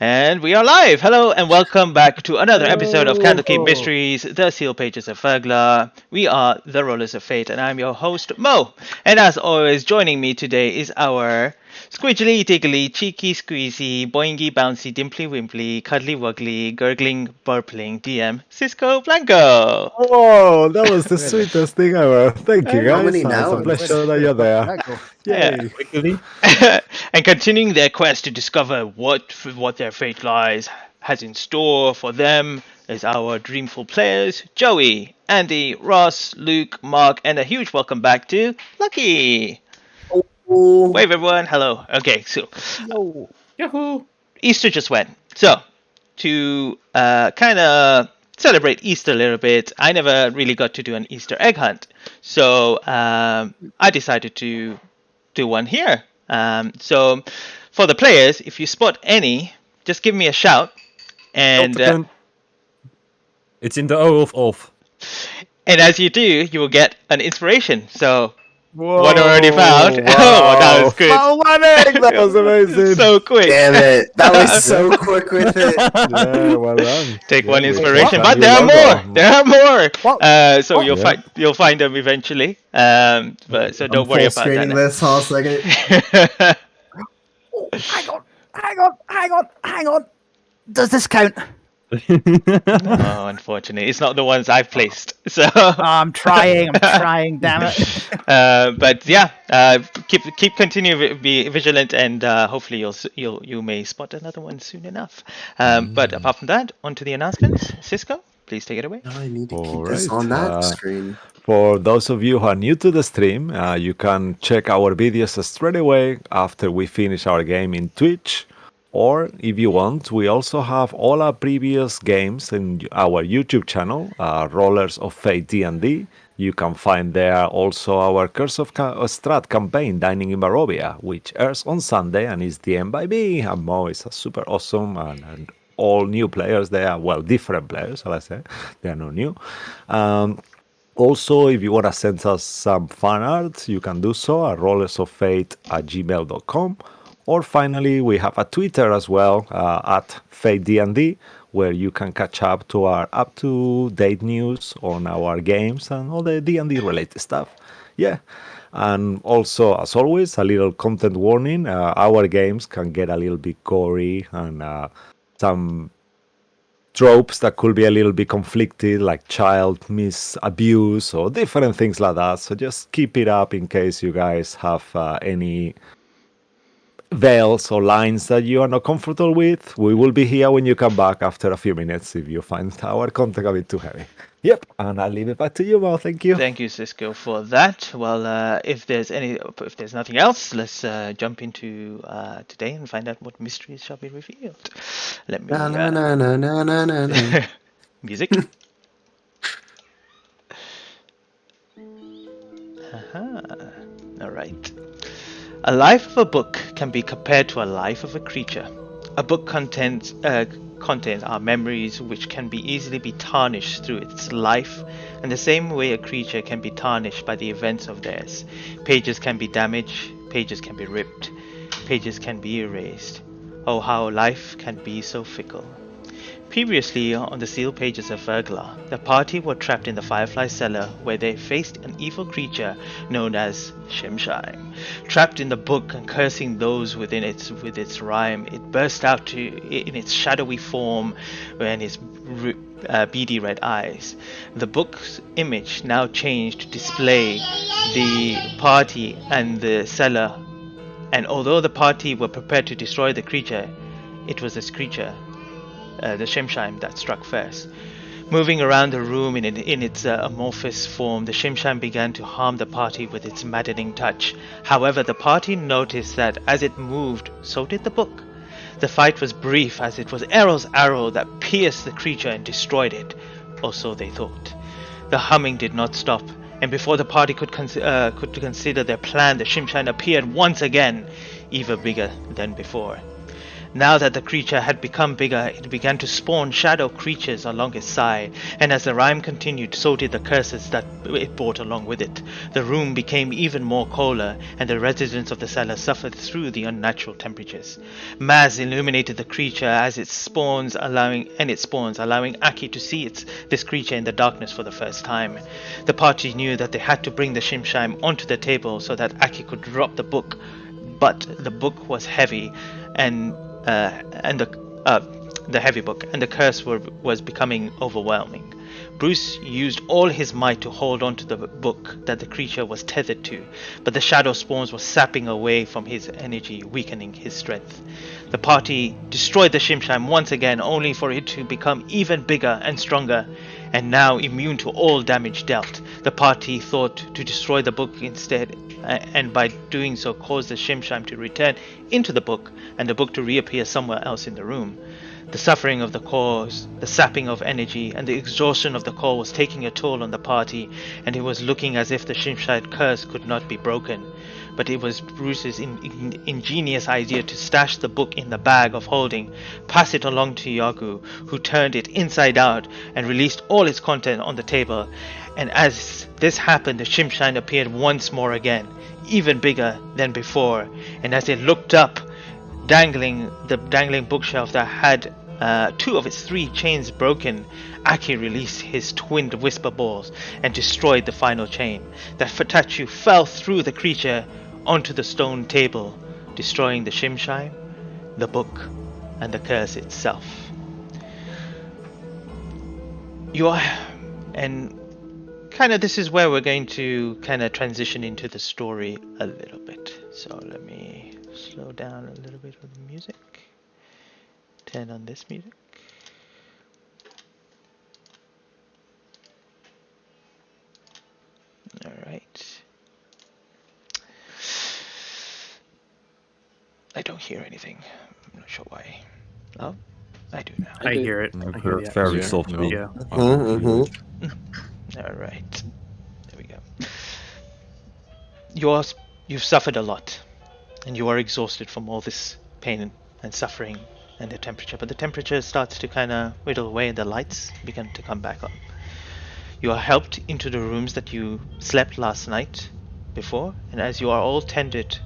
And we are live! Hello and welcome back to another episode of Candlekeep Hello. Mysteries, the Seal Pages of Verglas. We are the Rollers of Fate, and I'm your host, Mo. And as always, joining me today is our squidgely, diggly, cheeky, squeezy, boingy, bouncy, dimply, wimply, cuddly, wuggly, gurgling, burpling DM, Cisco Blanco. Oh, that was the Really? sweetest thing ever. Thank you, Uh, How guys. many It's a nouns? pleasure that you're there. yeah. Yay. Quickly. And continuing their quest to discover what their fate lies has in store for them is our dreamful players Joey, Andy, Ross, Luke, Mark, and a huge welcome back to Lucky. Oh, Wave everyone, hello. Okay, so Yo. Yahoo. Easter just went. So to kind of celebrate Easter a little bit, I never really got to do an Easter egg hunt, so I decided to do one here. So for the players, if you spot any, just give me a shout, and It's in the O of off. as you do, you will get an inspiration. So Whoa. one already found. Wow. Oh, that was good. Found one egg. That was amazing. So quick. damn it. That was so quick with it. Yeah, well done. Take Yeah, one we inspiration, found but your there are logo. more. There are more. What? So you'll Yeah. find them eventually. But so don't I'm worry full about screening that. this. Hold on a second. Oh, hang on. Does this count? Oh, unfortunately, it's not the ones I've placed. So, I'm trying, damn it. but yeah, keep continue be vigilant, and hopefully you may spot another one soon enough. But apart from that, on to the announcements. Cisco, please take it away. Now I need to keep All this right, on that screen. For those of you who are new to the stream, you can check our videos straight away after we finish our game in Twitch. Or if you want, we also have all our previous games in our YouTube channel, Rollers of Fate D&D. You can find there also our Curse of Strat campaign, Dining in Barovia, which airs on Sunday and is DM'd by me. And Mo is a super awesome and all new players there. Well, different players, shall I say. They are not new. Also, if you want to send us some fan art, you can do so at rollersoffate@gmail.com. Or finally, we have a Twitter as well, at FateDND, where you can catch up to our up-to-date news on our games and all the D&D related stuff. Yeah. And also, as always, a little content warning. Our games can get a little bit gory and some tropes that could be a little bit conflicted, like child misabuse or different things like that. So just keep it up in case you guys have any veils or lines that you are not comfortable with. We will be here when you come back after a few minutes if you find our content a bit too heavy. Yep, and I'll leave it back to you, Mo. Thank you. Thank you, Cisco, for that. Well, if there's nothing else, let's jump into today and find out what mysteries shall be revealed. Let me Na na na na na na na na. music. All right. A life of a book can be compared to a life of a creature. A book contains our memories, which can be easily be tarnished through its life, and the same way a creature can be tarnished by the events of theirs. Pages can be damaged, pages can be ripped, pages can be erased. Oh, how life can be so fickle. Previously, on the sealed pages of Verglas, the party were trapped in the Firefly Cellar where they faced an evil creature known as Shimsheim. Trapped in the book and cursing those with its rhyme, it burst out in its shadowy form and its beady red eyes. The book's image now changed to display the party and the cellar, and although the party were prepared to destroy the creature, it was this creature, the Shimsheim, that struck first. Moving around the room in its amorphous form, the Shimsheim began to harm the party with its maddening touch. However, the party noticed that as it moved, so did the book. The fight was brief, as it was Arrow's arrow that pierced the creature and destroyed it, or so they thought. The humming did not stop, and before the party could consider their plan, the Shimsheim appeared once again, even bigger than before. Now that the creature had become bigger, it began to spawn shadow creatures along its side, and as the rime continued, so did the curses that it brought along with it. The room became even more colder, and the residents of the cellar suffered through the unnatural temperatures. Maz illuminated the creature as it spawns, allowing Aki to see this creature in the darkness for the first time. The party knew that they had to bring the Shimshime onto the table so that Aki could drop the book, but the book was heavy, and the heavy book, and the curse was becoming overwhelming. Bruce used all his might to hold on to the book that the creature was tethered to, but the shadow spawns were sapping away from his energy, weakening his strength. The party destroyed the Shimshime once again, only for it to become even bigger and stronger, and now immune to all damage dealt. The party thought to destroy the book instead, and by doing so cause the Shimshime to return into the book, and the book to reappear somewhere else in the room. The suffering of the cause, the sapping of energy, and the exhaustion of the core was taking a toll on the party, and it was looking as if the Shimshide curse could not be broken. But it was Bruce's ingenious idea to stash the book in the bag of holding, pass it along to Yagu, who turned it inside out and released all its content on the table. And as this happened, the Shimshine appeared once more again, even bigger than before, and as it looked up, the dangling bookshelf that had 2 of its 3 chains broken, Aki released his twinned whisper balls and destroyed the final chain. That Fatachu fell through the creature onto the stone table, destroying the Shimshime, the book, and the curse itself. And kind of this is where we're going to kind of transition into the story a little bit. So let me slow down a little bit with the music. Turn on this music. All right. I don't hear anything. I'm not sure why. Oh, I do now. I hear it. I hear the Very atmosphere. softly. Yeah. All right. There we go. You've suffered a lot, and you are exhausted from all this pain and suffering and the temperature. But the temperature starts to kind of whittle away, and the lights begin to come back up. You are helped into the rooms that you slept last night before, and as you are all tended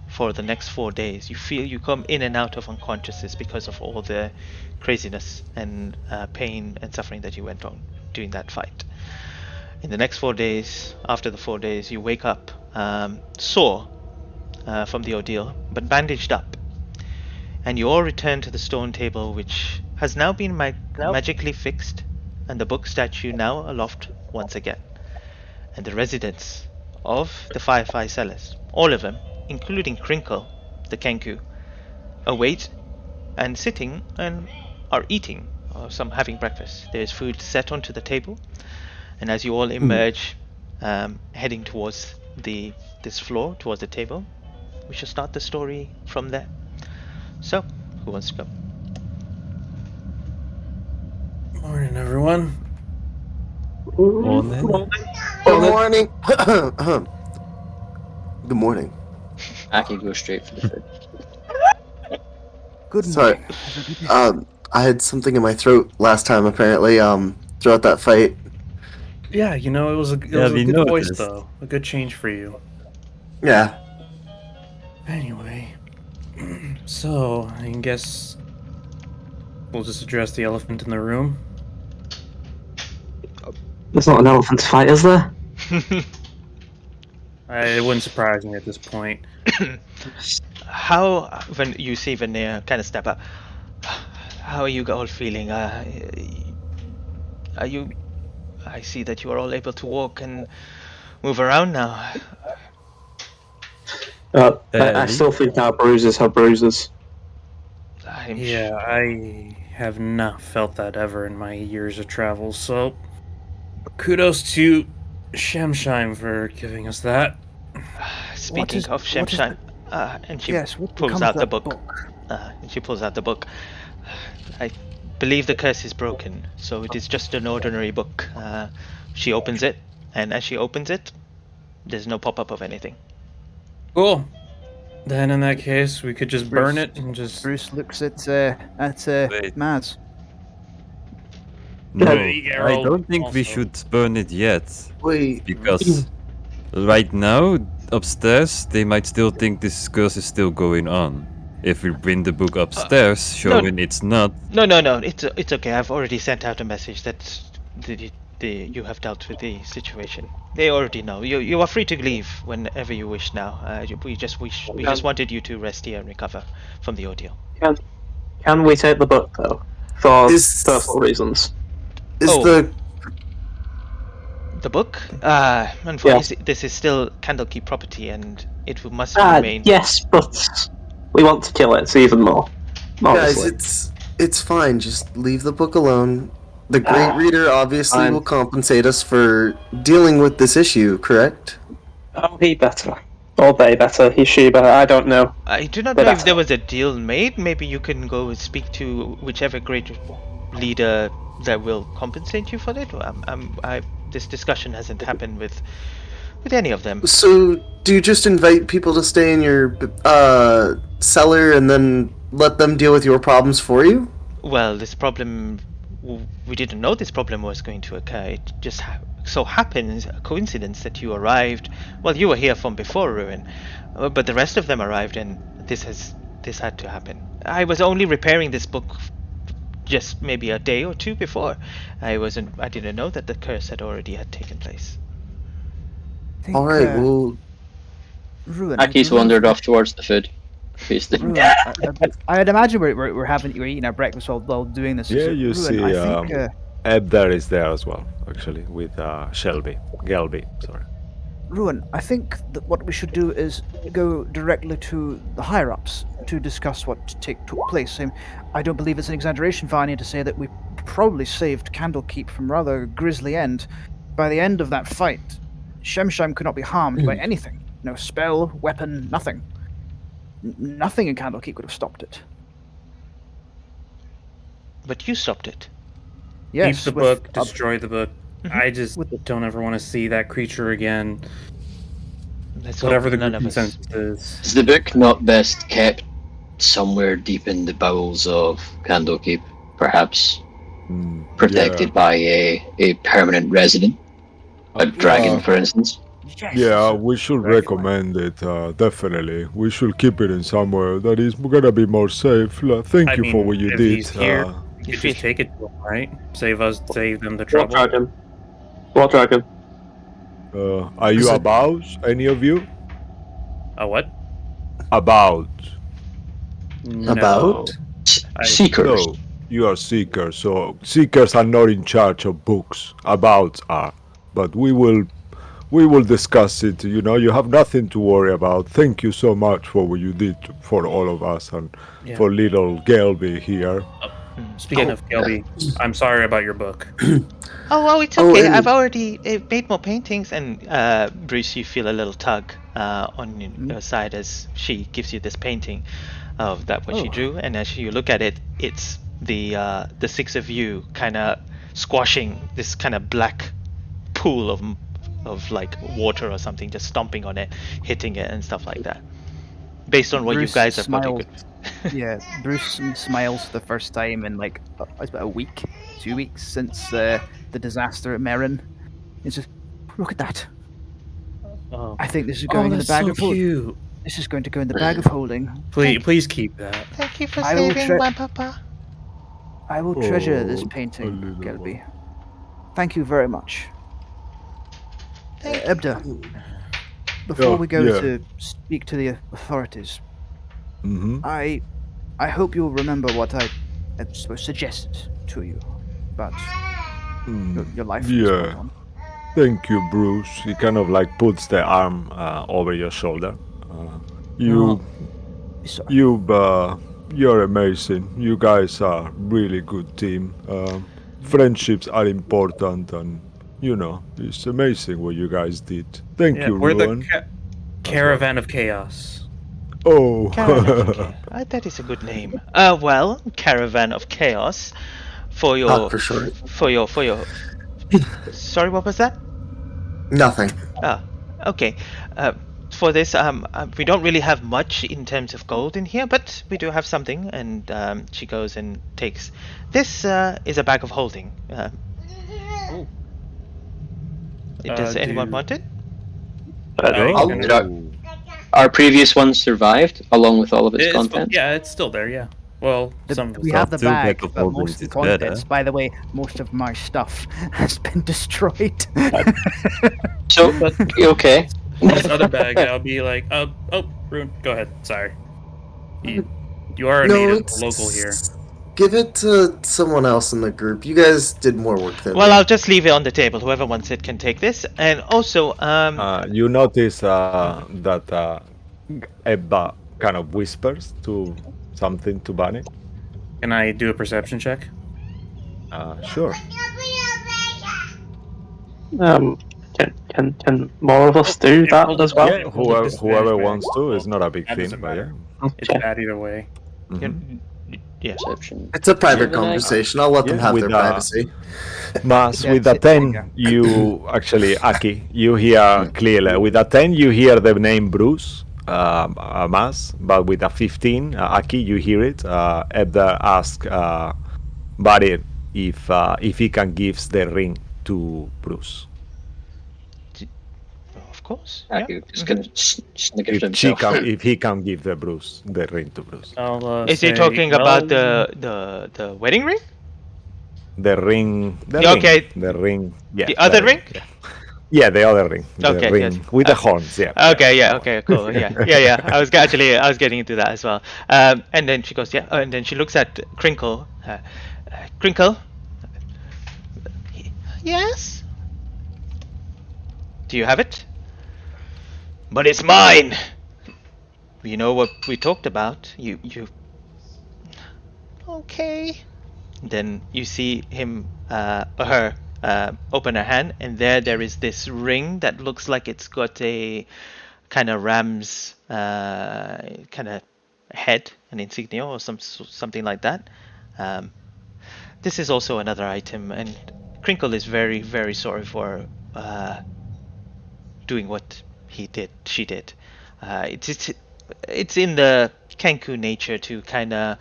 for the next 4 days, you feel you come in and out of unconsciousness because of all the craziness and pain and suffering that you went on during that fight. In the next 4 days, after the 4 days, you wake up sore from the ordeal, but bandaged up. And you all return to the stone table, which has now been magically fixed, and the book statue now aloft once again. And the residents of the Firefly Cellars, all of them, including Crinkle, the Kenku, await and sitting and are eating, or some having breakfast. There is food set onto the table, and as you all emerge, heading towards this floor, towards the table, we shall start the story from there. So, who wants to go? Morning, everyone. Morning. Good morning. Good morning. I could go straight for the food. Good Sorry. morning. I had something in my throat last time, apparently, throughout that fight. Yeah, it was a we good voice, noticed. though. A good change for you. Yeah. Anyway, so I guess we'll just address the elephant in the room. There's not an elephant to fight, is there? It wouldn't surprise me at this point. How, when you see Veneer kind of step up, how are you all feeling? Are you? I see that you are all able to walk and move around now. I still think our bruises have bruises. Yeah, I have not felt that ever in my years of travel, so kudos to Shemshine for giving us that. Speaking of Shemshine, and she Yes, what pulls becomes out of the that book. I believe the curse is broken, so it is just an ordinary book. She opens it, and as she opens it, there's no pop-up of anything. Cool. Then in that case, we could just burn it and just... Bruce looks at Maz. No, Yeah, I don't think we also- should burn it yet. Wait. Because right now, upstairs, they might still think this curse is still going on. If we bring the book upstairs, showing it's not... No, it's okay. I've already sent out a message that you have dealt with the situation. They already know. You are free to leave whenever you wish now. We just wanted you to rest here and recover from the ordeal. Can we take the book, though? For Is- personal reasons. Is Oh. The book? Unfortunately, this is still Candlekeep property, and it must remain. Yes, but we want to kill it even more. Guys, Obviously. it's fine. Just leave the book alone. The Great Reader obviously fine. will compensate us for dealing with this issue, correct? Oh, he better. Or they better. He, she better. I don't know. I do not But know if that's- there was a deal made. Maybe you can go speak to whichever great leader that will compensate you for it. This discussion hasn't happened with any of them. So, do you just invite people to stay in your cellar and then let them deal with your problems for you? Well, this problem, we didn't know this problem was going to occur. It just so happens, a coincidence, that you arrived. Well, you were here from before Ruin, but the rest of them arrived, and this had to happen. I was only repairing this book just maybe a day or two before. I didn't know that the curse had taken place. All right, well, Ruin. Aki's wandered off towards the food. Feasting. Ruin, I'd imagine we're eating our breakfast while doing this. Yeah, So, you Ruin, see, I think, Ebdar is there as well, actually, with Gelby, sorry. Ruin, I think that what we should do is go directly to the higher-ups to discuss what took place. I don't believe it's an exaggeration, Vanya, to say that we probably saved Candlekeep from rather grisly end. By the end of that fight, Shemsham could not be harmed by anything. No spell, weapon, nothing. Nothing in Candlekeep could have stopped it. But you stopped it. Yes, Keep the with- book, destroy the book. I just don't ever want to see that creature again. Let's hope Whatever the none group of us. consensus is. Is the book not best kept somewhere deep in the bowels of Candlekeep? Perhaps protected by a permanent resident? A dragon, for instance? Yes. Yeah, we should recommend it, definitely. We should keep it in somewhere that is gonna be more safe. Thank you for what you if did. he's here, you could just take it to him, right? Save them the What trouble. dragon? What dragon? Are you about, any of you? A what? About. About? Seekers. No, you are seekers, so seekers are not in charge of books. Abouts are. But we will discuss it. You know, you have nothing to worry about. Thank you so much for what you did for all of us and for little Gelby here. Speaking of Gelby, I'm sorry about your book. It's okay. I've already made more paintings, and Bruce, you feel a little tug on your side as she gives you this painting of that what she drew, and as you look at it, it's the six of you kind of squashing this kind of black pool of like water or something, just stomping on it, hitting it, and stuff like that. Based on what Bruce you guys have put smiles. good. Yeah, Bruce smiles for the first time in like it's about a week, 2 weeks since the disaster at Merrin. It's just look at that. Oh, I think this is going in the that's bag so of holding. cute. This is going to go in the bag of holding. Please keep that. Thank you for I will saving my papa. I will treasure this Oh, painting, a little Gelby. Thank you very much. Ebda, before we go yeah. to speak to the authorities, Mm-hmm. I hope you'll remember what I suggested to you about your life. and what's Yeah. going on. Thank you, Bruce. He kind of like puts the arm over your shoulder. You're amazing. You guys are really good team. Friendships are important, and you know it's amazing what you guys did. Thank you, We're Ruin. the Caravan of Chaos. Oh, That is a good name. Well, Caravan of Chaos, for your Not for sure. for your Sorry, what was that? Nothing. Ah, okay. for this, we don't really have much in terms of gold in here, but we do have something. And she goes and takes. This is a bag of holding. Oh. Does anyone want it? Did our previous one survived along with all of its content? Yeah, it's still there. Yeah. Well, We have the Two bag, bag of but holdings most of the is better. contents. By the way, most of my stuff has been destroyed. So, okay. This other bag, I'll be like, oh, Rune, go ahead. Sorry. You are a native local here. Give it to someone else in the group. You guys did more work than Well, me. I'll just leave it on the table. Whoever wants it can take this. And also, You notice that Ebba kind of whispers to something to Bunny. Can I do a perception check? Sure. Can more of us do that as well? Yeah, whoever wants to is not a big That thing, doesn't but matter. yeah. It's bad either way. yeah. Perception. It's a private conversation. I'll let them have their privacy. Mas, Yeah, with the sit 10, there. you actually, Aki, you hear clearly. With a 10, you hear the name Bruce, Mas, but with a 15, Aki, you hear it. Ebda asks Buddy if he can give the ring to Bruce. Of course. Aki just gonna snicker to If he can give the ring to Bruce. I'll, Is he say, talking well, about the wedding ring? The ring. Okay. The ring. Yeah. The other ring? Yeah, the other ring. The Okay, ring yes. with the horns. Yeah. Okay, yeah, okay, cool, yeah. I was getting into that as well. And then she goes, yeah, and then she looks at Crinkle. Crinkle. Yes. Do you have it? But it's mine. You know what we talked about. You. Okay. Then you see him, her, open her hand, and there is this ring that looks like it's got a kind of ram's kind of head, an insignia or something like that. This is also another item, and Crinkle is very, very sorry for doing what she did. It's in the Kenku nature to kind of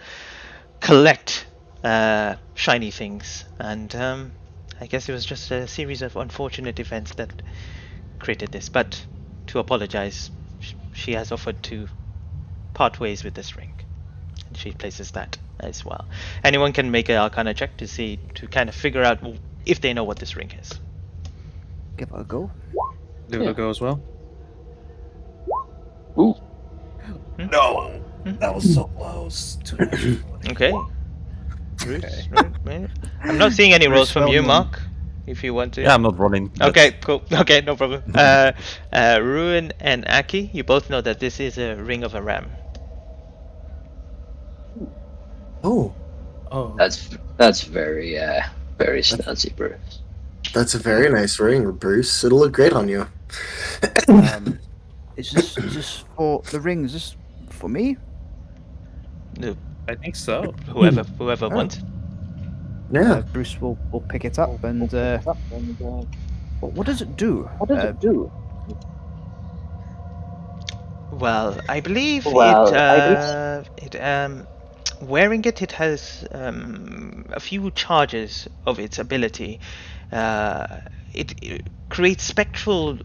collect shiny things, and I guess it was just a series of unfortunate events that created this. But to apologize, she has offered to part ways with this ring, and she places that as well. Anyone can make an Arcana check to kind of figure out if they know what this ring is. Give it a go. Give it a go as well. Ooh. No, that was so close. Okay. Bruce, right? I'm not seeing any rolls from you, Mark. If you want to. Yeah, I'm not running. Okay, cool. Okay, no problem. Ruin and Aki, you both know that this is a ring of a ram. Oh, That's very very snazzy, Bruce. that's a very nice ring, Bruce. It'll look great on you. Is this for the ring? Is this for me? No, I think so. whoever wants. Yeah. Bruce will pick it up and. What does it do? Well, I believe wearing it has a few charges of its ability. It creates spectral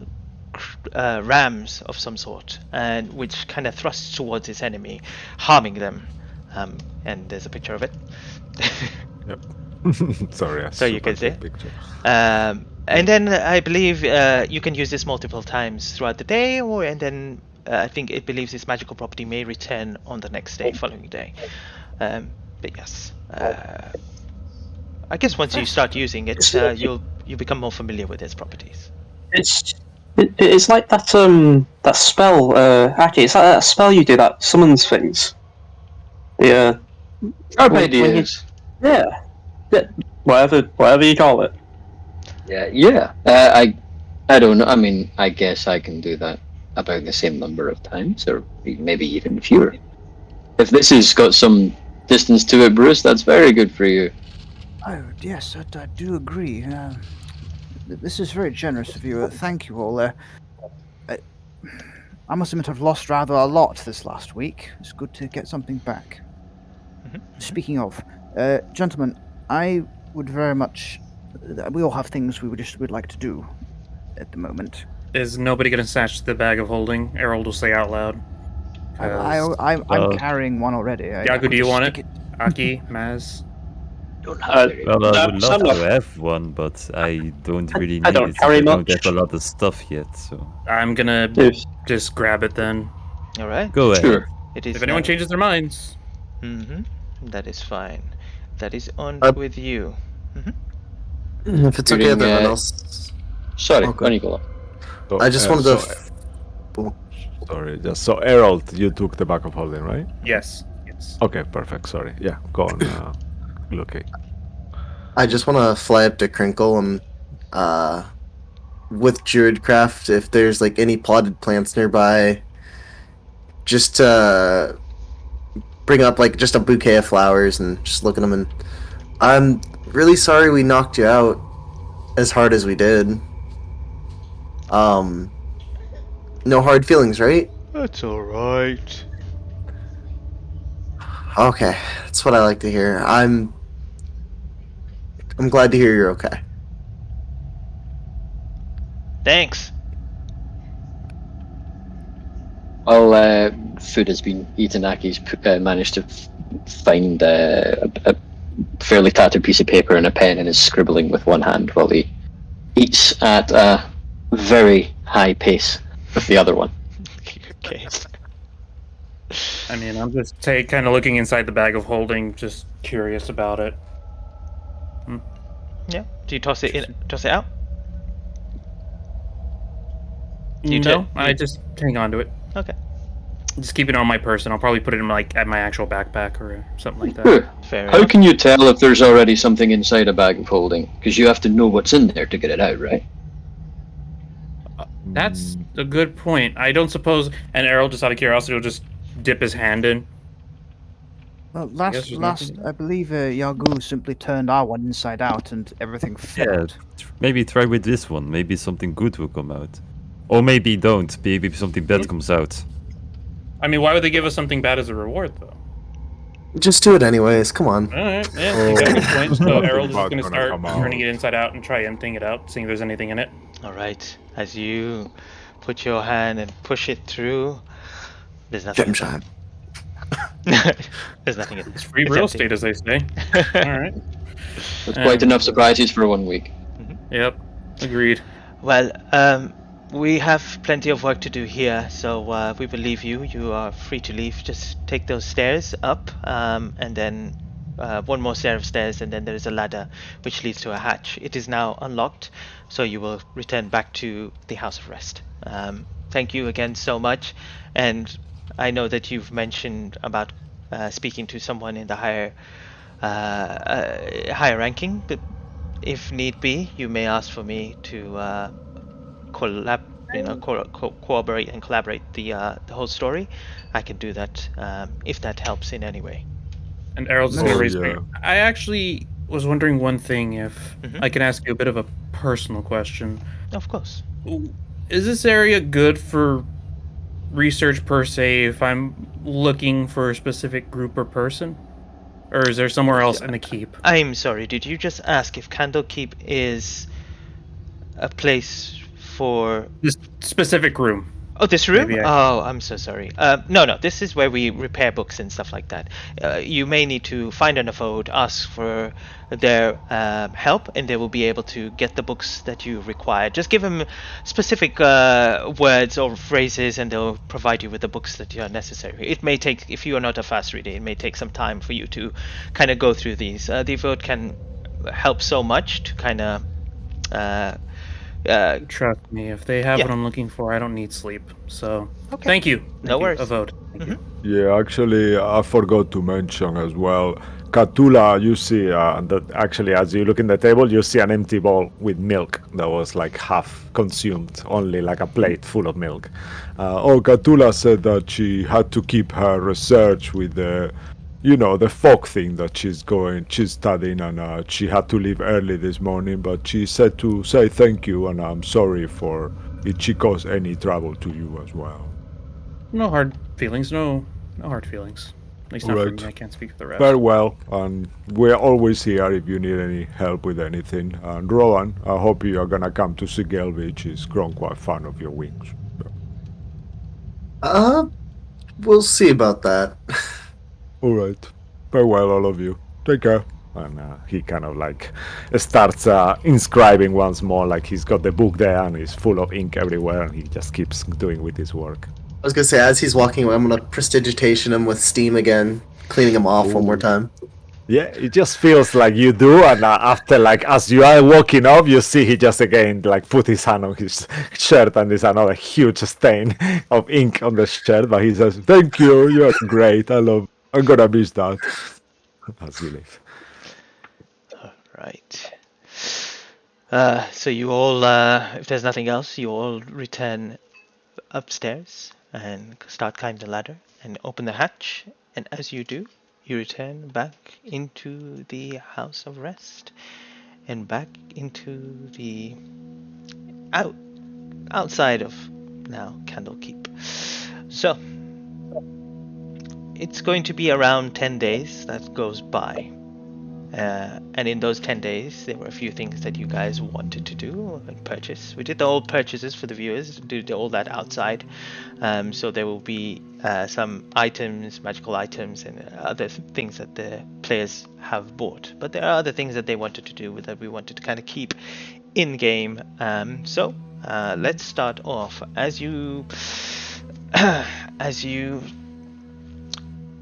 rams of some sort, and which kind of thrusts towards its enemy, harming them. And there's a picture of it. Yep. Sorry, So you can see. Picture. And then I believe you can use this multiple times throughout the day, and then I think it believes this magical property may return on the next day, following day. But yes, I guess once you start using it, you become more familiar with its properties. It's like that that spell, Aki. It's like that spell you do that summons things. Yeah. Ideas. Yeah. Whatever you call it. Yeah. I don't know. I mean, I guess I can do that about the same number of times, or maybe even fewer. If this has got some distance to it, Bruce, that's very good for you. Oh yes, I do agree. This is very generous of you. Thank you all. I must admit I've lost rather a lot this last week. It's good to get something back. Speaking of, gentlemen, I would very much. We all have things we'd like to do at the moment. Is nobody going to snatch the bag of holding? Errol will say out loud. I'm carrying one already. Yaku, do you want it? Aki, Maz? Well, I would love to have one, but I don't really need it. I don't have a lot of stuff yet, so I'm gonna just grab it then. All right. Go ahead. Sure. It is if anyone changes their minds. That is fine. That is on with you. If it's okay with everyone else. Sorry, Okay. Nicola. So, I just wanted to. Sorry, just so Errol, you took the back of holding, right? Yes. Okay, perfect. Sorry. Yeah, go on. Okay. I just want to fly up to Crinkle and with Druidcraft, if there's like any potted plants nearby, just bring up like just a bouquet of flowers and just look at them. And I'm really sorry we knocked you out as hard as we did. No hard feelings, right? That's all right. Okay, that's what I like to hear. I'm glad to hear you're okay. Thanks. While food has been eaten, Aki's managed to find a fairly tattered piece of paper and a pen and is scribbling with one hand while he eats at a very high pace with the other one. Okay. I mean, I'm just kind of looking inside the bag of holding, just curious about it. Yeah. Do you toss it in? Toss it out? No, I just hang on to it. Okay. Just keep it on my person. I'll probably put it in at my actual backpack or something like that. Sure. Fair How enough. can you tell if there's already something inside a bag of holding? Because you have to know what's in there to get it out, right? That's a good point. I don't suppose. And Errol, just out of curiosity, will just dip his hand in. Well, I believe Yagu simply turned our one inside out and everything failed. Maybe try with this one. Maybe something good will come out. Or maybe don't. Maybe something bad comes out. I mean, why would they give us something bad as a reward, though? Just do it anyways. Come on. All right, yeah, you got a good point. So Errol's just going to start turning it inside out and try emptying it out, seeing if there's anything in it. All right. As you put your hand and push it through, there's nothing. Shine. There's nothing in it. It's free real estate, as they say. All right. That's quite enough surprises for 1 week. Yep. Agreed. Well, we have plenty of work to do here, so we will leave you. You are free to leave. Just take those stairs up, and then one more set of stairs, and then there is a ladder which leads to a hatch. It is now unlocked, so you will return back to the House of Rest. Thank you again so much, and I know that you've mentioned about speaking to someone in the higher ranking, but if need be, you may ask for me to cooperate and collaborate the whole story. I can do that if that helps in any way. And Errol's just going to raise me. I actually was wondering one thing, if I can ask you a bit of a personal question. Of course. Is this area good for research per se if I'm looking for a specific group or person? Or is there somewhere else in the keep? I'm sorry, did you just ask if Candlekeep is a place for... This specific room. Oh, this room? Oh, I'm so sorry. No, this is where we repair books and stuff like that. You may need to find an abode, ask for their help, and they will be able to get the books that you require. Just give them specific words or phrases, and they'll provide you with the books that are necessary. It may take, if you are not a fast reader, it may take some time for you to kind of go through these. The abode can help so much to kind of... trust me, if they have what I'm looking for, I don't need sleep. So, okay. Thank you. No worries. Avode. Thank you. Yeah, actually, I forgot to mention as well. Catula, you see that actually, as you look in the table, you see an empty bowl with milk that was like half consumed, only like a plate full of milk. Catula said that she had to keep her research with the fog thing that she's studying, and she had to leave early this morning, but she said to say thank you, and I'm sorry for if she caused any trouble to you as well. No hard feelings. No hard feelings. At least not for Alright. me. I can't speak for the rest. Very well, and we're always here if you need any help with anything. And Rowan, I hope you are gonna come to see Gelvich. He's grown quite fond of your wings. We'll see about that. Alright. Farewell, all of you. Take care. And he kind of like starts inscribing once more, like he's got the book there and it's full of ink everywhere, and he just keeps doing with his work. I was gonna say, as he's walking away, I'm gonna prestidigitation him with steam again, cleaning him off one more time. Yeah, it just feels like you do, and after, like, as you are walking off, you see he just again, like, put his hand on his shirt, and there's another huge stain of ink on the shirt, but he says, "Thank you, you're great, I'm gonna miss that," as you leave. Right. So you all, if there's nothing else, you all return upstairs and start climbing the ladder and open the hatch. And as you do, you return back into the house of rest and back into the outside of now Candlekeep. So it's going to be around 10 days that goes by. And in those 10 days, there were a few things that you guys wanted to do and purchase. We did the old purchases for the viewers, did all that outside. So there will be some items, magical items, and other things that the players have bought. But there are other things that they wanted to do that we wanted to kind of keep in game. So let's start off. As you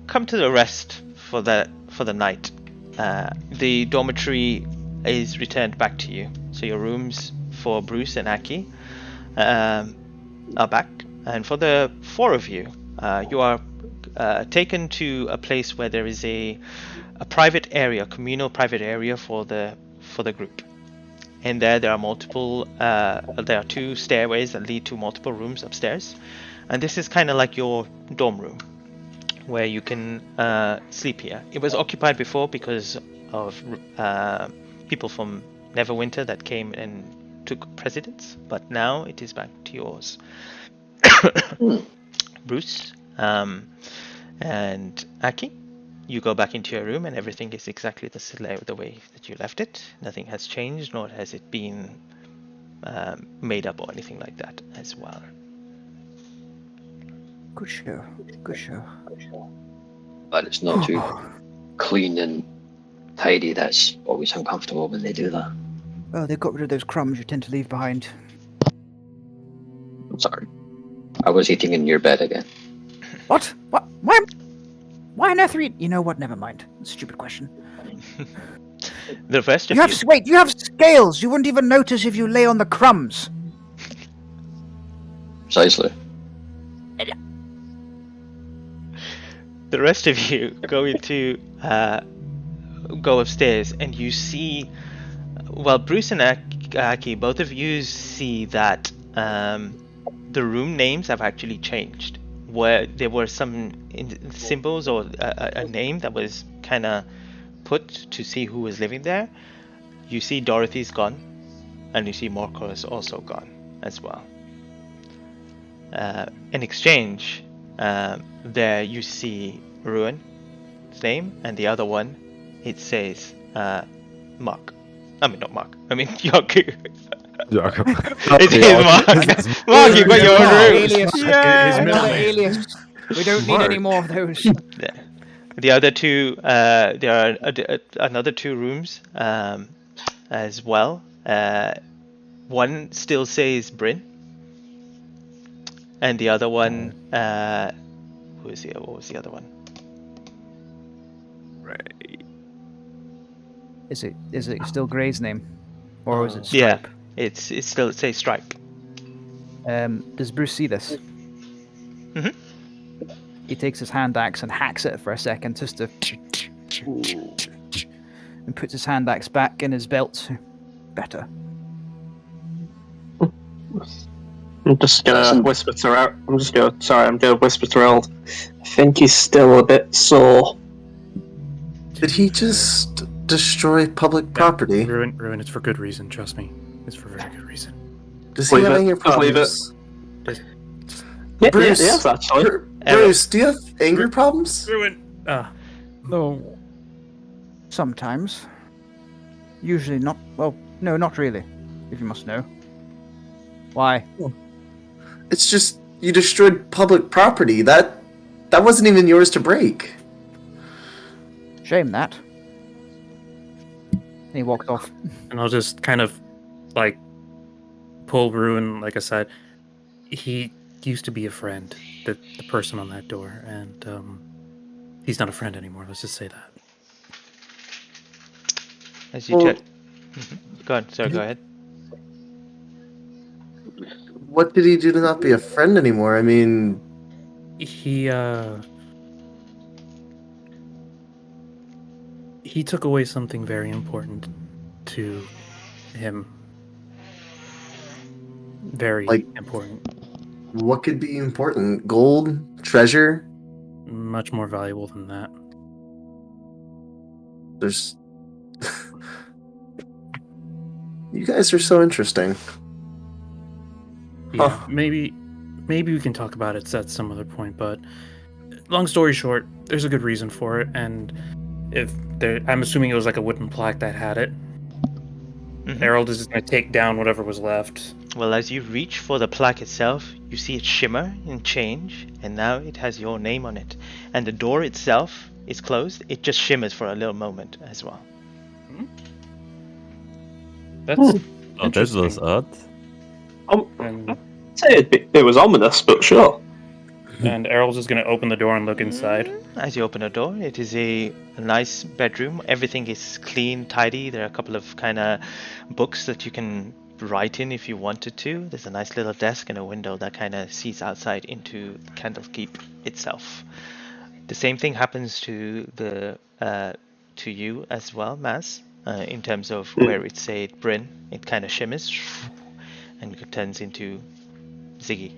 come to the rest for the night. The dormitory is returned back to you. So your rooms for Bruce and Aki are back. And for the four of you, you are taken to a place where there is a private area, communal private area for the group. And there are multiple, there are 2 stairways that lead to multiple rooms upstairs. And this is kind of like your dorm room, where you can sleep here. It was occupied before because of people from Neverwinter that came and took precedence, but now it is back to yours. Bruce and Aki, you go back into your room and everything is exactly the way that you left it. Nothing has changed, nor has it been made up or anything like that as well. Good show. Good show. But it's not too clean and tidy. That's always uncomfortable when they do that. Oh, they got rid of those crumbs you tend to leave behind. I'm sorry. I was eating in your bed again. What? What? Why on earth are you... You know what? Never mind. Stupid question. The rest of you have... Wait, you have scales! You wouldn't even notice if you lay on the crumbs! Precisely. The rest of you go upstairs and you see, well, Bruce and Aki, both of you see that the room names have actually changed. Where there were some symbols or a name that was kind of put to see who was living there. You see Dorothy's gone, and you see Morco is also gone as well. In exchange, there you see Ruin's name, and the other one, it says Mark. I mean, not Mark. I mean, Yaku. It is Mark. Mark, you got your own room. Alias. Yeah. Another alias. We don't need any more of those. Yeah. The other 2, there are another 2 rooms as well. One still says Bryn, and the other one, what was the other one? Right. Is it still Gray's name, or is it Stripe? Yeah, it's still, it says Stripe. Does Bruce see this? Mhm. He takes his hand axe and hacks it for a second, just to, and puts his hand axe back in his belt. Better. I'm just gonna whisper to I'm gonna whisper to Harold. I think he's still a bit sore. Did he just destroy public property? Ruin. It's for good reason. Trust me. It's for very good reason. Does he have any Just leave it. problems? Bruce, yes, actually. Bruce, do you have anger problems? Ruin. No. Sometimes. Usually not. Well, no, not really. If you must know. Why? It's just you destroyed public property. That wasn't even yours to break. Shame that. And he walks off. And I'll just kind of like pull Ruin, like I said. He used to be a friend, the person on that door, and he's not a friend anymore. Let's just say that. As you check. Go on, sorry, go ahead. What did he do to not be a friend anymore? I mean, he took away something very important to him. Very important. What could be important? Gold? Treasure? Much more valuable than that. There's... You guys are so interesting. Yeah, maybe we can talk about it at some other point, but long story short, there's a good reason for it, and I'm assuming it was like a wooden plaque that had it. Harold is just going to take down whatever was left. Well, as you reach for the plaque itself, you see it shimmer and change, and now it has your name on it. And the door itself is closed. It just shimmers for a little moment as well. That's that was odd. And, I'd say it was ominous, but sure. and Errol's just going to open the door and look inside. As you open the door, it is a nice bedroom. Everything is clean, tidy. There are a couple of kind of books that you can write in if you wanted to. There's a nice little desk and a window that kind of sees outside into Candlekeep itself. The same thing happens to to you as well, Maz, in terms of where it said Bryn. It kind of shimmers and it turns into Ziggy.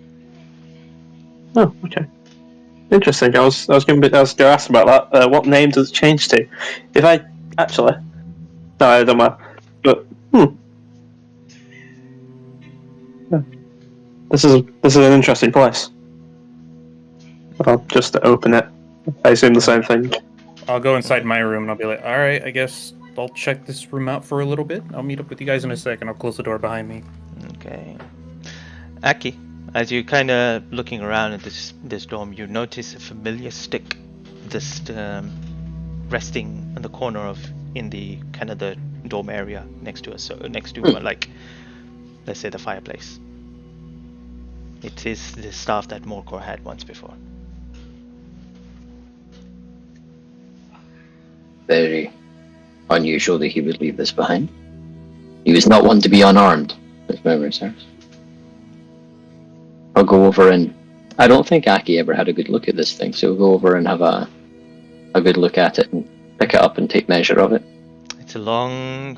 Oh, okay. Interesting. I was going to ask about that. What name does it change to? If I actually, no, I don't matter. But yeah. This is an interesting place. I'll just open it. I assume the same thing. I'll go inside my room and I'll be like, all right, I guess I'll check this room out for a little bit. I'll meet up with you guys in a second. I'll close the door behind me. Okay. Aki, as you're kind of looking around at this dorm, you notice a familiar stick just resting in the corner in the kind of the dorm area next to like, let's say, the fireplace. It is the staff that Morcor had once before. Very unusual that he would leave this behind. He was not one to be unarmed, if memory serves. I'll go over and I don't think Aki ever had a good look at this thing, so we'll go over and have a good look at it and pick it up and take measure of it. It's a long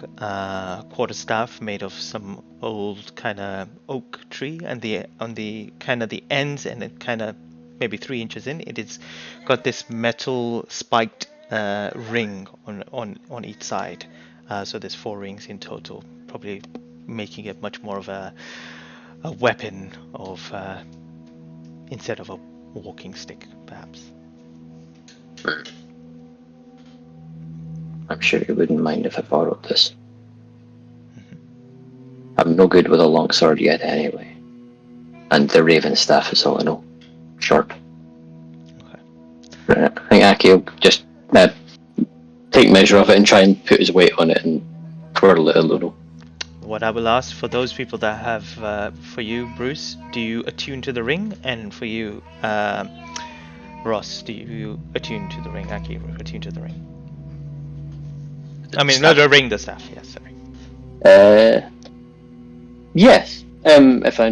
quarterstaff made of some old kind of oak tree, and on the kind of the ends and it kind of maybe 3 inches in, it is got this metal spiked ring on each side. So there's 4 rings in total, probably making it much more of a weapon of instead of a walking stick, perhaps. I'm sure he wouldn't mind if I borrowed this. I'm no good with a long sword yet anyway. And the raven staff is all I know. Sharp. Okay. I think Aki will just take measure of it and try and put his weight on it and twirl it a little. What I will ask for those people that have, for you, Bruce, do you attune to the ring? And for you, Ross, do you attune to the ring? Aki, attune to the ring? I mean, no, the ring, the staff. Yes, sorry. Yes. If I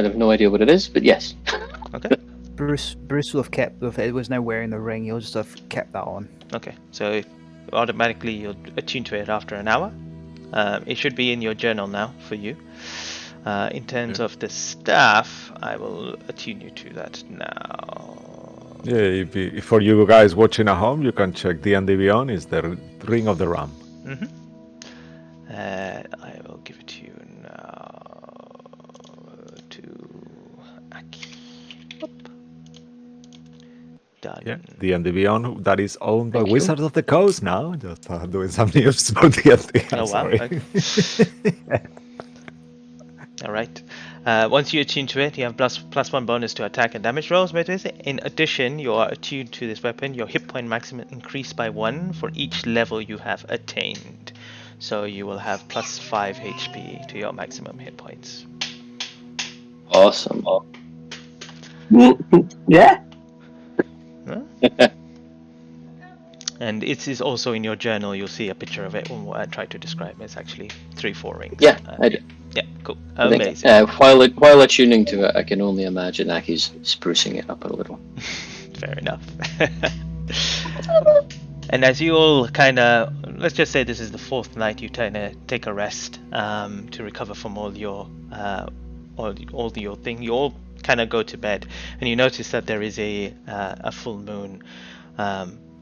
have no idea what it is, but yes. Okay. Bruce will have kept, if it was now wearing the ring, he'll just have kept that on. Okay, so automatically you'll attune to it after an hour. It should be in your journal now for you. In terms of the staff, I will attune you to that now. Yeah, for you guys watching at home, you can check D&D Beyond. Is the Ring of the Ram. I will give it to you now. To Aki. done. Yeah, D&D Beyond, that is owned by Thank you. Wizards of the Coast now. Just doing some news for D&D. I'm Oh, wow. sorry. Okay. All right. Once you attune to it, you have +1 bonus to attack and damage rolls with it. In addition, you are attuned to this weapon. Your hit point maximum increased by 1 for each level you have attained. So you will have +5 HP to your maximum hit points. Awesome. Yeah. Huh? And it is also in your journal. You'll see a picture of it when I try to describe it. It's actually 3-4 rings. Yeah, I do. Yeah, cool. I think, Amazing. while attuning to it, I can only imagine Aki's sprucing it up a little. Fair enough. And as you all kind of, let's just say this is the 4th night, you take a rest to recover from all your thing. You all kind of go to bed, and you notice that there is a full moon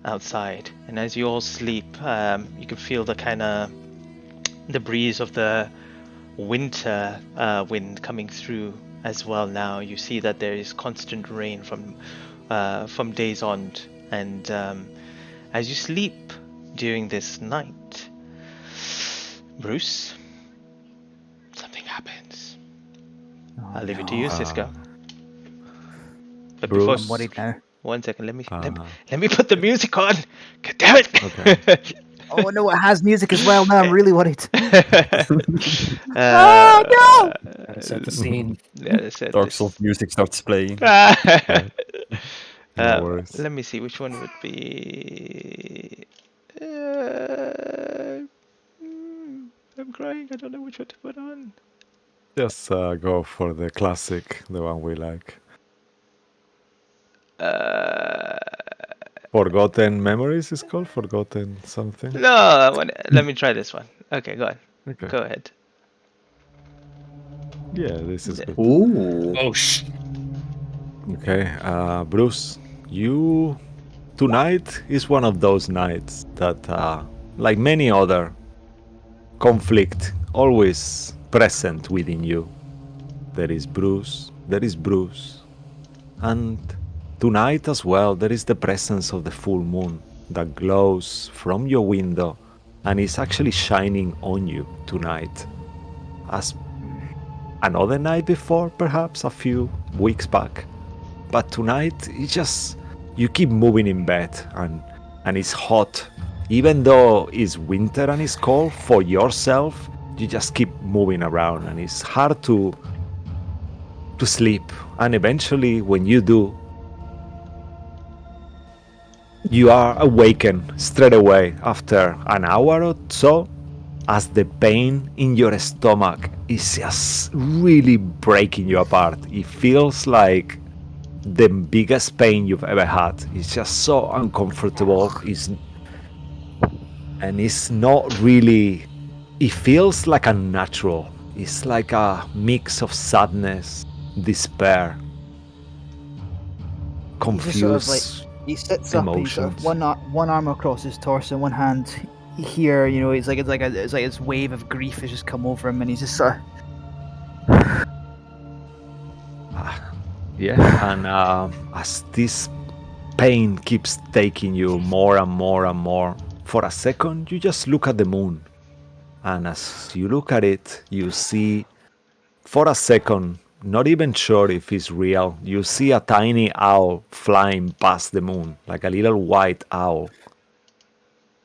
outside. And as you all sleep, you can feel the breeze of the winter wind coming through as well. Now you see that there is constant rain from days on, and as you sleep during this night, Bruce, something happens. I'll leave it to you, Cisco. But Bruce. before, I'm worried now. 1 second, let me put the music on. God damn it! Okay. Oh no, it has music as well. Now I'm really worried. Oh no! Gotta set the scene. Yeah, set Dark this. Souls music starts playing. No worries. Let me see which one would be. I'm crying. I don't know which one to put on. Just go for the classic, the one we like. Forgotten Memories is called? Forgotten something? No, let me try this one. Okay, go on. Okay. Go ahead. Yeah, this is good. Ooh. Oh, Okay, Bruce, you tonight is one of those nights that, like many other, conflict always present within you. There is Bruce, and tonight as well there is the presence of the full moon that glows from your window and is actually shining on you tonight, as another night before, perhaps a few weeks back. But tonight, it's just, you keep moving in bed and it's hot. Even though it's winter and it's cold, for yourself, you just keep moving around and it's hard to sleep. And eventually, when you do, you are awakened straight away after an hour or so, as the pain in your stomach is just really breaking you apart. It feels like the biggest pain you've ever had. It's just so uncomfortable. It's not really, it feels like unnatural. It's like a mix of sadness, despair, confused He just sort of he sits up, he's sort of emotions. one arm across his torso, one hand here. You know, it's like this wave of grief has just come over him, and he's just sort of. Yeah, and as this pain keeps taking you more and more and more, for a second you just look at the moon. And as you look at it, you see, for a second, not even sure if it's real, you see a tiny owl flying past the moon, like a little white owl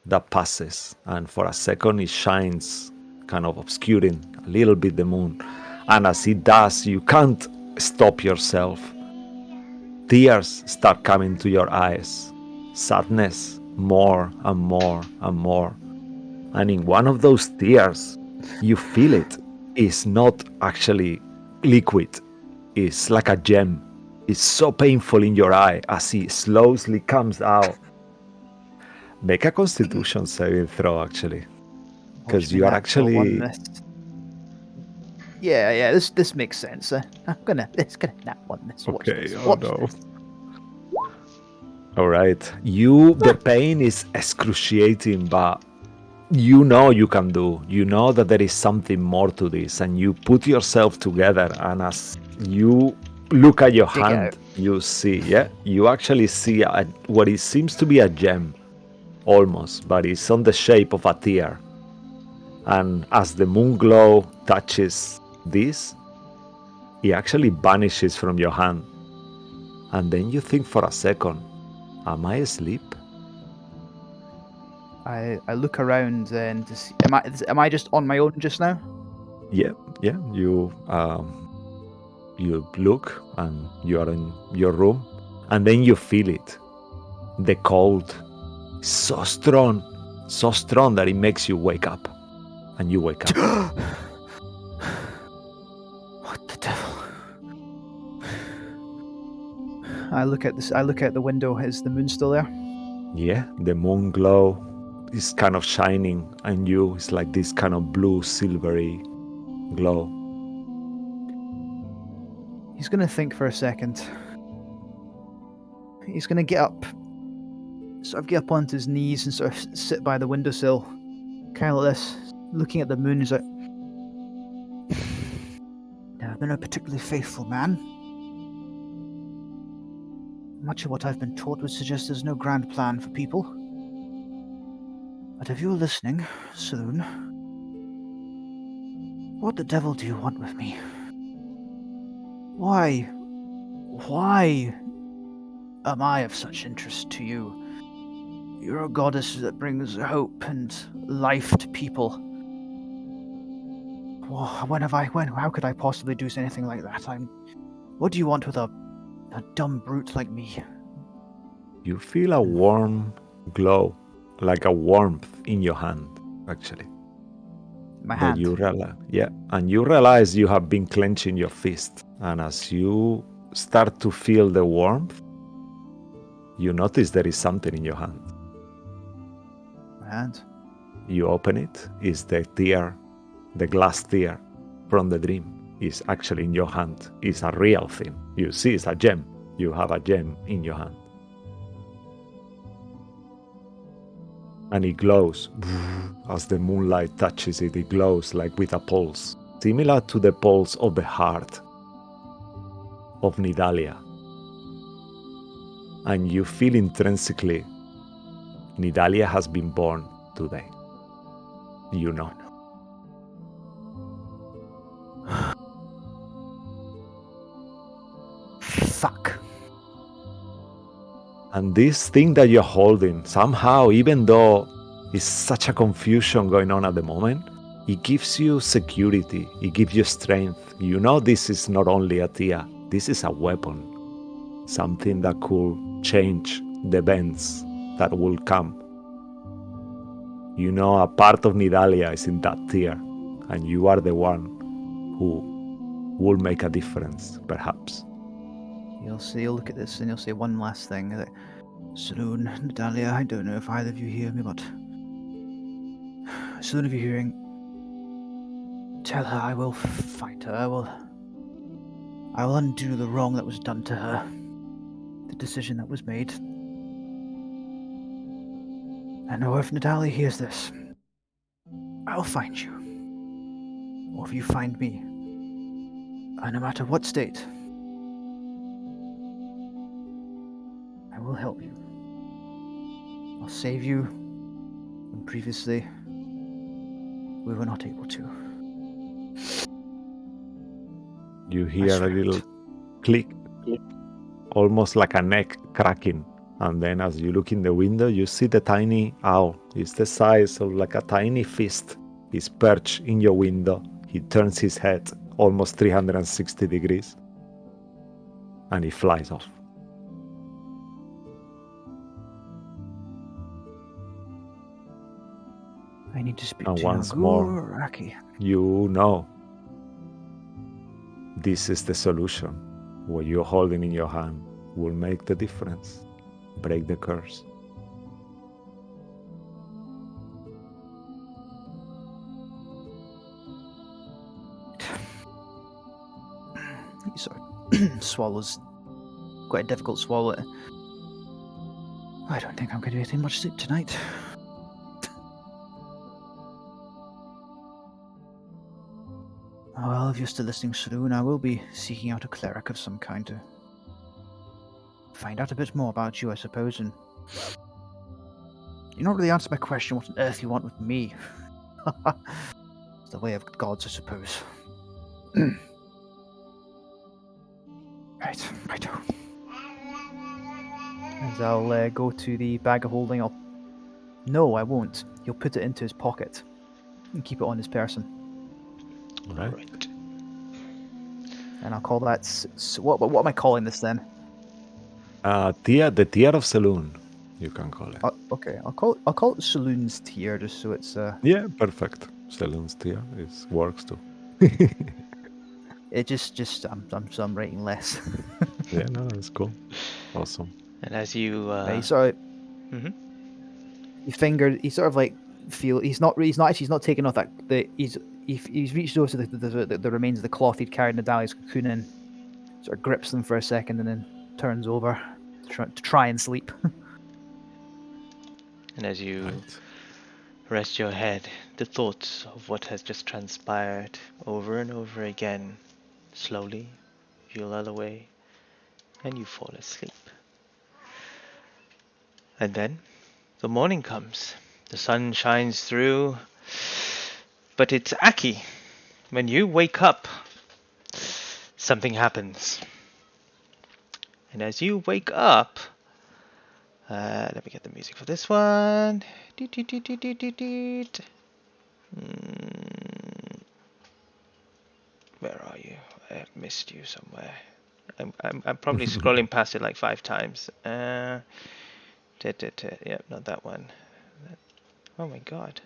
that passes. And for a second it shines, kind of obscuring a little bit the moon. And as it does, you can't stop yourself. Tears start coming to your eyes. Sadness, more and more and more. And in one of those tears, you feel it. It's not actually liquid. It's like a gem. It's so painful in your eye as it slowly comes out. Make a constitution saving throw, actually. Because you are actually... Yeah, this makes sense. I'm gonna nat one this. Watch Okay, this. oh Watch no. this. Alright, the pain is excruciating, but you know you can do. You know that there is something more to this, and you put yourself together, and as you look at your Dig it hand, out. you see, you actually see what it seems to be a gem, almost, but it's on the shape of a tear. And as the moon glow touches this, it actually vanishes from your hand. And then you think for a second, am I asleep? I look around and to see, am I just on my own just now? Yeah. You look and you are in your room, and then you feel it. The cold is so strong that it makes you wake up, and you wake up. What the devil? I look at this. I look out the window. Is the moon still there? Yeah, the moon glow is kind of shining, and it's like this kind of blue silvery glow. He's gonna think for a second. He's gonna get up, sort of get up onto his knees and sort of sit by the windowsill, kind of like this, looking at the moon. He's like, "Never been a particularly faithful man. Much of what I've been taught would suggest there's no grand plan for people. But if you're listening, Saloon, what the devil do you want with me? Why am I of such interest to you? You're a goddess that brings hope and life to people. How could I possibly do anything like that? What do you want with a dumb brute like me?" You feel a warm glow, like a warmth in your hand, actually. My That hand. you realize, and you realize you have been clenching your fist. And as you start to feel the warmth, you notice there is something in your hand. My hand. You open it, it's the tear, the glass tear from the dream is actually in your hand. It's a real thing. You see, it's a gem. You have a gem in your hand. And it glows. As the moonlight touches it, it glows like with a pulse, similar to the pulse of the heart of Nidalia. And you feel intrinsically, Nidalia has been born today. You know. Fuck. And this thing that you're holding, somehow, even though it's such a confusion going on at the moment, it gives you security, it gives you strength. You know this is not only a Tia, this is a weapon. Something that could change the events that will come. You know a part of Nidalia is in that Tia, and you are the one who will make a difference, perhaps. You'll look at this and you'll say one last thing. Saloon, Natalia, I don't know if either of you hear me, but Saloon, if you're hearing, tell her I will fight her. I will undo the wrong that was done to her, the decision that was made. And or if Natalia hears this, I'll find you. Or if you find me, and no matter what state, I will help you. I'll save you when previously we were not able to. You hear a little click, almost like a neck cracking. And then as you look in the window, you see the tiny owl. It's the size of like a tiny fist. He's perched in your window. He turns his head almost 360 degrees. And he flies off. I need to speak And to once more, Raki. you know this is the solution. What you're holding in your hand will make the difference. Break the curse. He sort of swallows. Quite a difficult swallow. I don't think I'm going to be getting much sleep tonight. Well, if you're still listening, Saloon, I will be seeking out a cleric of some kind to find out a bit more about you, I suppose, and you don't really answer my question what on earth you want with me. It's the way of gods, I suppose. Right. And I'll go to the bag of holding. No, I won't. He'll put it into his pocket and keep it on his person. All right. Right. And I'll call that... What am I calling this then? The tier of saloon, you can call it. Okay, I'll call it Saloon's tier, just so it's... Yeah, perfect. Saloon's tier works too. It just I'm writing less. Yeah, no, that's cool. Awesome. And as you He sort of... Mhm. He sort of like feel he's not taking off that he's reached over to the remains of the cloth he'd carried in the Dahlia's cocoon and sort of grips them for a second and then turns over to try and sleep. and as you Right. rest your head, the thoughts of what has just transpired over and over again slowly you lull away and you fall asleep. And then the morning comes. The sun shines through, but it's Aki. When you wake up, something happens. And as you wake up, let me get the music for this one. Where are you? I have missed you somewhere. I'm probably scrolling past it like 5 times. Yep, not that one. Oh my god.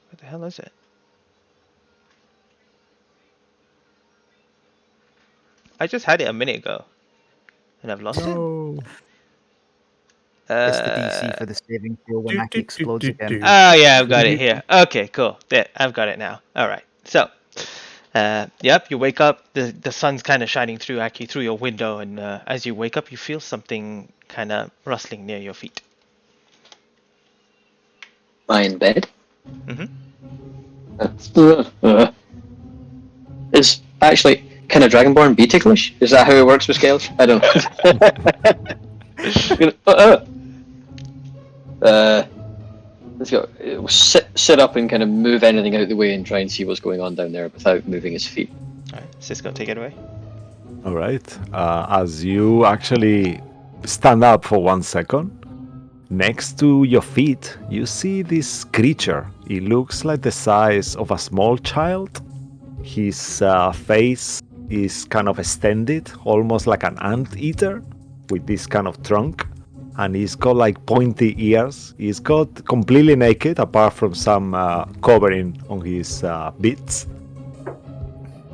What the hell is it? I just had it a minute ago. And I've lost it? No. It's the DC for the saving throw when Aki explodes again. Oh yeah, I've got it here. Okay, cool. There, I've got it now. Alright. So, yep, you wake up, the sun's kind of shining through Aki, through your window, and as you wake up, you feel something kind of rustling near your feet. Am I in bed? Mm-hmm. Is actually, can a Dragonborn be ticklish? Is that how it works with scales? I don't know. Let's go. Sit up and kind of move anything out of the way and try and see what's going on down there without moving his feet. Alright, Cisco, take it away. All right. As you actually stand up for 1 second, next to your feet, you see this creature. It looks like the size of a small child. His face is kind of extended, almost like an anteater, with this kind of trunk. And he's got like pointy ears. He's got completely naked, apart from some covering on his bits.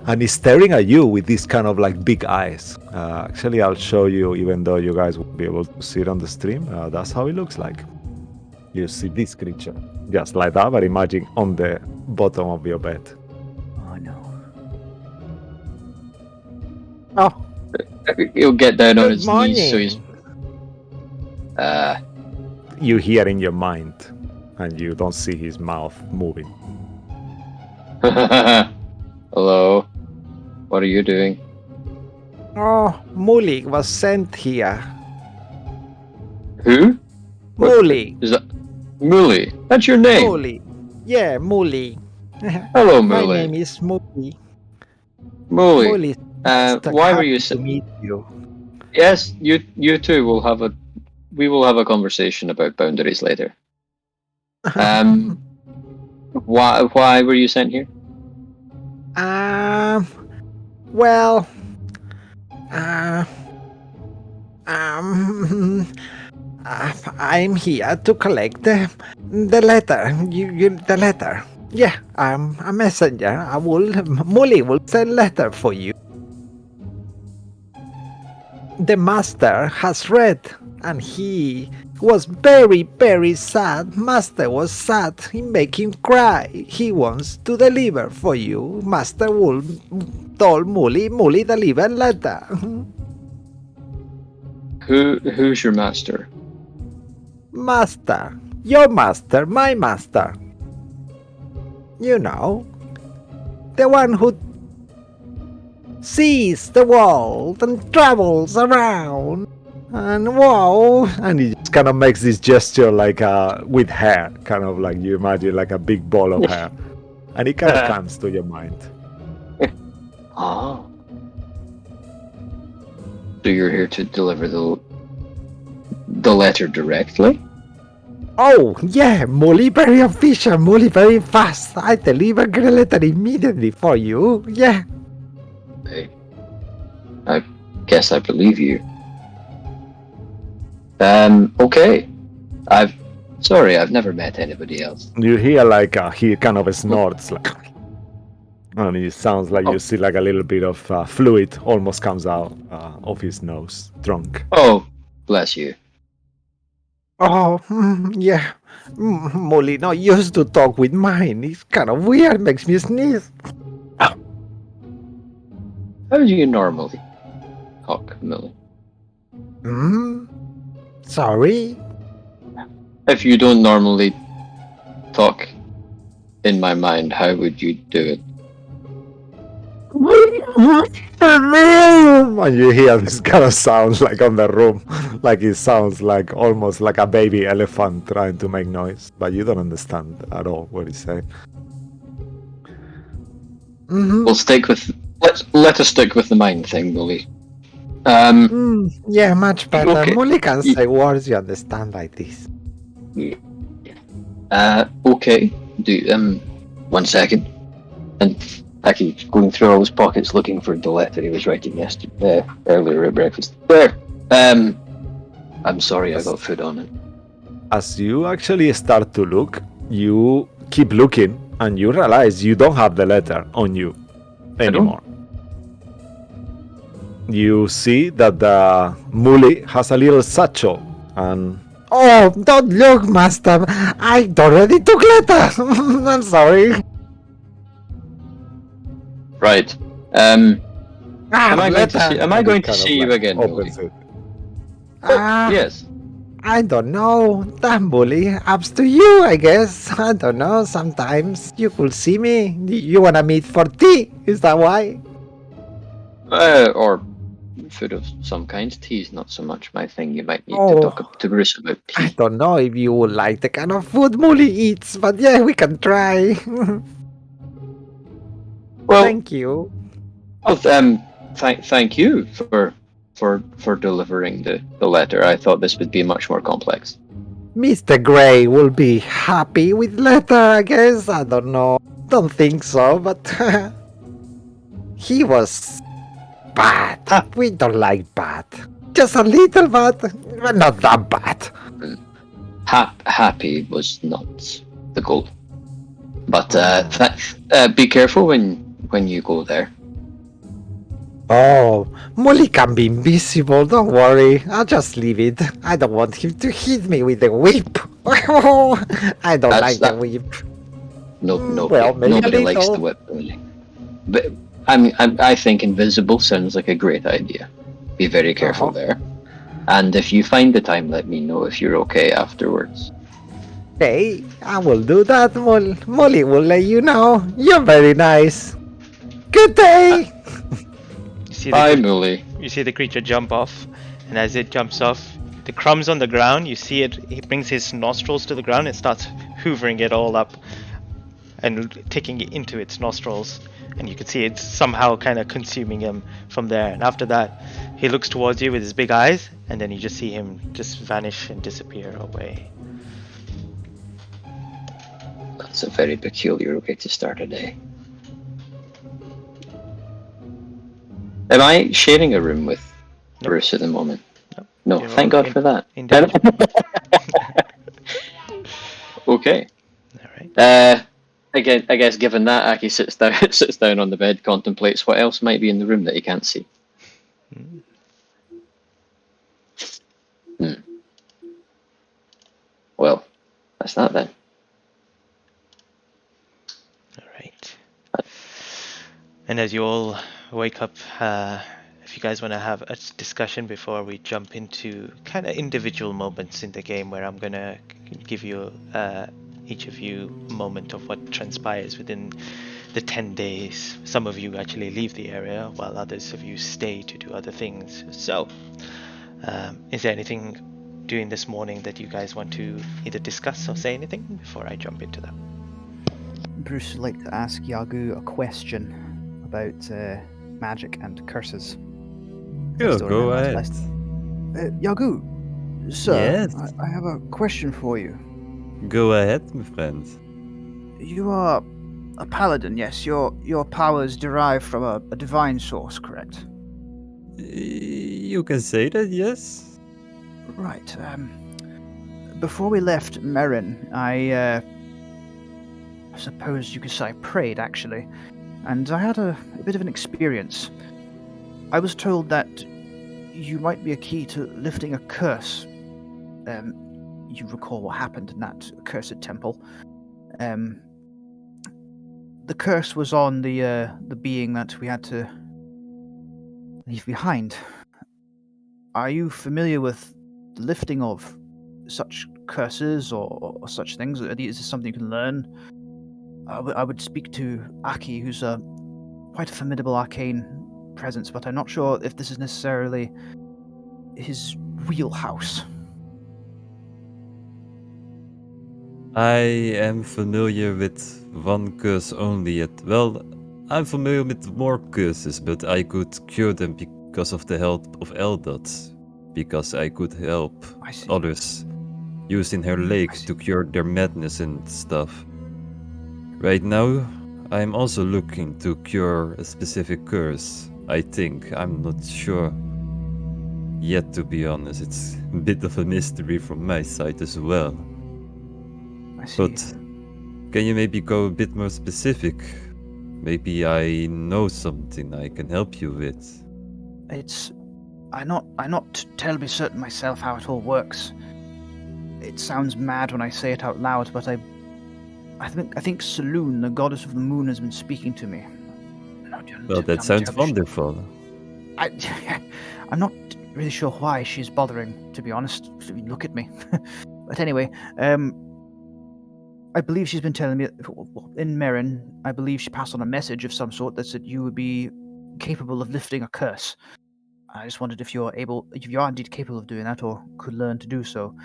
And he's staring at you with these kind of like big eyes. Actually, I'll show you, even though you guys won't be able to see it on the stream. That's how it looks like. You see this creature, just like that, but imagine on the bottom of your bed. Oh no. Oh, He'll get down on good his morning. knees, so he's. You hear in your mind, and you don't see his mouth moving. Hello. What are you doing? Oh, Muli was sent here. Who? Muli. Is that Muli? That's your name. Muli. Yeah, Muli. Hello, My Muli. name is Muli. Muli. Muli. Why were you to sent? meet you? Yes, you two will have a. We will have a conversation about boundaries later. Why were you sent here? Well, I'm here to collect the letter. The letter. Yeah, I'm a messenger. Muli will send letter for you. The master has read, and he was very, very sad. Master was sad. He make him cry. He wants to deliver for you. Master will told Muli deliver letter. Who's your master? Master, your master, my master. You know, the one who sees the world and travels around. And wow, and he just kind of makes this gesture like with hair, kind of like you imagine like a big ball of hair, and it kind of comes to your mind. Ah. So you're here to deliver the letter directly? Oh yeah, Molly very official, Molly very fast. I deliver the letter immediately for you. Yeah. I guess I believe you. Okay. I've never met anybody else. You hear like he kind of snorts, like, and it sounds like you see like a little bit of fluid almost comes out of his nose, drunk. Oh, bless you. Oh yeah, Molly not used to talk with mine. It's kind of weird, makes me sneeze. How do you normally talk, Millie? Sorry. If you don't normally talk in my mind, how would you do it? And you hear this kind of sound like on the room, like it sounds like almost like a baby elephant trying to make noise, but you don't understand at all what he's saying. We'll stick with let us stick with the mind thing, Millie. Yeah, much better. Okay. Molly can say words you understand like this. Okay. Do 1 second. And Aki going through all his pockets looking for the letter he was writing yesterday earlier at breakfast. There. I'm sorry I got food on it. As you actually start to look, you keep looking and you realize you don't have the letter on you anymore. You see that the Muli has a little satchel and Oh, don't look, master. I already took letter. I'm sorry. Right. Am I going to see you again, Millie? opens it. Yes. I don't know. That Molly, up to you, I guess. I don't know. Sometimes you could see me. You wanna meet for tea? Is that why? Or food of some kind. Tea is not so much my thing. You might need to Oh. talk to Bruce about I tea. don't know if you would like the kind of food Molly eats, but yeah, we can try. Well, Thank you. well, thank you for delivering the letter. I thought this would be much more complex. Mr. Gray will be happy with letter, I guess. I don't know. Don't think so, but he was bad. We don't like bad. Just a little bad, but not that bad. Happy was not the goal, but be careful when you go there. Oh, Molly can be invisible, don't worry. I'll just leave it. I don't want him to hit me with the whip. I don't like the whip. Nobody likes the whip, really. But I think invisible sounds like a great idea. Be very careful there. And if you find the time, let me know if you're okay afterwards. Okay, I will do that, Molly will let you know. You're very nice. Good day! Bye, Molly. You see the creature jump off, and as it jumps off, the crumbs on the ground, you see it, he brings his nostrils to the ground and starts hoovering it all up and taking it into its nostrils. And you can see it's somehow kind of consuming him from there. And after that, he looks towards you with his big eyes, and then you just see him just vanish and disappear away. That's a very peculiar way to start a day. Am I sharing a room with Bruce at the moment? No, thank God for that. Okay. Alright. I guess given that, Aki sits down on the bed, contemplates what else might be in the room that he can't see. Well, that's that then. Alright. And as you all wake up, if you guys want to have a discussion before we jump into kind of individual moments in the game where I'm going to give you, each of you, a moment of what transpires within the 10 days. Some of you actually leave the area, while others of you stay to do other things. So, is there anything during this morning that you guys want to either discuss or say anything before I jump into that? Bruce would like to ask Yagu a question about magic and curses. Sure, Still go remember ahead. Yagu, sir, Yes. I have a question for you. Go ahead, my friend. You are a paladin, yes. Your powers derive from a divine source, correct? You can say that, yes. Right. Before we left Merin, I suppose you could say I prayed, actually, and I had a bit of an experience. I was told that you might be a key to lifting a curse. You recall what happened in that accursed temple. The curse was on the being that we had to leave behind. Are you familiar with the lifting of such curses or such things? Is this something you can learn? I would speak to Aki, who's quite a formidable arcane presence, but I'm not sure if this is necessarily his wheelhouse. I am familiar with one curse only. Well, I'm familiar with more curses, but I could cure them because of the help of Eldot. Because I could help others using her lake to cure their madness and stuff. Right now, I'm also looking to cure a specific curse. I think. I'm not sure yet, to be honest. It's a bit of a mystery from my side as well. I see. But can you maybe go a bit more specific? Maybe I know something I can help you with. I'm not terribly certain myself how it all works. It sounds mad when I say it out loud, but I think Saloon, the goddess of the moon, has been speaking to me. Well, that sounds wonderful. I'm not really sure why she's bothering, to be honest. Look at me. But anyway, I believe she's been telling me in Merin. I believe she passed on a message of some sort that said you would be capable of lifting a curse. I just wondered if you are indeed capable of doing that, or could learn to do so.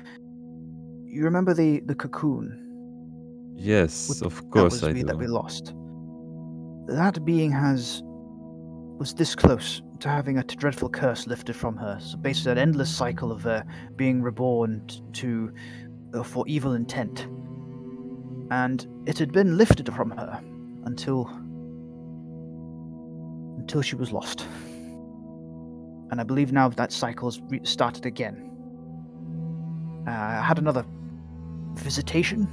You remember the cocoon? Yes, of course I do. That we lost. That being was this close to having a dreadful curse lifted from her. So basically, an endless cycle of being reborn for evil intent. And it had been lifted from her until she was lost. And I believe now that cycle has started again. I had another visitation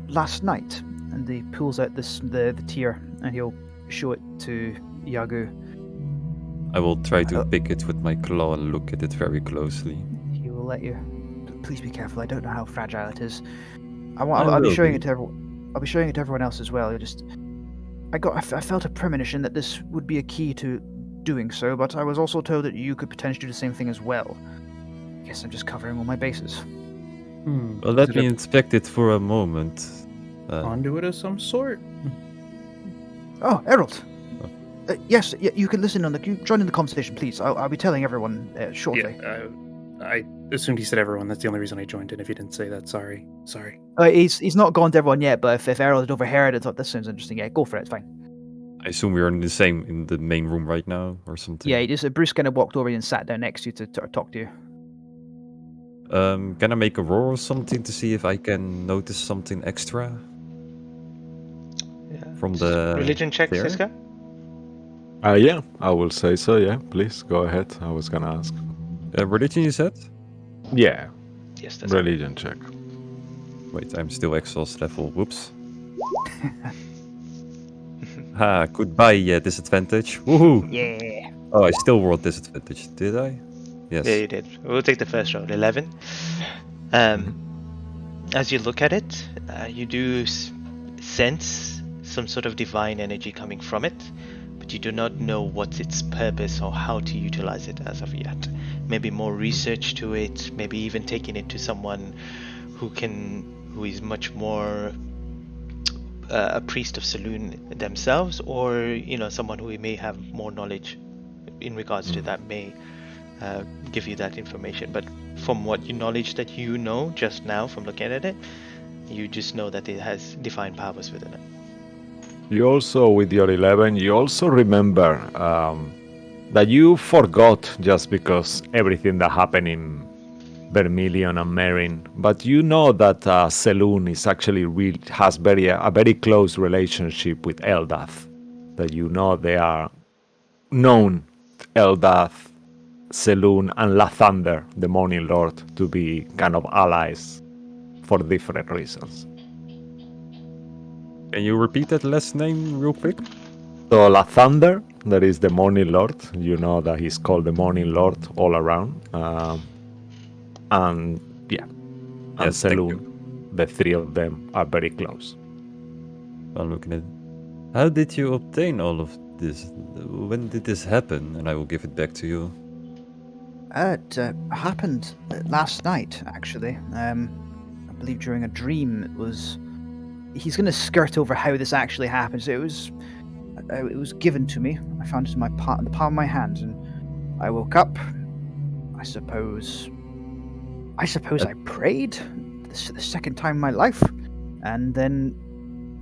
last night, and he pulls out the tear, and he'll show it to Yagu. I will try to pick it with my claw and look at it very closely. He will let you. Please be careful. I don't know how fragile it is. I'll be showing it to everyone. I'll be showing it to everyone else as well. I felt a premonition that this would be a key to doing so, but I was also told that you could potentially do the same thing as well. I guess I'm just covering all my bases. Well, let me inspect it for a moment. Conduit of some sort? Oh, Errol. Yes, you can listen you join in the conversation, please. I'll be telling everyone shortly. Yeah, I assumed he said everyone. That's the only reason I joined in. If you didn't say that, sorry. He's not gone to everyone yet, but if Errol had overheard it, thought this sounds interesting. Yeah, go for it. It's fine. I assume we're in the main room right now, or something. Yeah, Bruce kind of walked over and sat down next to you to talk to you. Can I make a roll or something to see if I can notice something extra? Yeah. From the religion check, there? Siska? Yeah, I will say so. Yeah, please go ahead. I was gonna ask. Religion, you said? Yeah. Yes, that's religion check. Wait, I'm still exhaust level. Whoops. Goodbye, disadvantage. Woohoo! Yeah. Oh, I still rolled disadvantage. Did I? Yes. Yeah, you did. We'll take the first roll. 11. As you look at it, you do sense some sort of divine energy coming from it, but you do not know what's its purpose or how to utilize it as of yet. Maybe more research to it, maybe even taking it to someone who is much more a priest of Saloon themselves, or someone who may have more knowledge in regards to that may give you that information. But from what knowledge that you know just now from looking at it, you just know that it has divine powers within it. You also, with your 11, you also remember that you forgot just because everything that happened in Vermilion and Merin, but you know that Saloon is actually has a very close relationship with Eldath. That you know they are known, Eldath, Saloon, and Lathander, the Morning Lord, to be kind of allies for different reasons. Can you repeat that last name real quick? So Lathander, that is the Morning Lord. You know that he's called the Morning Lord all around. And yeah, and Yes, thank you. Saloon, the three of them are very close. I'm looking at. How did you obtain all of this? When did this happen? And I will give it back to you. It happened last night, actually. I believe during a dream. It was. He's going to skirt over how this actually happened. So it was given to me. I found it in the palm of my hand, and I woke up. I suppose I prayed the second time in my life, and then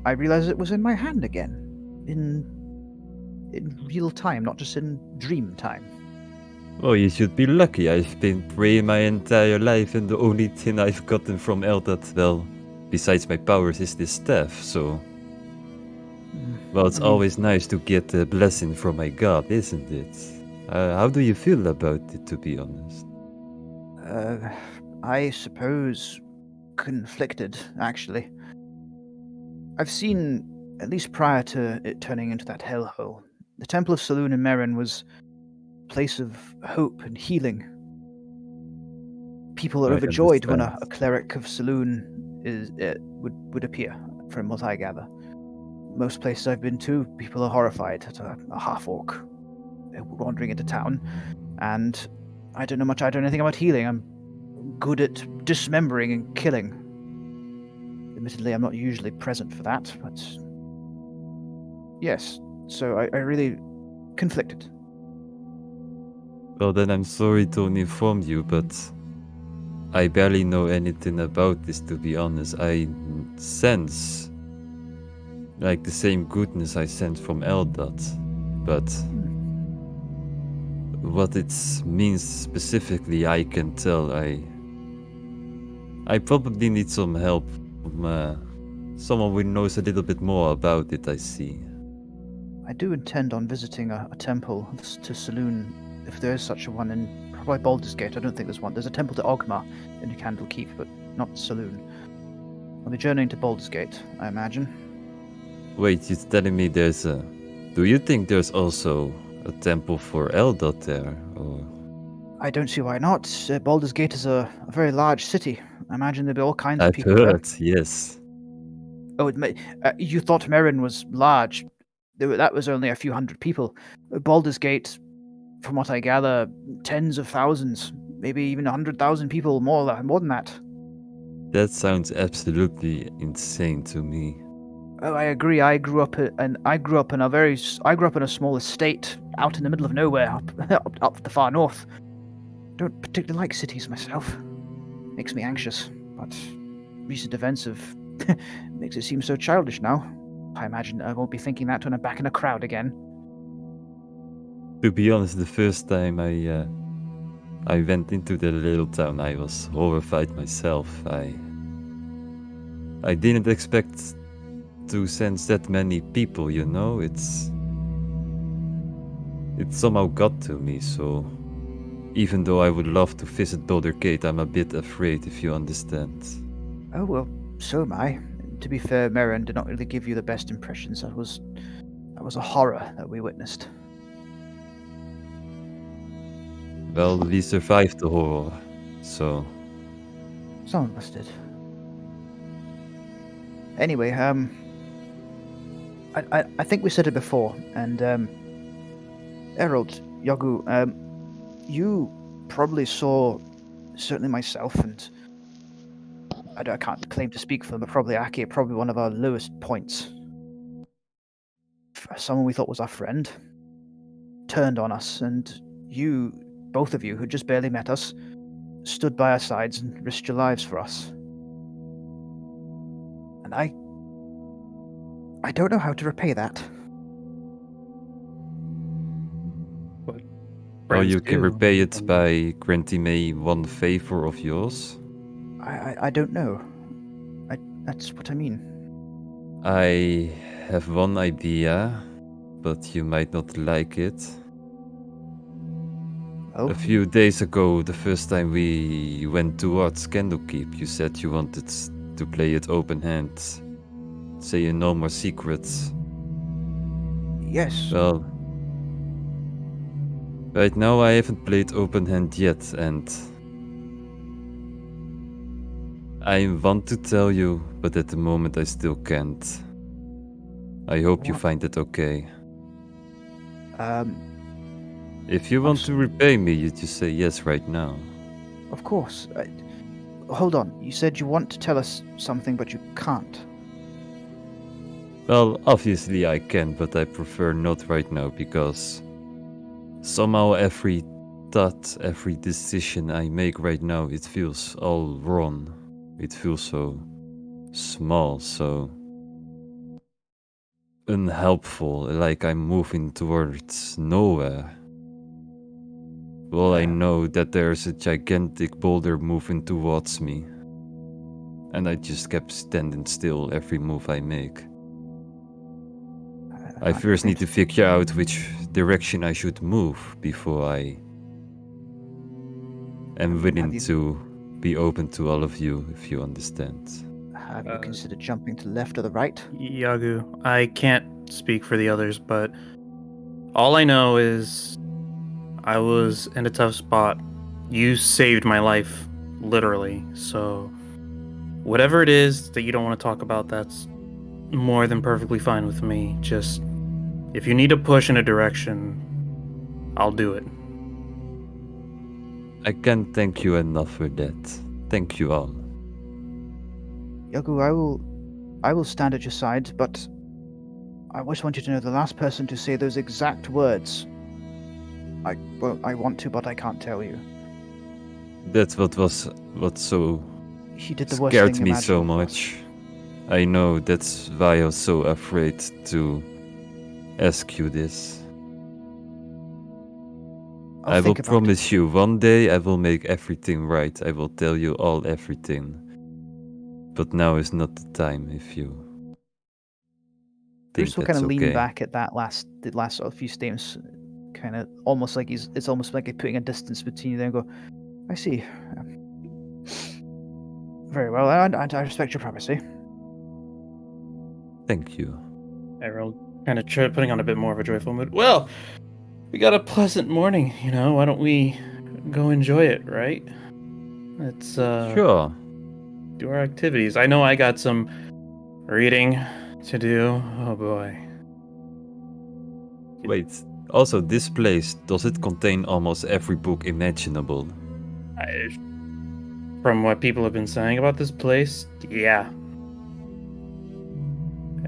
I realized it was in my hand again, in real time, not just in dream time. Oh, you should be lucky. I've been praying my entire life, and the only thing I've gotten from Eldad, well, besides my powers, is this staff, so... Well, it's always nice to get a blessing from my god, isn't it? How do you feel about it, to be honest? I suppose conflicted, actually. I've seen, at least prior to it turning into that hellhole, the Temple of Saloon in Merin was a place of hope and healing. People are overjoyed when a cleric of Saloon would appear, from what I gather. Most places I've been to, people are horrified at a half-orc wandering into town, and I don't know anything about healing. I'm good at dismembering and killing. Admittedly, I'm not usually present for that, but yes, so I really conflicted. Well, then I'm sorry to inform you, but I barely know anything about this, to be honest. I sense like the same goodness I sense from Eldad, but what it means specifically, I can tell. I probably need some help from someone who knows a little bit more about it, I see. I do intend on visiting a temple to Saloon, if there is such a one, in probably Baldur's Gate. I don't think there's one. There's a temple to Ogma in Candlekeep, but not Saloon. I'll be journeying to Baldur's Gate, I imagine. Wait, you're telling me there's a... Do you think there's also a temple for Eldad there, or...? I don't see why not. Baldur's Gate is a very large city. I imagine there'll be all kinds of I've people heard, there. yes. Oh, you thought Merin was large. That was only a few hundred people. Baldur's Gate, from what I gather, tens of thousands, maybe even 100,000 people, more than that. That sounds absolutely insane to me. Oh, I agree. I grew up in a small estate out in the middle of nowhere, up the far north. Don't particularly like cities myself. Makes me anxious, but recent events have makes it seem so childish now. I imagine I won't be thinking that when I'm back in a crowd again. To be honest, the first time I went into the little town, I was horrified myself. I didn't expect to sense that many people, you know? It somehow got to me, so even though I would love to visit Baldur's Gate, I'm a bit afraid, if you understand. Oh, well, so am I. To be fair, Merin did not really give you the best impressions. That was a horror that we witnessed. Well, we survived the horror, so... Some of us did. Anyway, I think we said it before, and Errol, Yagu, you probably saw, certainly myself, and I can't claim to speak for them, but probably Aki, probably one of our lowest points someone we thought was our friend turned on us, and you, both of you who just barely met us, stood by our sides and risked your lives for us. And I don't know how to repay that. Or you can do. repay it by granting me one favor of yours. I don't know. That's what I mean. I have one idea, but you might not like it. Oh, A few days ago, the first time we went towards Candlekeep, you said you wanted to play it open hand. Say no more secrets. yes. Well, right now I haven't played open hand yet, and I want to tell you, but at the moment I still can't. I hope you What? find it okay. If you I'm want to repay me, you just say yes right now. Of course. Hold on. You said you want to tell us something, but you can't. Well, obviously I can, but I prefer not right now because somehow every thought, every decision I make right now, it feels all wrong. It feels so small, so unhelpful, like I'm moving towards nowhere. Well, I know that there's a gigantic boulder moving towards me, and I just kept standing still every move I make. I first need to figure out which direction I should move before I am willing to be open to all of you, if you understand. Have you considered jumping to the left or the right? Yagu, I can't speak for the others, but all I know is I was in a tough spot. You saved my life, literally. So, whatever it is that you don't want to talk about, that's more than perfectly fine with me. Just, if you need to push in a direction, I'll do it. I can't thank you enough for that. Thank you all. Yagu, I will stand at your side, but I just want you to know the last person to say those exact words. I want to, but I can't tell you. That's what so He did the worst scared thing me so imaginable for us. much. I know that's why I was so afraid to ask you this. I will promise you, one day I will make everything right. I will tell you all everything. But now is not the time if you think Bruce will that's kind of lean okay. back at the last sort of few statements, kind of almost like it's almost like he's putting a distance between you there and go, I see. Very well, I respect your privacy. Thank you. Everyone kind of putting on a bit more of a joyful mood. Well, we got a pleasant morning, why don't we go enjoy it, right? Let's Sure. do our activities. I know I got some reading to do. Oh boy. Wait, also this place, does it contain almost every book imaginable? From what people have been saying about this place, yeah.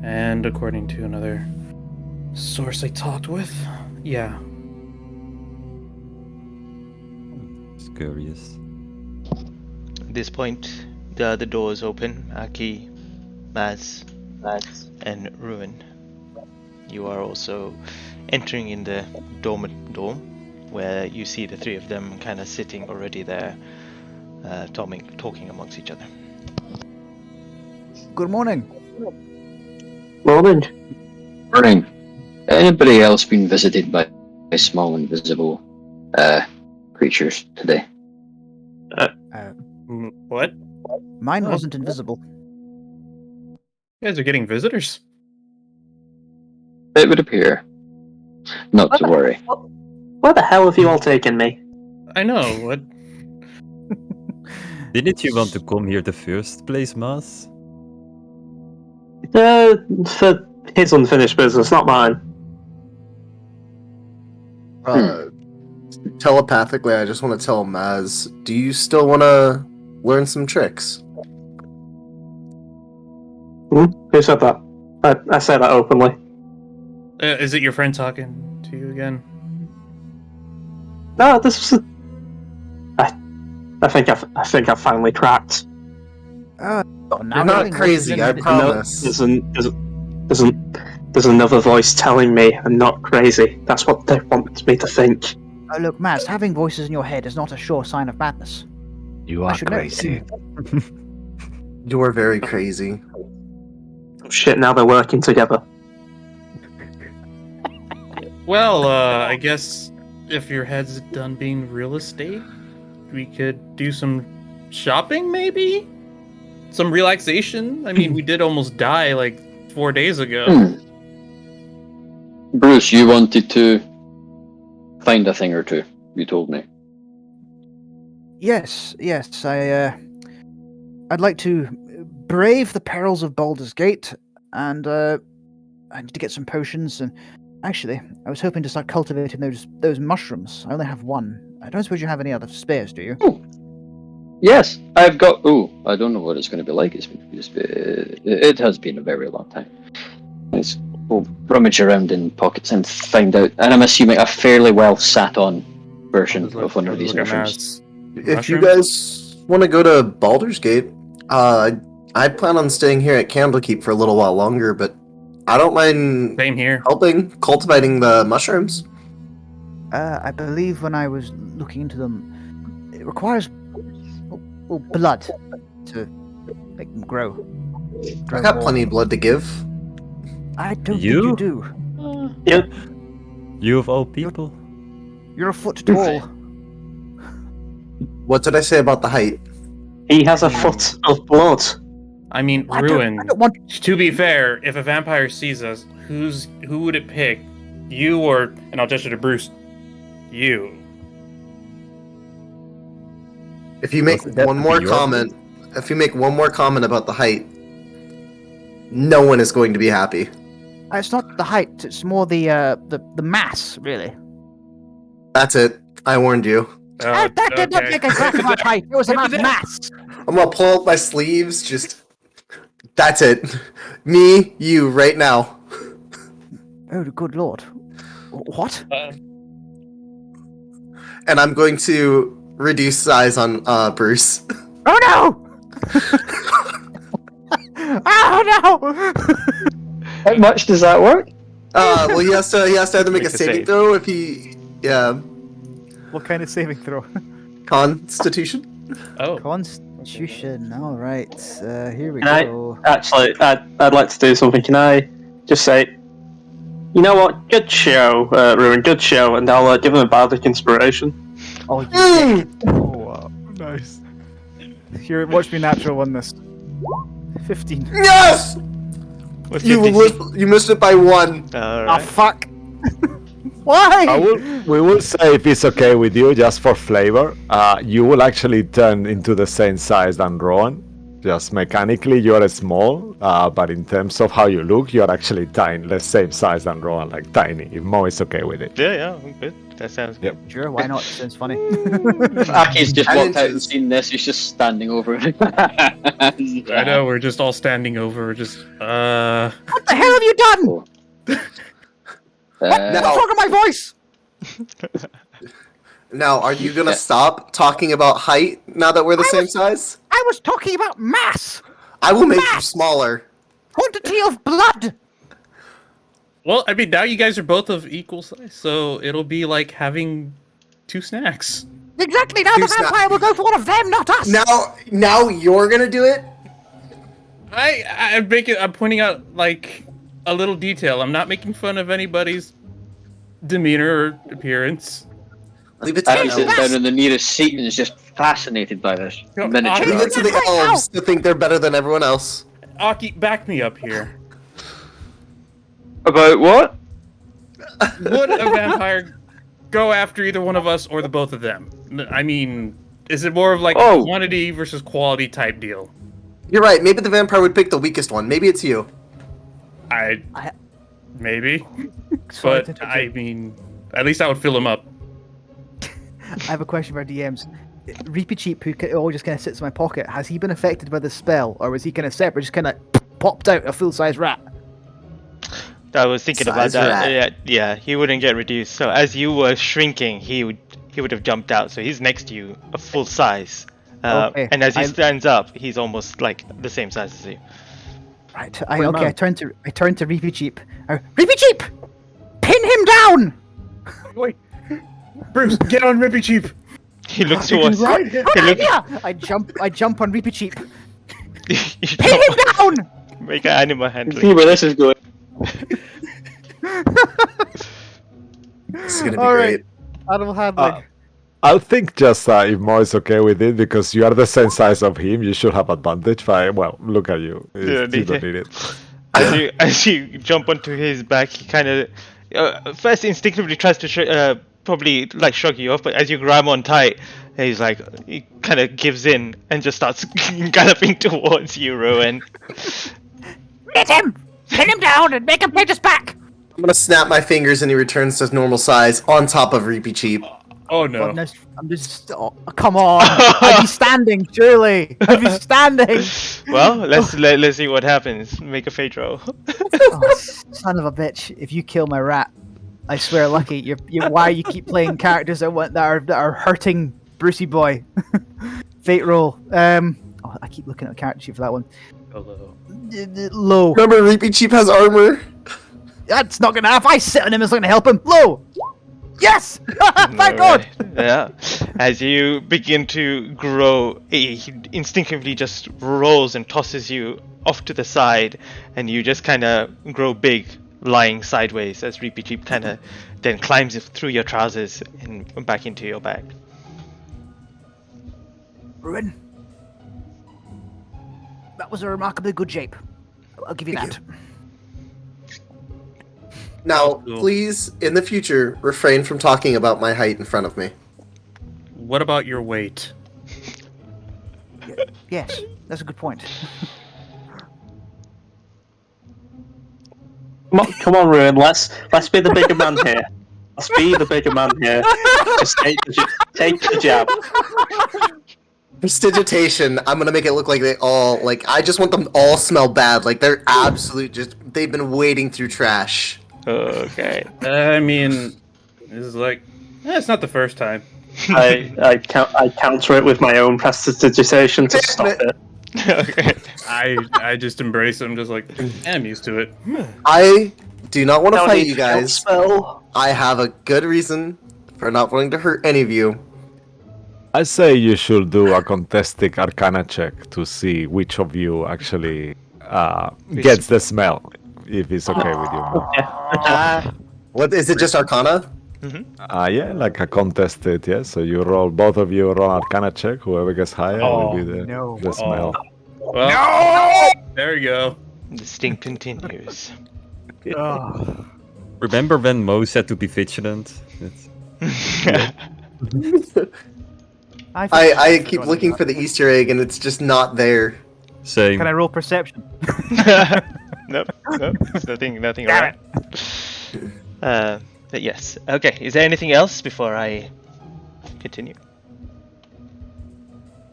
And according to another source I talked with, yeah. It's curious. At this point, the other doors open. Aki, Maz, and Ruin. You are also entering in the dorm, where you see the three of them kind of sitting already there, talking amongst each other. Good morning. Morning. Morning. Anybody else been visited by small invisible creatures today? What? Mine wasn't invisible. You guys are getting visitors? It would appear. Not to worry. Where the hell have you all taken me? I know, what? Didn't you want to come here the first place, Mas? For his unfinished business, not mine. Telepathically, I just want to tell Maz, do you still want to learn some tricks? Who said that? I say that openly. Is it your friend talking to you again? No, this was. I think I've finally cracked. Now You're not crazy, I promise. There's another voice telling me I'm not crazy. That's what they want me to think. Oh, look, Maz, having voices in your head is not a sure sign of madness. You I are should know. crazy. You're very crazy. Oh, shit, now they're working together. Well, I guess if your head's done being real estate, we could do some shopping, maybe? Some relaxation? I mean, we did almost die like 4 days ago. Bruce, you wanted to find a thing or two, you told me. Yes, I'd like to brave the perils of Baldur's Gate, and I need to get some potions. And actually, I was hoping to start cultivating those mushrooms. I only have one. I don't suppose you have any other spares, do you? Oh, yes, I've got. Oh, I don't know what it's going to be like. It has been a very long time. We'll rummage around in pockets and find out. And I'm assuming a fairly well sat on version of one of these mushrooms. If you guys want to go to Baldur's Gate, I plan on staying here at Candlekeep for a little while longer, but I don't mind Same here. helping cultivating the mushrooms. I believe when I was looking into them, it requires blood to make them grow. I got plenty of blood to give. I don't think you do. Yep. You of all people. You're a foot tall. What did I say about the height? He has a foot of blood. I mean, I Ruin. don't want. To be fair, if a vampire sees us, who would it pick? You or, and I'll gesture to Bruce, you. If you make one more comment, about the height, no one is going to be happy. It's not the height. It's more the mass, really. That's it. I warned you. That did not make a graph about height. It was about mass. I'm gonna pull up my sleeves. That's it. Me, you, right now. Oh, good lord. What? And I'm going to reduce size on Bruce. Oh no! Oh no! How much does that work? Well, he has to either make a saving throw if he, What kind of saving throw? Constitution. Oh. Constitution. All right. Here we Can go. I'd like to do something. Can I just say, you know what? Good show, Ruin. Good show, and I'll give him a bardic inspiration. Oh, wow. Nice. Here, watch me natural one this. 15. Yes! You missed it by 1. Ah, fuck. Why? We will say, if it's okay with you, just for flavor, you will actually turn into the same size than Rowan. Just mechanically, you're small, but in terms of how you look, you're actually tiny, the same size than Rowan, like tiny. If Mo is okay with it. Yeah, I'm good. That sounds good. Sure, why not? Sounds funny. Aki's just walked out and seen this. He's just standing over it. I know, we're just all standing over, just, What the hell have you done? What the fuck of my voice? Now, are you gonna stop talking about height now that we're the same size? I was talking about mass. I will make you smaller. Quantity of blood. well, I mean, now you guys are both of equal size, so it'll be like having 2 snacks. Exactly. Now the vampire will go for one of them, not us. Now you're gonna do it? I'm pointing out, like, a little detail. I'm not making fun of anybody's demeanor or appearance. Leave it to Aki the sits elves. down in the nearest seat and is just fascinated by this miniature. Leave it to the elves to think they're better than everyone else. Aki, back me up here. About what? Would a vampire go after either one of us or the both of them? I mean, is it more of like a quantity versus quality type deal? You're right. Maybe the vampire would pick the weakest one. Maybe it's you. Maybe. But, I mean, at least I would fill him up. I have a question for DMs. Reapy Cheap, who always just kind of sits in my pocket, has he been affected by the spell, or was he kind of separate, just kind of popped out a full-size rat? I was thinking about Size that. rat. Yeah, he wouldn't get reduced. So as you were shrinking, he would have jumped out. So he's next to you, a full size. Okay, And as he I- stands up, he's almost like the same size as you. Right. Wait, I man. turn to Reapy Cheap. Reapy Cheap, pin him down. Wait, Bruce, get on Rippy Cheap. He looks You can towards. ride him. He looks. Yeah. I jump on Reapy Cheap. You Pin jump him on- down. Make an animal See handling. where this is going. This is gonna be All great. right. Animal handling. I'll think just if Mo is okay with it because you are the same size of him. You should have advantage. Well, look at you. Yeah, You don't need it. As you jump onto his back, he kind of first instinctively tries to probably like shrug you off, but as you grab on tight, he's like he kind of gives in and just starts galloping towards you, Rowan. Get him. Pin him down and make him bite us back. I'm gonna snap my fingers and he returns to his normal size on top of Reapy Cheap. Oh no. I'm just. Oh, come on. I'd be standing, surely. I'd be standing. Well, let's see what happens. Make a fate roll. Oh, son of a bitch! If you kill my rat, I swear, Lucky, you're why you keep playing characters that are hurting Brucey boy. Fate roll. Oh, I keep looking at the character sheet for that one. Hello. Low. Remember, Reapy Cheap has armor. That's not gonna. If I sit on him, it's not gonna help him. Low. Yes. Thank God. Alright, yeah. As you begin to grow, he instinctively just rolls and tosses you off to the side, and you just kind of grow big, lying sideways as Reapy Cheap kind of then climbs through your trousers and back into your bag. Ruin. That was a remarkably good shape. I'll give you Thank that. Now, Cool. please, in the future, refrain from talking about my height in front of me. What about your weight? Yes, that's a good point. Come on, Ruin. Let's be the bigger man here. Let's be the bigger man here. Just take the jab. Prestidigitation, I'm gonna make it look like they all, like, I just want them to all smell bad. Like, they're absolute just, they've been wading through trash. Okay. I mean, this is like, it's not the first time. I counter it with my own prestidigitation to stop it. Okay. I just embrace it. I'm just like, I'm used to it. I do not want to Don't fight need you to kill guys. spell. I have a good reason for not wanting to hurt any of you. I say you should do a contested Arcana check to see which of you actually gets the smell. If it's okay with you. Mo. What is it? Just Arcana? Yeah, like a contested, yeah. So you roll, both of you roll Arcana check. Whoever gets higher will be the smell. Well, there you go. The stink continues. Remember when Mo said to be vigilant? I keep looking for the Easter egg and it's just not there. Same. Can I roll perception? Nope, it's nothing wrong. But yes. Okay, is there anything else before I continue?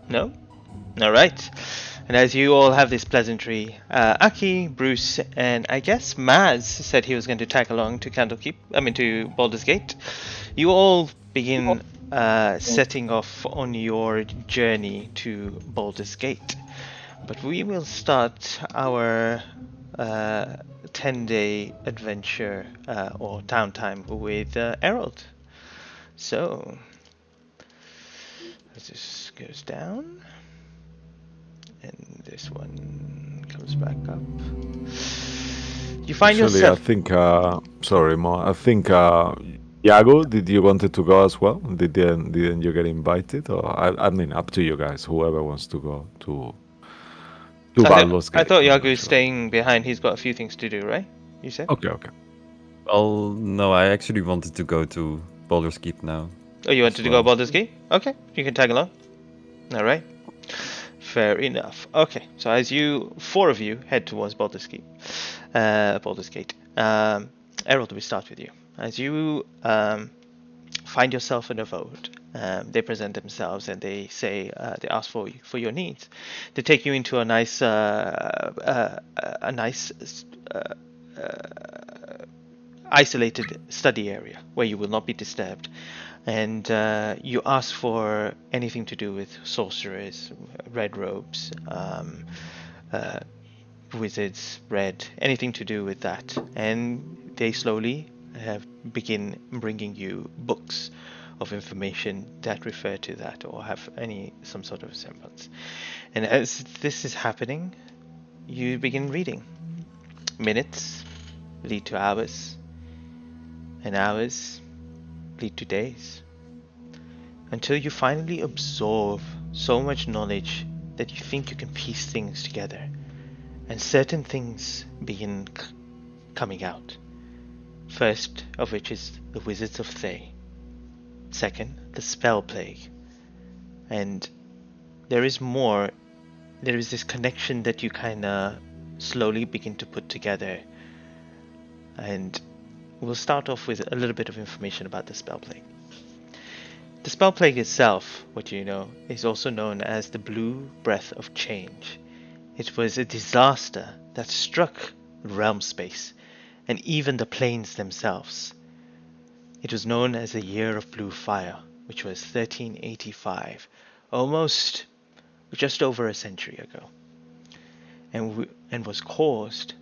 No? Alright. And as you all have this pleasantry, Aki, Bruce, and I guess Maz said he was going to tag along to to Baldur's Gate. You all begin setting off on your journey to Baldur's Gate. But we will start our 10-day adventure or downtime with Errol. So this goes down, and this one comes back up. You find Actually, yourself. I think. Sorry, Mo. I think. Iago, did you wanted to go as well? Didn't you get invited? Or I mean, up to you guys. Whoever wants to go to. Baldur's I Gate, thought I'm not Yagu is sure. staying behind. He's got a few things to do, right? You said? Okay. Well, no, I actually wanted to go to Baldur's Gate now. Oh, you wanted to go well. Baldur's Gate? Okay, you can tag along. Alright. Fair enough. Okay, so as four of you head towards Baldur's Gate. Errol, we start with you. As you find yourself in a vote, they present themselves and they say they ask for your needs. They take you into a nice isolated study area where you will not be disturbed. And you ask for anything to do with sorcerers, red robes, wizards, red, anything to do with that. And they slowly begin bringing you books of information that refer to that or have some sort of semblance. And as this is happening, you begin reading. Minutes lead to hours, and hours lead to days, until you finally absorb so much knowledge that you think you can piece things together, and certain things begin coming out. First of which is the Wizards of Thay. Second, the Spell Plague. And there is more. There is this connection that you kind of slowly begin to put together. And we'll start off with a little bit of information about the Spell Plague. The Spell Plague itself, what you know, is also known as the Blue Breath of Change. It was a disaster that struck realm space and even the planes themselves. It was known as the Year of Blue Fire, which was 1385, almost just over a century ago, and was caused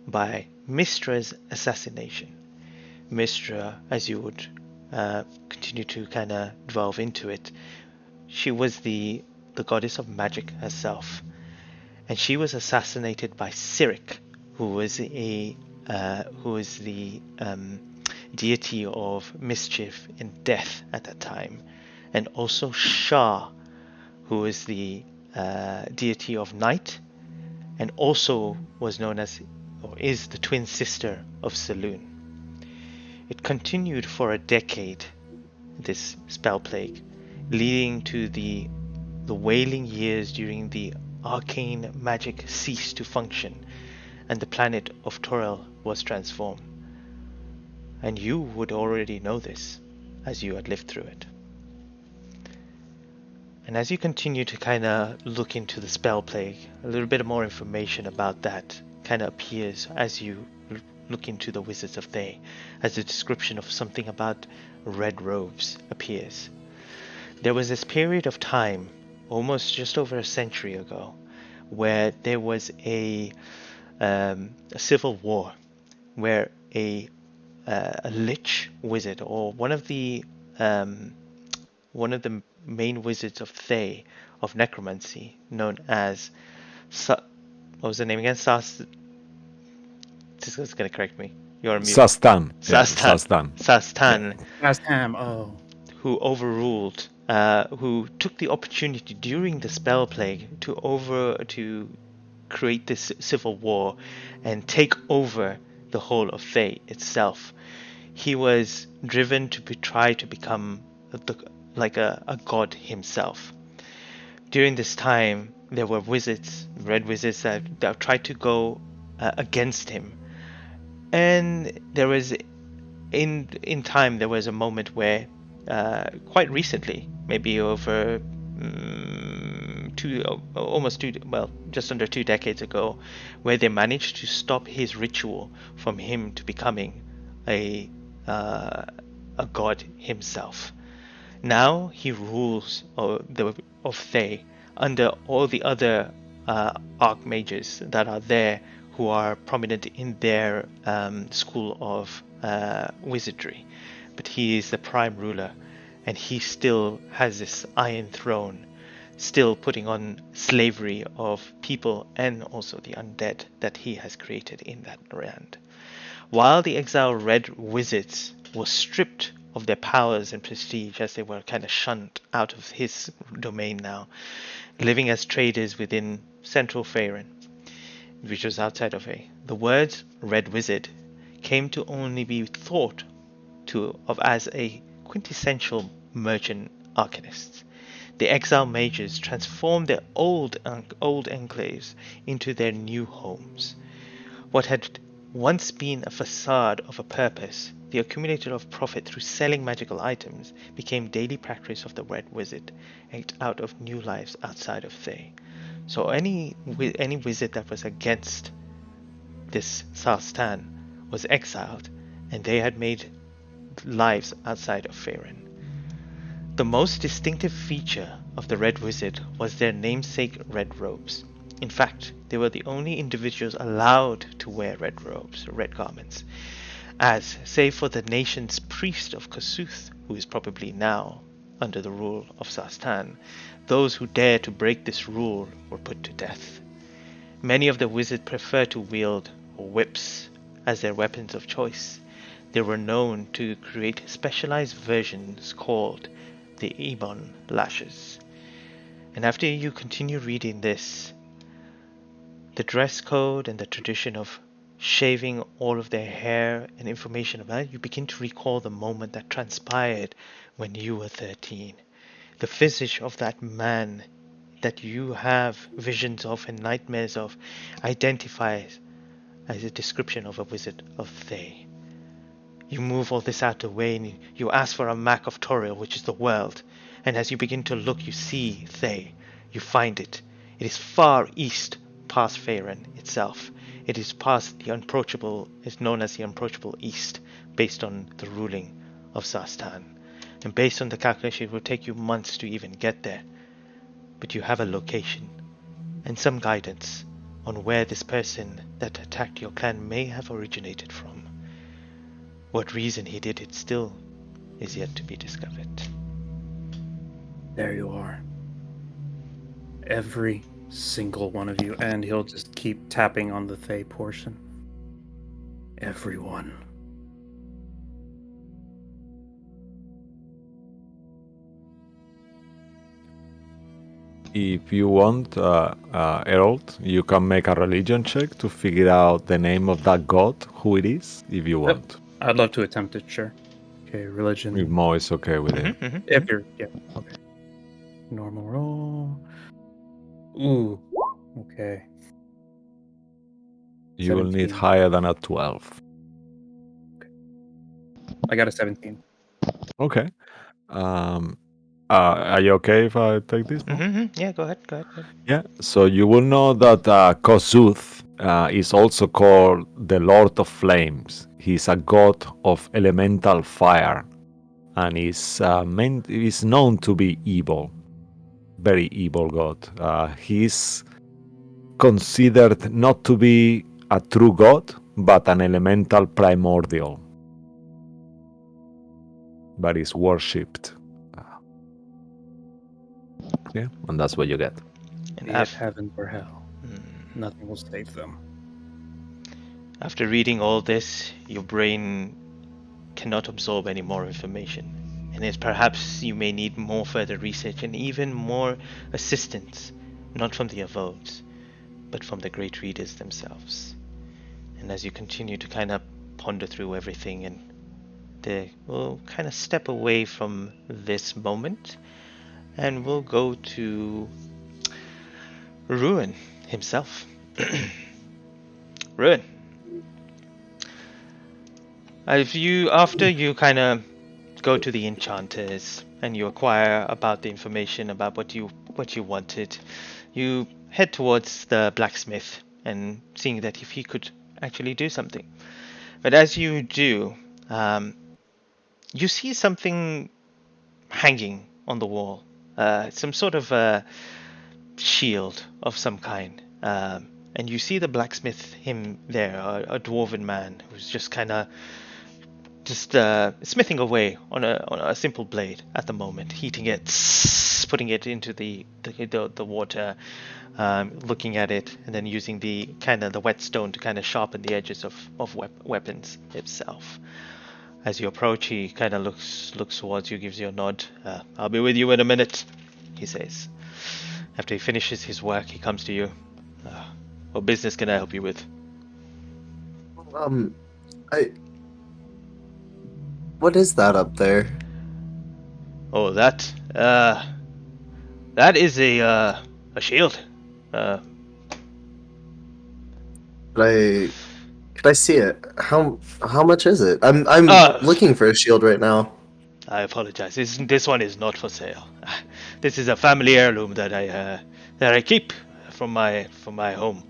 by Mystra's assassination. Mystra, as you would continue to kind of delve into it, she was the goddess of magic herself, and she was assassinated by Cyric, who was the deity of mischief and death at that time, and also Shah, who was the deity of night, and also was known as, or is, the twin sister of Saloon. It continued for a decade, this spell plague, leading to the wailing years during the arcane magic ceased to function, and the planet of Torel was transformed. And you would already know this, as you had lived through it. And as you continue to kind of look into the spell plague, a little bit more information about that kind of appears as you look into the Wizards of Thay, as a description of something about red robes appears. There was this period of time, almost just over a century ago, where there was a civil war, where a lich wizard, or one of the main wizards of Thay, of necromancy, known as what was the name again? This is going to correct me. You're on mute. Sastan. Sastan. Last time, oh. Who overruled, who took the opportunity during the spell plague to create this civil war and take over the whole of Thay itself. He was driven to try to become like a god himself. During this time, there were wizards, red wizards, that tried to go against him. And there was, in time, there was a moment where, quite recently, maybe over just under 2 decades ago, where they managed to stop his ritual from him to becoming a god himself. Now he rules of Thay under all the other archmages that are there, who are prominent in their school of wizardry. But he is the prime ruler, and he still has this iron throne, still putting on slavery of people and also the undead that he has created in that land. While the exiled red wizards were stripped of their powers and prestige, as they were kind of shunned out of his domain now, living as traders within Central Faerun, which was outside of A. The words Red Wizard came to only be thought of as a quintessential merchant arcanist. The exile mages transformed their old enclaves into their new homes. What had once been a facade of a purpose, the accumulator of profit through selling magical items, became daily practice of the Red Wizard, out of new lives outside of Thay. So any wizard that was against this Sastan was exiled, and they had made lives outside of Faerun. The most distinctive feature of the Red Wizard was their namesake red robes. In fact, they were the only individuals allowed to wear red robes, or red garments, as, save for the nation's priest of Kasuth, who is probably now under the rule of Sastan, those who dared to break this rule were put to death. Many of the wizards preferred to wield whips as their weapons of choice. They were known to create specialized versions called the Ebon lashes. And after you continue reading this, the dress code and the tradition of shaving all of their hair and information about it, you begin to recall the moment that transpired when you were 13. The visage of that man that you have visions of and nightmares of identifies as a description of a wizard of Thay. You move all this out of the way and you ask for a map of Toriel, which is the world. And as you begin to look, you see Thay. You find it. It is far east past Faerun itself. It is past the unapproachable, it's known as the unapproachable east, based on the ruling of Sastan. And based on the calculation, it will take you months to even get there. But you have a location and some guidance on where this person that attacked your clan may have originated from. What reason he did it still is yet to be discovered. There you are. Every single one of you, and he'll just keep tapping on the Thay portion. Everyone. If you want, Herald, you can make a religion check to figure out the name of that god, who it is, if you want. I'd love to attempt it, sure. Okay, religion. If Mo is okay with it. If you're, yeah, okay. Normal roll. Ooh, okay. You will need 17. higher than a 12. I got a 17. Okay. Are you okay if I take this one? Yeah, go ahead. Yeah, so you will know that Kozuth is also called the Lord of Flames. He's a god of elemental fire and is known to be evil. Very evil god. He's considered not to be a true god, but an elemental primordial. But is worshipped. Yeah, and that's what you get. Be it heaven or hell, nothing will save them. After reading all this, your brain cannot absorb any more information. And it's perhaps you may need more further research and even more assistance, not from the Avodes, but from the great readers themselves. And as you continue to kind of ponder through everything, and they will kind of step away from this moment, and we'll go to Ruin himself. Ruin. After you kind of go to the enchanters and you acquire about the information about what you wanted, you head towards the blacksmith and seeing that if he could actually do something. But as you do, you see something hanging on the wall, some sort of a shield of some kind. And you see the blacksmith, him there, a dwarven man who's just kind of smithing away on a simple blade at the moment, heating it, putting it into the water, looking at it, and then using the whetstone to kind of sharpen the edges of weapons itself. As you approach, he kind of looks towards you, gives you a nod. I'll be with you in a minute, he says. After he finishes his work, he comes to you. What business can I help you with? What is that up there? Oh, that is a shield. Could I see it? How much is it? I'm looking for a shield right now. I apologize. This one is not for sale. This is a family heirloom that I keep from my home.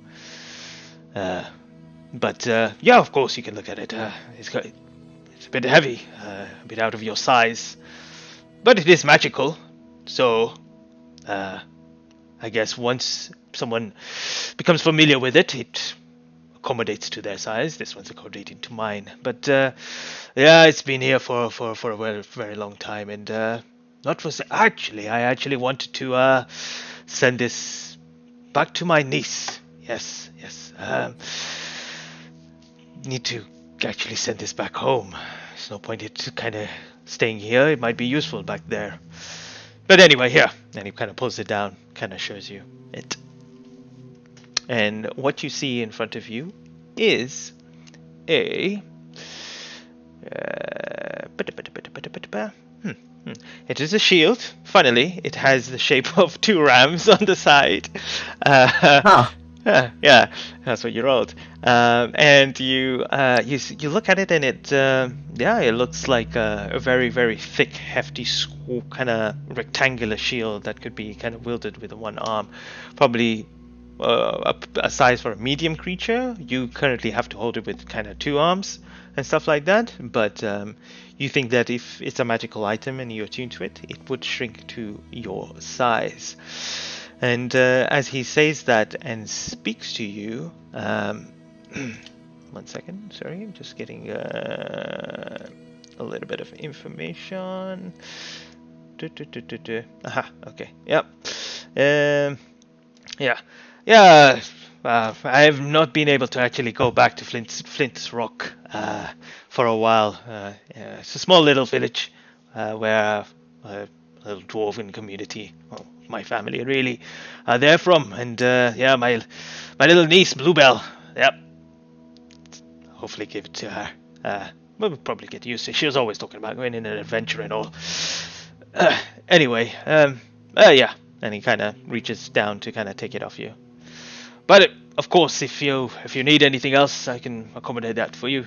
But yeah, of course you can look at it. it's a bit heavy, a bit out of your size, but it is magical. So, I guess once someone becomes familiar with it, it accommodates to their size. This one's accommodating to mine. But yeah, it's been here for a very, very long time, and not for actually, I actually wanted to send this back to my niece. Yes. Need to actually send this back home. There's no point in kind of staying here. It might be useful back there. But anyway, here. And he kind of pulls it down, kind of shows you it. And what you see in front of you is a... It is a shield. Funnily, it has the shape of two rams on the side. Yeah, that's what you rolled. And you look at it, and it looks like a very, very thick, hefty, kind of rectangular shield that could be kind of wielded with one arm. Probably a size for a medium creature. You currently have to hold it with kind of two arms and stuff like that. But you think that if it's a magical item and you're attuned to it, it would shrink to your size. And as he says that and speaks to you, 1 second, sorry, I'm just getting a little bit of information. Aha, okay, yep. I have not been able to actually go back to Flint's Rock for a while. It's a small little village where a little dwarven community, well, my family really, they're from, and my little niece Bluebell. Yep. Hopefully give it to her. We'll probably get used to it. She was always talking about going in an adventure and all. Anyway, yeah. And he kind of reaches down to kind of take it off you. But of course, if you need anything else, I can accommodate that for you.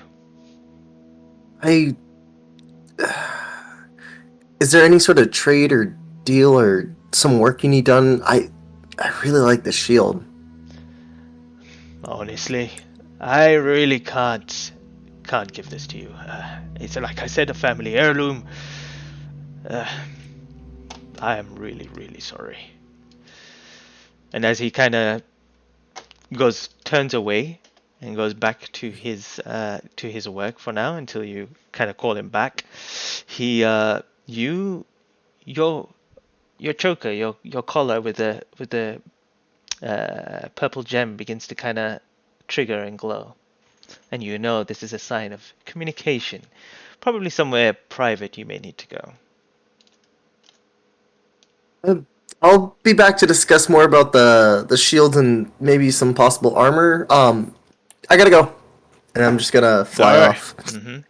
Is there any sort of trade or deal or some work you need done? I really like the shield. Honestly, I really can't give this to you. It's like I said, a family heirloom. I am really, really sorry. And as he kind of turns away and goes back to his work for now until you kind of call him back, your choker, your collar with the purple gem begins to kind of trigger and glow, and you know this is a sign of communication, probably somewhere private you may need to go. I'll be back to discuss more about the shield and maybe some possible armor. I gotta go, and I'm just gonna fly off. Mm-hmm.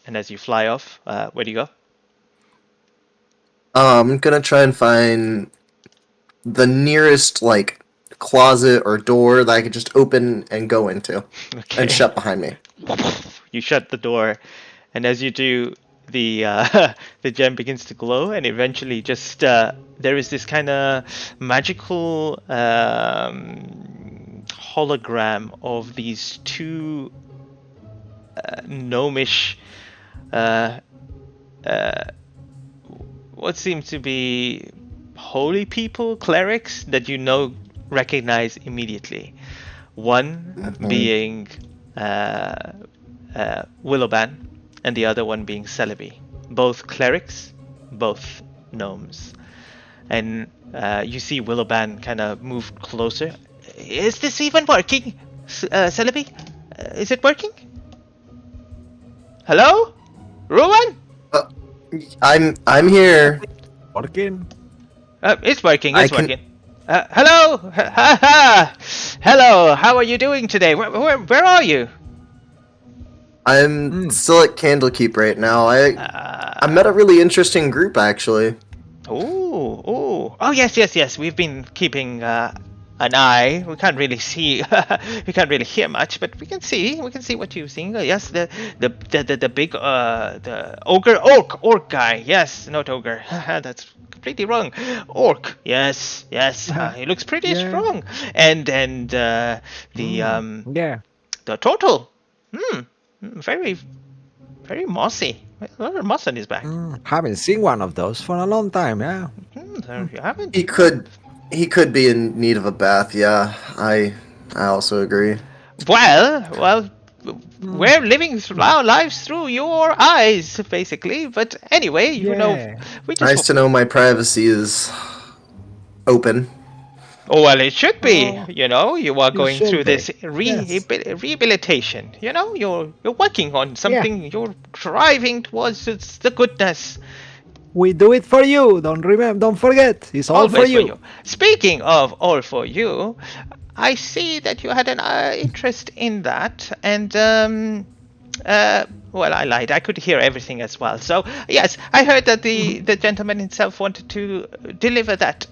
And as you fly off, where do you go? I'm gonna try and find the nearest closet or door that I could just open and go into, and shut behind me. You shut the door, and as you do, the gem begins to glow, and eventually just there is this kind of magical hologram of these two gnomish what seem to be holy people, clerics that you recognize immediately. One being Willowban, and the other one being Celebi. Both clerics, both gnomes. And you see Willowban kind of move closer. Is this even working, Celebi? Is it working? Hello? Rowan? I'm here. Working? It's working, working. Hello? Hello, how are you doing today? Where are you? I'm still at Candlekeep right now. I met a really interesting group, actually. Oh, yes. We've been keeping an eye. We can't really see. We can't really hear much, but we can see. We can see what you're seeing. Yes, the big the orc guy. Yes, not ogre. That's completely wrong. Orc. Yes. He looks pretty strong. And the Yeah. the turtle. Very very mossy. A lot of moss on his back. Haven't seen one of those for a long time, yeah. So you haven't. He could be in need of a bath. Yeah, I also agree. Well, we're living our lives through your eyes, basically. But anyway, you know, Yeah. we just. Nice to know my privacy is open. Oh, well, it should be. You know, you are going should through be. this Yes. rehabilitation. You know, you're working on something. You're driving towards the goodness. We do it for you. Don't forget. It's all Always for you. Speaking of all for you, I see that you had an interest in that, and well, I lied. I could hear everything as well. So yes, I heard that the gentleman himself wanted to deliver that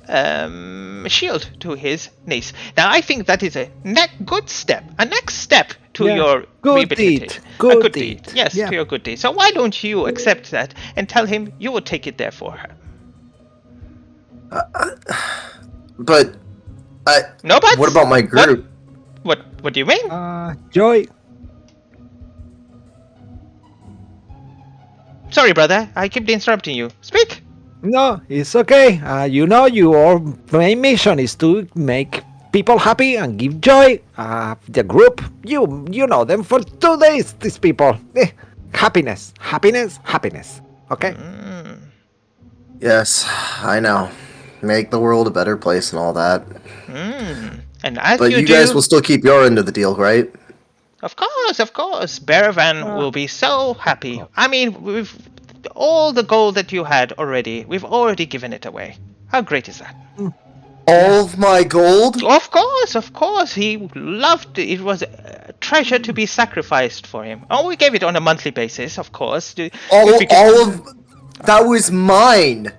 shield to his niece. Now I think that is a next step to Yeah. your Good rehabilitation. deed. Good A good deed. deed. Yes, Yeah. to your good deed. So why don't you accept that and tell him you will take it there for her? But No buts? what about my group? What do you mean? Joy. Sorry, brother. I keep interrupting you. Speak. No, it's okay. Your main mission is to make people happy and give joy. The group, you know them for 2 days. These people, happiness. Okay. Yes, I know. Make the world a better place and all that. And as But you do, guys will still keep your end of the deal, right? Of course. Baravan will be so happy. I mean, we've all the gold that you had already. We've already given it away. How great is that? All of my gold? Of course. He loved it. It was a treasure to be sacrificed for him. Oh, we gave it on a monthly basis, of course. All of that was mine.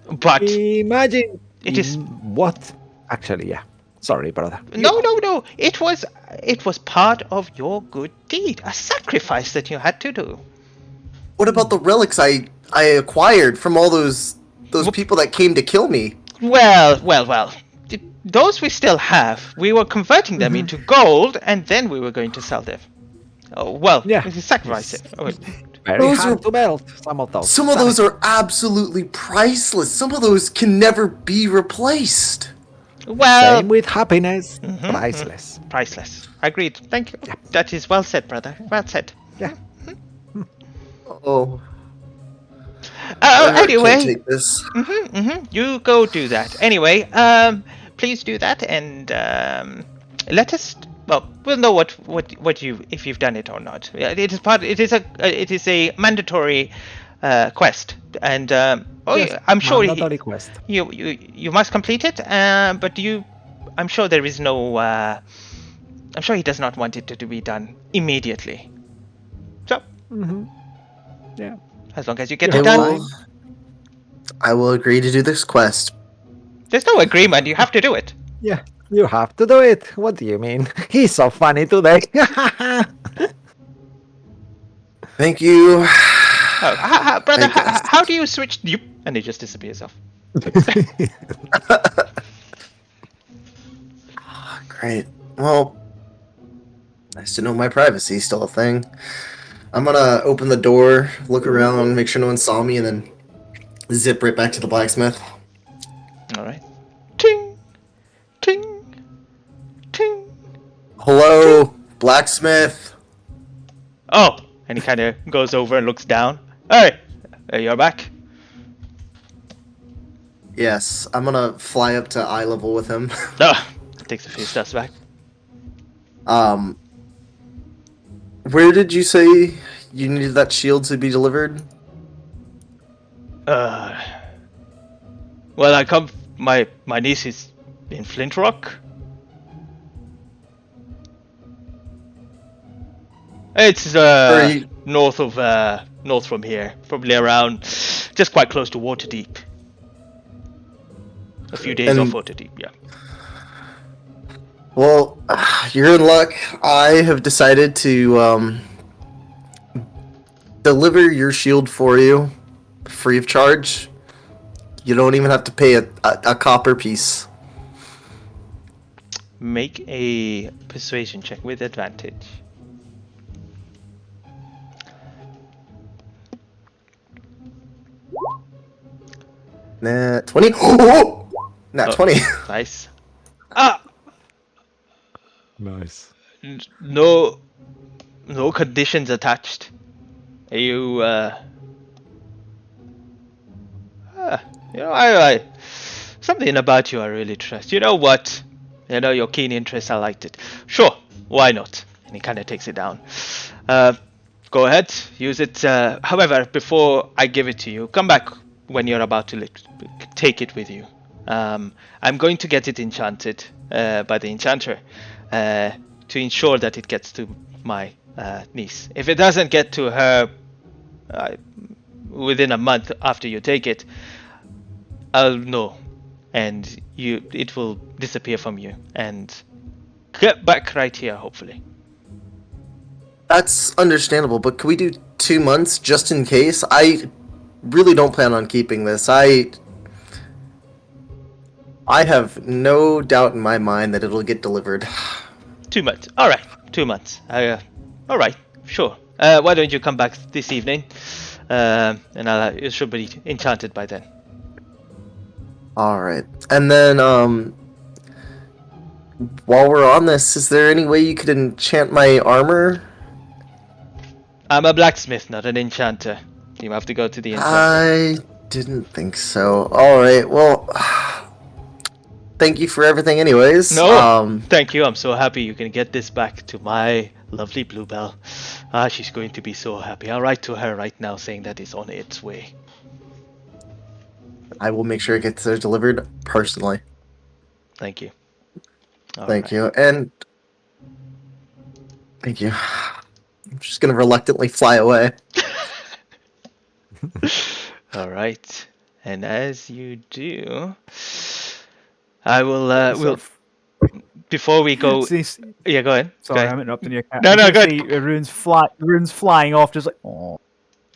But Imagine it is what? Actually, yeah. Sorry, brother. no. It was part of your good deed, a sacrifice that you had to do. What about the relics I acquired from all those people that came to kill me? Well. Those we still have. We were converting them into gold, and then we were going to sell them. Oh, well, Yeah. we sacrifice it. Oh, Very Those hard are- to melt. Some of those. Some of those are absolutely priceless. Some of those can never be replaced. well, Same with happiness. Priceless. priceless. Agreed. Thank you. That is well said, brother. Well said. Yeah. Oh. I can't Anyway, take this. you go do that. Anyway, please do that, and let us. Well, we'll know what you if you've done it or not. Yeah, it is part. It is a mandatory quest, and Yes, I'm sure mandatory quest. you must complete it. But I'm sure there is no. I'm sure he does not want it to be done immediately. So, Yeah. as long as you get I it done, will, I will agree to do this quest. there's no agreement. You have to do it. Yeah. You have to do it. What do you mean? He's so funny today. Thank you. Brother, I guess. how do you switch? Yep, and he just disappears off. Great. Well, nice to know my privacy is still a thing. I'm gonna open the door, look around, make sure no one saw me, and then zip right back to the blacksmith. All right. Ting, ting, ting. Hello, blacksmith. Oh, and he kind of goes over and looks down. Hey, you're back. Yes, I'm gonna fly up to eye level with him. Oh, takes a few steps back. Where did you say you needed that shield to be delivered? Well, I come. My niece is in Flint Rock. It's you- north from here, probably around, just quite close to Waterdeep. A few days off And- Waterdeep, yeah. Well, you're in luck. I have decided to deliver your shield for you, free of charge. You don't even have to pay a copper piece. Make a persuasion check with advantage. Nah, 20. Oh! Not 20. Nice. Ah, Nice. no, no conditions attached. You, something about you I really trust. You know what? You know your keen interest. I liked it. Sure, why not? And he kind of takes it down. Go ahead, use it. However, before I give it to you, come back when you're about to take it with you. I'm going to get it enchanted by the enchanter to ensure that it gets to my niece. If it doesn't get to her within a month after you take it, I'll know, and it will disappear from you and get back right here, hopefully. That's understandable, but could we do 2 months just in case? I really don't plan on keeping this. I have no doubt in my mind that it'll get delivered. 2 months. All right, 2 months. All right, sure. Why don't you come back this evening, and it should be enchanted by then. All right, and then while we're on this, is there any way you could enchant my armor? I'm a blacksmith, not an enchanter. You have to go to the enchanter. I didn't think so. All right, well, thank you for everything, anyways. No, thank you. I'm so happy you can get this back to my lovely Bluebell. She's going to be so happy. I'll write to her right now saying that it's on its way. I will make sure it gets delivered personally. Thank you. Thank you, and thank you. I'm just gonna reluctantly fly away. All right, and as you do, I will. Before we go, yeah, go ahead. Sorry, go ahead. I'm interrupting you. No, go ahead. Rune's flying off, just like, oh.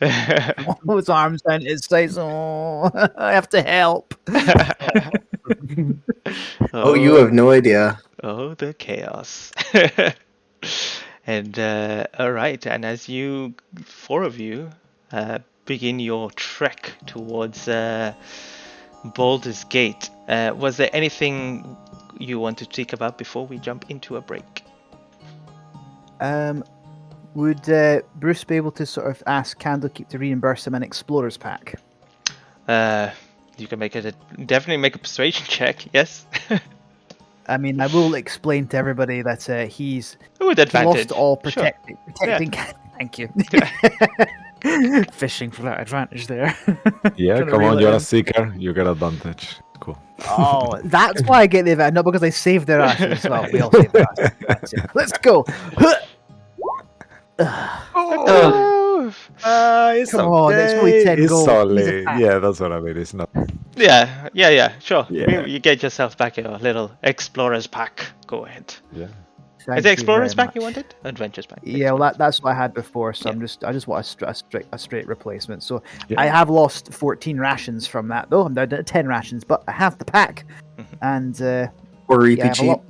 All his arms down his sides. Oh, I have to help. Oh, you have no idea. Oh, the chaos. And all right, and as you, 4 of you, begin your trek towards Baldur's Gate, was there anything you want to speak about before we jump into a break? Would Bruce be able to sort of ask Candlekeep to reimburse him an explorer's pack? You can definitely make a persuasion check. Yes. I mean, I will explain to everybody that he's with advantage. Lost all protecting. Yeah. Thank you. Fishing for that advantage there. Yeah, come on, you're a seeker. You get advantage. Cool. Oh, that's why I get the advantage, not because I saved their asses. Well, we all saved their asses. Let's go. It's Come on, that's only 10 It's gold. solid. Yeah, that's what I mean. It's not. Yeah, sure. Yeah. You get yourself back your little explorer's pack. Go ahead. Yeah. Thank Is it you explorer's very pack you much. wanted? Adventure's pack. Yeah, well, that's what I had before, so Yeah. I just want a straight replacement. So Yeah. I have lost 14 rations from that, though. I'm down to 10 rations, but I have the pack, and Or yeah, I have a Reapy lot.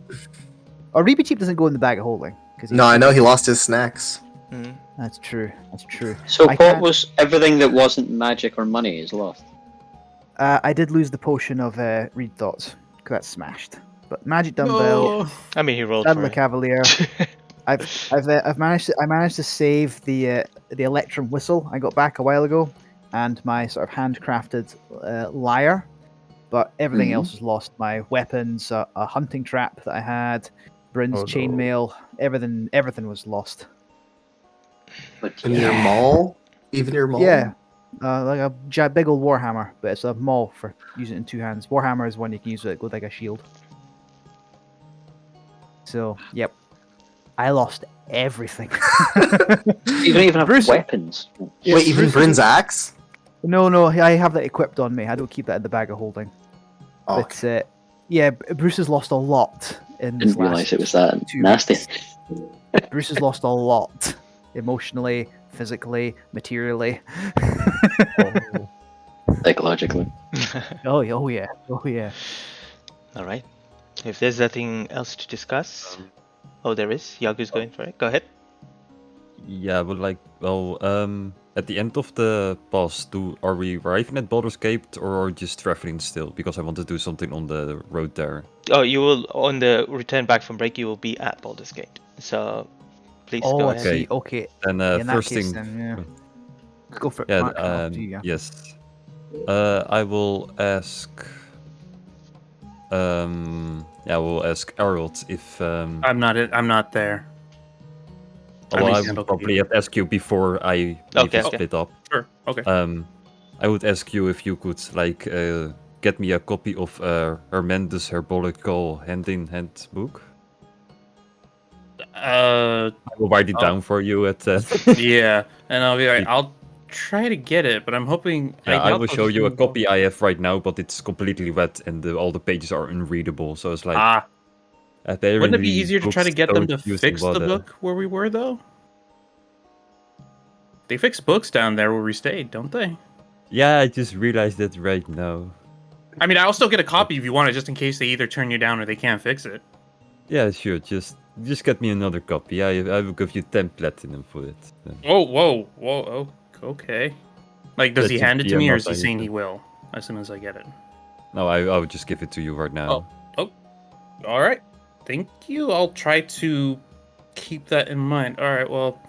Or Reapy Cheap doesn't go in the bag of holding. No, I know he lost his snacks. That's true. That's true. So I what can't- was everything that wasn't magic or money is lost? I did lose the potion of Read Thoughts, because that's smashed. But Magic Dumbbell, I mean, he rolled Saddle for of it. Cavalier. I've managed to save the Electrum whistle I got back a while ago, and my sort of handcrafted lyre, but everything else is lost. My weapons, a hunting trap that I had, Bryn's chainmail, everything was lost. But And your maul? Even your maul? Yeah, like a big old warhammer, but it's a maul for using it in 2 hands. Warhammer is one you can use it with like a shield. So, yep. I lost everything. you don't even have Bruce- weapons. Wait, even Bryn's axe? No, I have that equipped on me. I don't keep that in the bag of holding. Oh, But, yeah, Bruce has lost a lot in this Didn't realise last it was that 2 nasty. weeks. Bruce has lost a lot. Emotionally, physically, materially. Psychologically. Oh yeah. All right. If there's nothing else to discuss, there is. Yagu's going for it. Go ahead. Yeah, but at the end of the pass, are we arriving at Baldur's Gate or are we just traveling still? Because I want to do something on the road there. Oh, you will on the return back from break. You will be at Baldur's Gate. So please Oh, go I ahead. see. Okay. Then In that first case, thing, then yeah. Go for it, yeah, Mark. After you, yeah. yes. I will ask. We'll ask Harold if. I'm not there. Well, I'm in I would Candlekeep. probably have asked you before I Okay, okay. split up. Sure. Okay. I would ask you if you could get me a copy of Hermendus Herbological hand-in-hand book. Uh, I will write it Oh. down for you at. yeah, and I'll be like, I'll try to get it, but I'm hoping. Yeah, I doubt will they'll show just you a move on. copy I have right now, but it's completely wet and all the pages are unreadable. So it's like. Wouldn't it be easier to try to get them to use fix the book where we were, though? They fix books down there where we stayed, don't they? Yeah, I just realized that right now. I mean, I'll still get a copy if you want it, just in case they either turn you down or they can't fix it. Yeah, sure. Just get me another copy. I will give you 10 platinum for it. Oh, whoa. Oh, okay. Like, does he hand it to me, or is he saying he will as soon as I get it? No, I will just give it to you right now. Oh, all right. Thank you. I'll try to keep that in mind. All right. Well,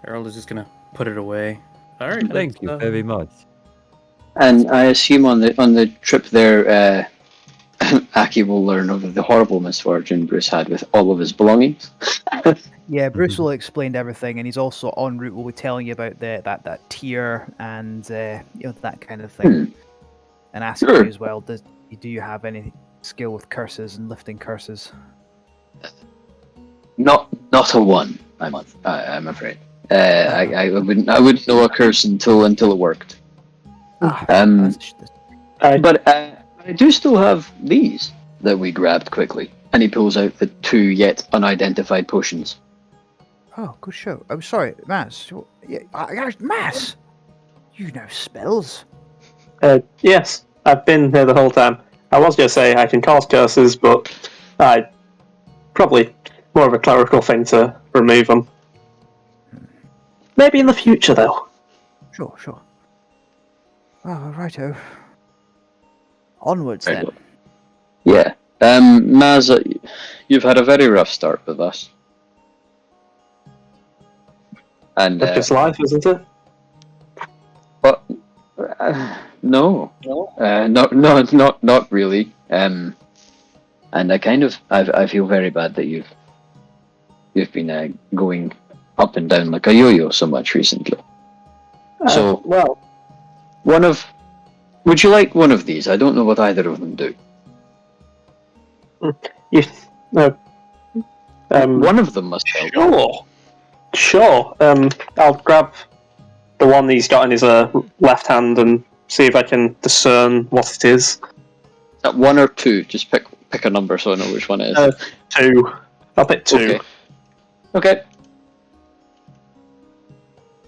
Harold is just gonna put it away. All right. Thank you very much. And I assume on the trip there, Aki will learn of the horrible misfortune Bruce had with all of his belongings. Yeah, Bruce will explain everything, and he's also en route will be telling you about that tier and that kind of thing, and asking Sure. you as well. Do you have any skill with curses and lifting curses? Not a one. I'm afraid. I wouldn't know a curse until it worked. But I do still have these that we grabbed quickly, and he pulls out the 2 yet unidentified potions. Oh, good show. I'm sorry, Mass. Yeah, Mass. You know spells. Yes, I've been here the whole time. I was going to say I can cast curses, but probably more of a clerical thing to remove them. Maybe in the future, though. Sure. Oh, righto. Onwards then. Yeah. Maz, you've had a very rough start with us. And That's just life, isn't it? But no, not really. And I feel very bad that you've been going up and down like a yo-yo so much recently. Would you like one of these? I don't know what either of them do. One of them must help. Sure. I'll grab the one he's got in his left hand and see if I can discern what it is. Is that 1 or 2? Just pick a number so I know which one it is. 2. I'll pick 2. Okay.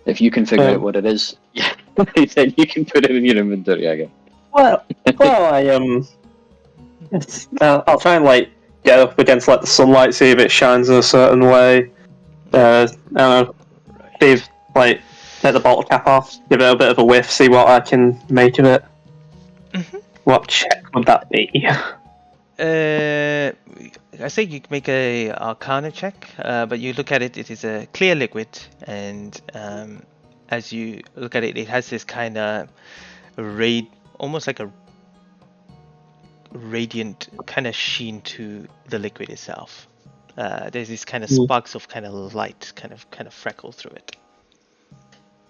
If you can figure out what it is, yeah, then you can put it in your inventory again. Well, I'll try and get up against the sunlight, see if it shines in a certain way. I don't know, see if take the bottle cap off, give it a bit of a whiff, see what I can make of it. Mm-hmm. What check would that be? I say you can make a Arcana check, but you look at it. It is a clear liquid, and as you look at it, it has this kind of almost like a radiant kind of sheen to the liquid itself. There's these kind of sparks of kind of light, kind of freckle through it.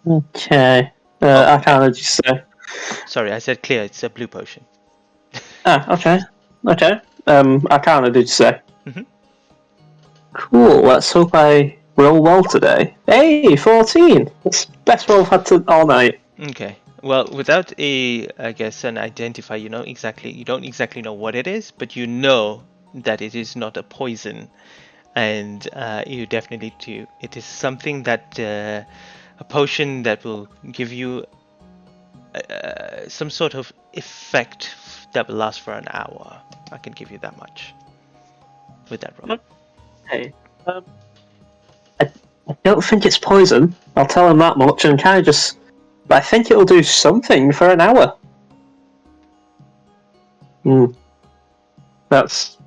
Okay. Arcana, did you say? Sorry, I said clear. It's a blue potion. Okay. Arcana, did you say? Mm-hmm. Cool. Let's hope I roll well today. Hey, 14. That's the best roll I've had all night. Okay. Well, without an identifier, you don't exactly know what it is, but you know that it is not a poison, and you definitely do. It is something that a potion that will give you some sort of effect that will last for an hour. I can give you that much with that roll. Hey, I don't think it's poison. I'll tell him that much, and kind of just. But I think it'll do something for an hour. That's.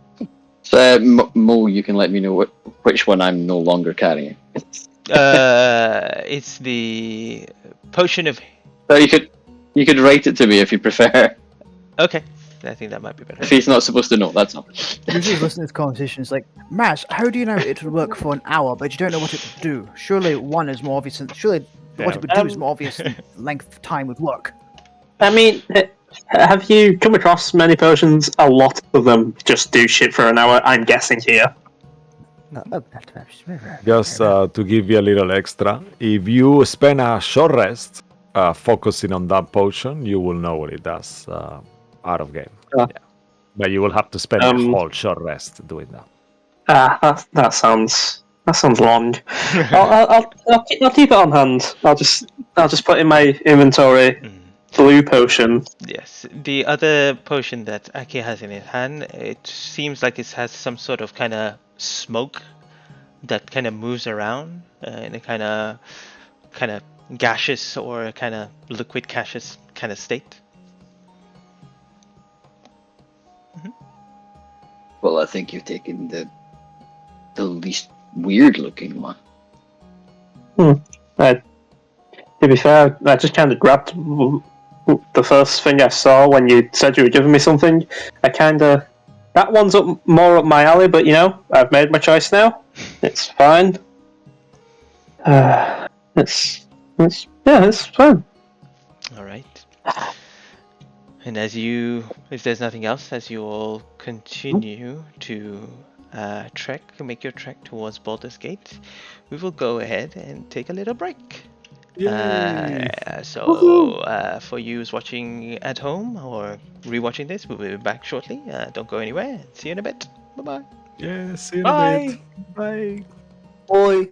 So, Mo, you can let me know which one I'm no longer carrying. It's the potion of. So you could write it to me if you prefer. Okay, I think that might be better. If he's not supposed to know, that's all. Usually, listening to this conversation, it's like, Matt, how do you know it would work for an hour, but you don't know what it would do? Surely one is more obvious. Surely what it would do is more obvious than length of time would work. I mean, have you come across many potions? A lot of them just do shit for an hour. I'm guessing here. Just to give you a little extra, if you spend a short rest focusing on that potion, you will know what it does out of game. Yeah. But you will have to spend a whole short rest doing that. That sounds long. I'll keep it on hand. I'll just put in my inventory blue potion. Yes, the other potion that Aki has in his hand, it seems like it has some sort of kind of smoke that kind of moves around in a kind of gaseous or kind of liquid gaseous kind of state. Well, I think you've taken the least weird looking one. To be fair, I just kind of grabbed the first thing I saw when you said you were giving me something. That one's more up my alley, but I've made my choice now. It's fine. It's fine. All right. And if there's nothing else, as you all continue to make your trek towards Baldur's Gate, we will go ahead and take a little break. For you watching at home or rewatching this, we'll be back shortly. Don't go anywhere. See you in a bit. Bye-bye. Yeah, see you in a bit. Bye. Boy.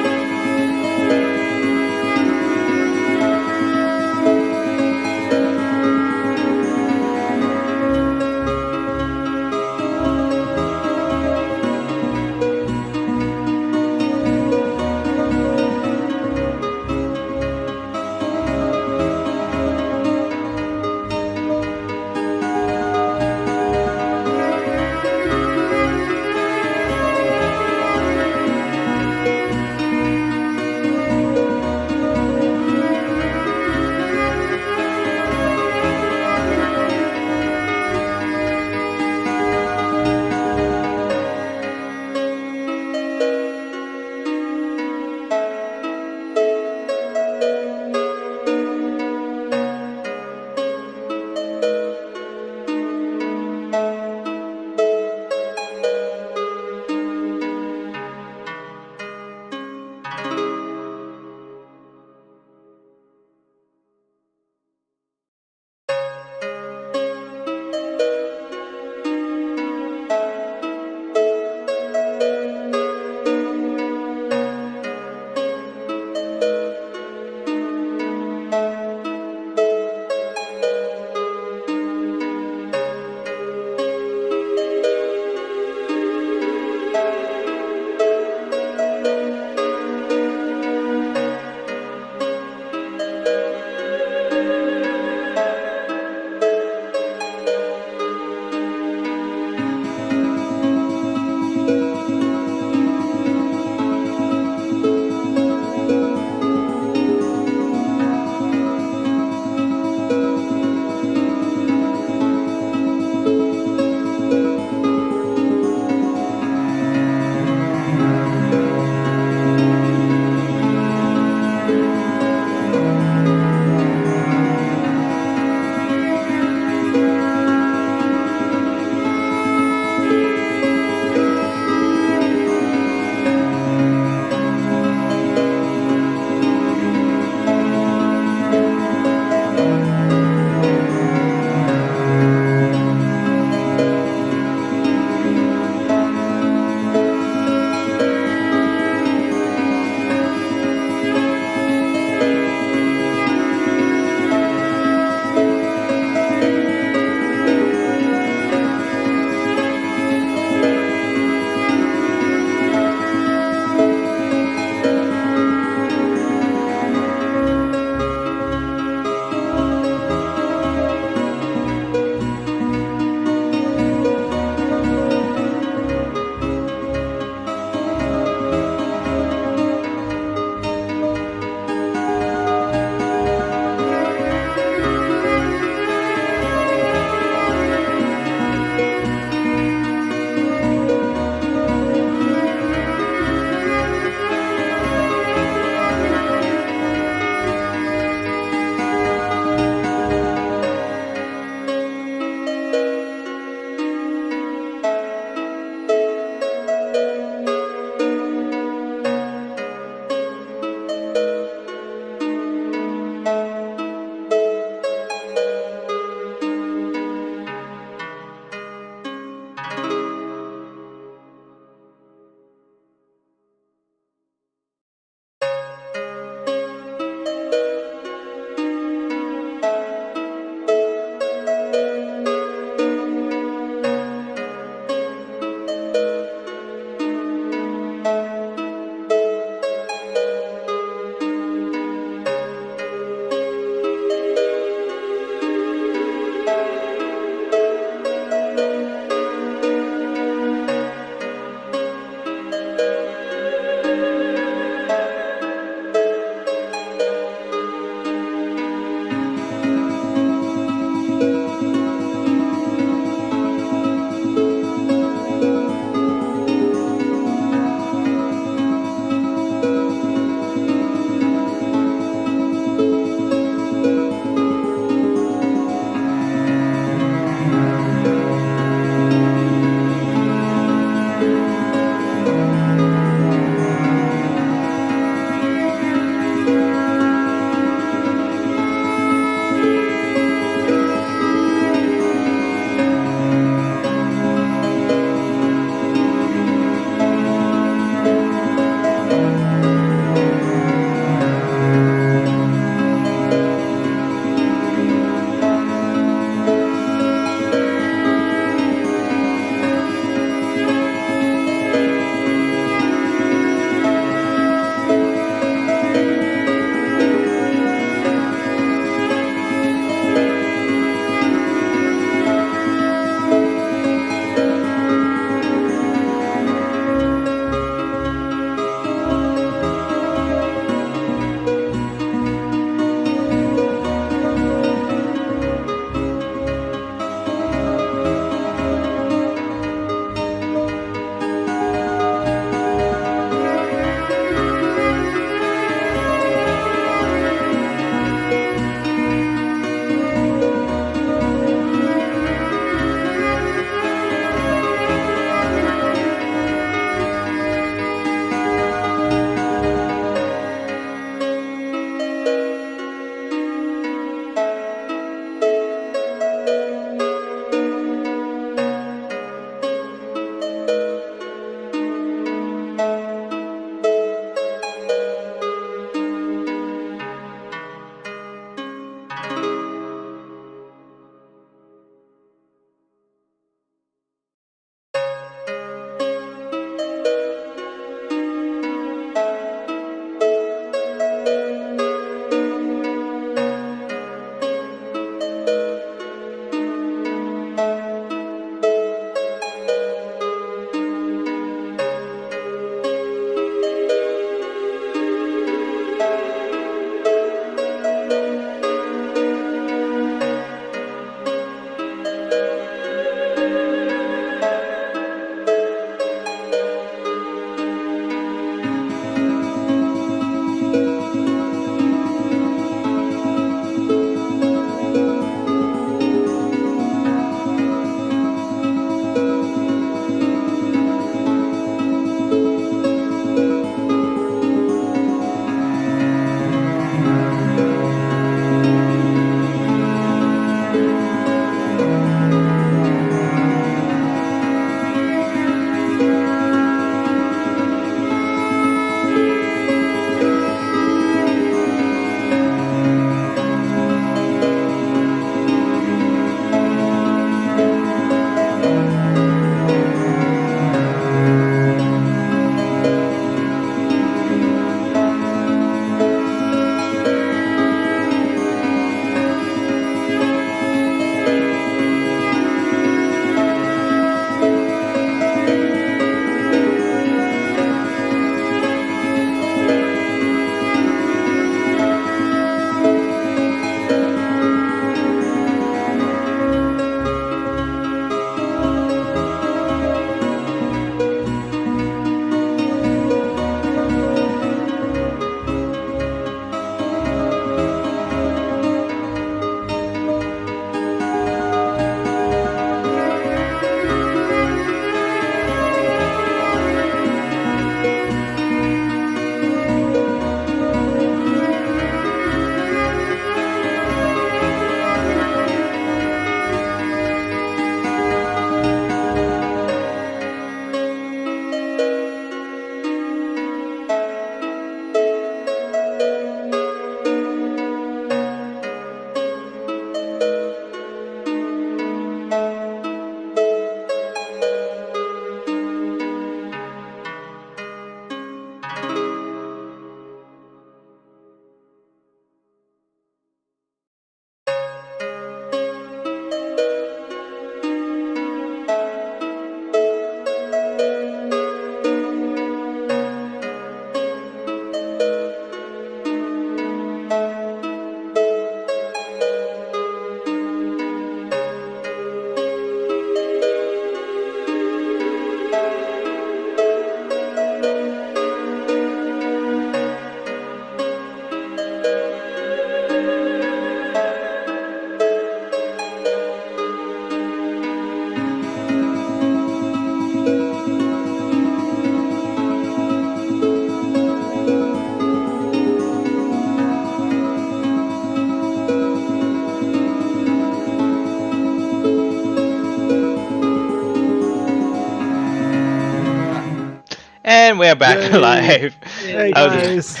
And we're back Yay. live. Hey How's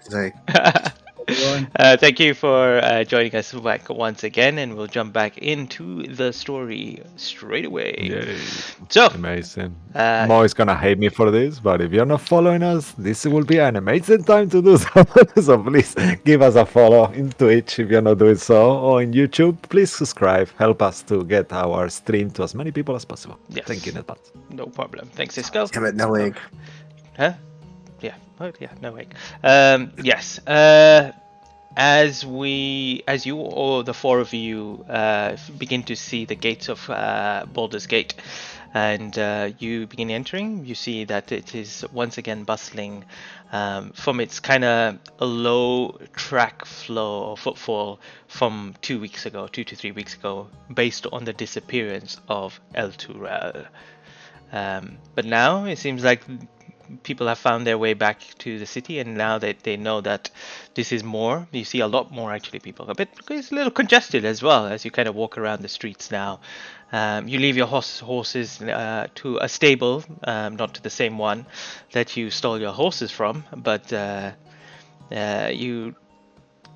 guys. Thank you for joining us back once again, and we'll jump back into the story straight away. Yay. So, Amazing. Mo is gonna hate me for this, but if you're not following us, this will be an amazing time to do so. So please give us a follow in Twitch if you're not doing so, or in YouTube. Please subscribe. Help us to get our stream to as many people as possible. Yes. Thank you in advance. No problem. Thanks, Cisco. Damn it, no egg. Huh? Yeah. Oh, yeah. No egg. Yes. As you all, the four of you, begin to see the gates of Baldur's Gate, and you begin entering, you see that it is once again bustling from its kind of a low track flow or footfall from 2 to 3 weeks ago, based on the disappearance of El Tural. But now it seems like people have found their way back to the city, and now that they know that this is more, you see a lot more actually people. It's a little congested as well as you kind of walk around the streets now. You leave your horses to a stable, not to the same one that you stole your horses from, but you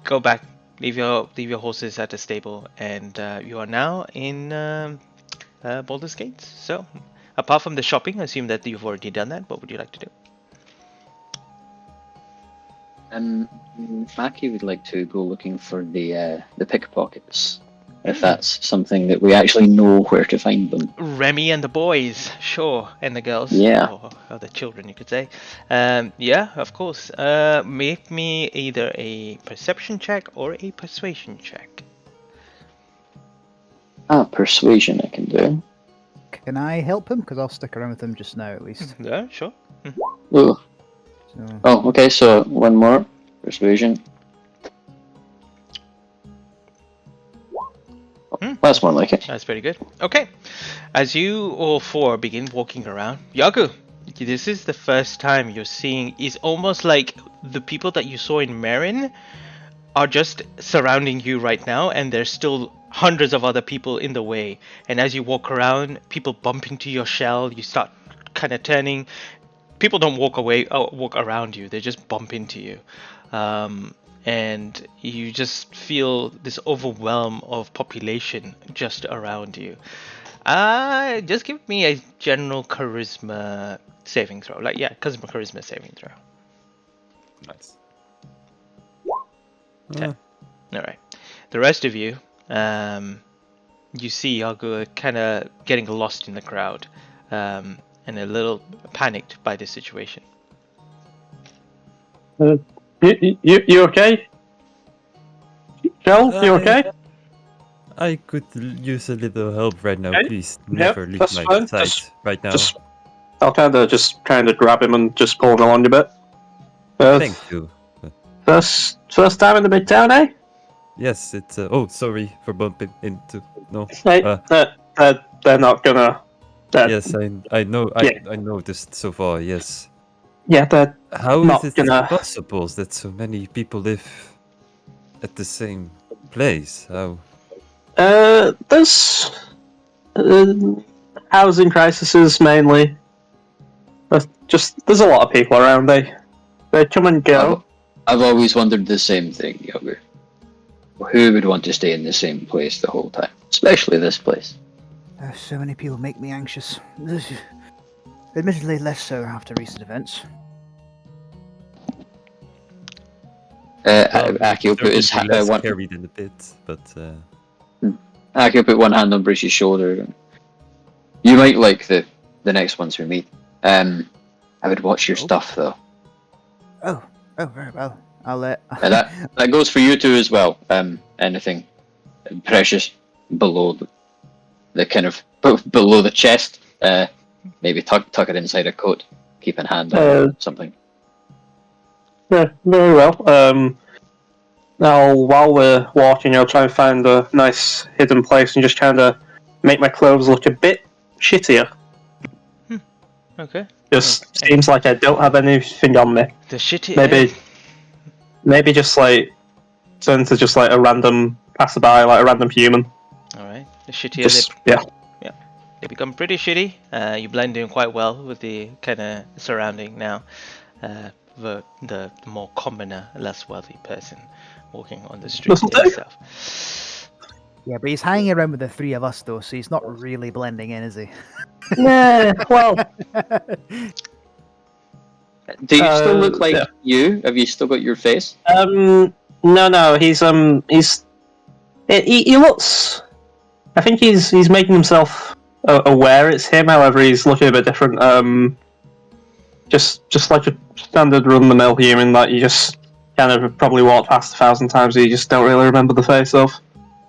go back, leave your horses at a stable, and you are now in Baldur's Gate. So, apart from the shopping, I assume that you've already done that. What would you like to do? Maki would like to go looking for the pickpockets, if that's something that we actually know where to find them. Remy and the boys, sure, and the girls. Yeah. Or the children, you could say. Yeah, of course. Make me either a perception check or a persuasion check. Persuasion I can do. Can I help him? Because I'll stick around with him just now, at least. Yeah, sure. Ooh. So, Oh, okay, so one more. Persuasion. That's more like it. That's pretty good. Okay. As you all four begin walking around, Yaku, this is the first time you're seeing, it's almost like the people that you saw in Marin are just surrounding you right now, and there's still hundreds of other people in the way. And as you walk around, people bump into your shell, you start kind of turning. People don't walk around you, they just bump into you. And you just feel this overwhelm of population just around you. Just give me a general charisma saving throw. Charisma saving throw. Nice. 10. Alright. The rest of you, you see Yagu kind of getting lost in the crowd, and a little panicked by this situation. You okay? Joel, you okay? I could use a little help right now, Okay. please. Yep, Never leave that's my fine. side right now. I'll kind of grab him and just pull him along a bit. Thank you. First time in the big town, eh? Yes, it's. Oh, sorry for bumping into. No. Hey, they're not gonna. Yes, I know. Yeah. I noticed so far. Yes. Yeah, they're How not is it gonna. possible that so many people live at the same place? How? There's housing crises mainly. There's a lot of people around. They come and go. I've always wondered the same thing, Yogur. Who would want to stay in the same place the whole time? Especially this place. So many people make me anxious. Admittedly, less so after recent events. Akio put his less carried in a bit, but. Akio put one hand on Bruce's shoulder. You might like the next ones we meet. I would watch your stuff though. Oh, very well. I'll let. That goes for you too as well. Anything precious below the kind of below the chest, maybe tuck it inside a coat. Keep in hand on something. Yeah, very well. Now, while we're walking, I'll try and find a nice hidden place and just kind of make my clothes look a bit shittier. Okay. Just seems like I don't have anything on me. The shitty. Maybe just like turn to just like a random passerby, like a random human. All right. The shittier. Just, yeah. They become pretty shitty. You blend in quite well with the kind of surrounding now. The more commoner, less wealthy person walking on the street himself. Yeah, but he's hanging around with the three of us, though, so he's not really blending in, is he? Yeah, well. Do you still look like you? Have you still got your face? No, he looks. I think he's making himself aware it's him. However, he's looking a bit different. Just like a standard run-of-the-mill human that you just kind of probably walked past 1,000 times. And you just don't really remember the face of.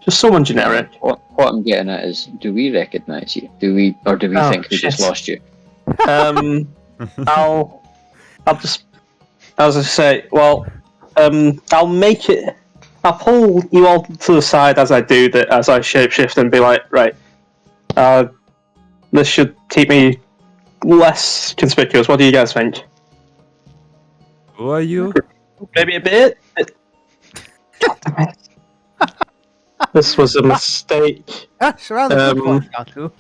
Just someone generic. What I'm getting at is, do we recognise you? Do we think we just lost you? I'll just, as I say, well, I'll make it. I'll pull you all to the side as I do that, as I shapeshift and be like, right, this should keep me less conspicuous. What do you guys think? Who are you? Maybe a bit. This was a mistake. That's rather good one, Gaku.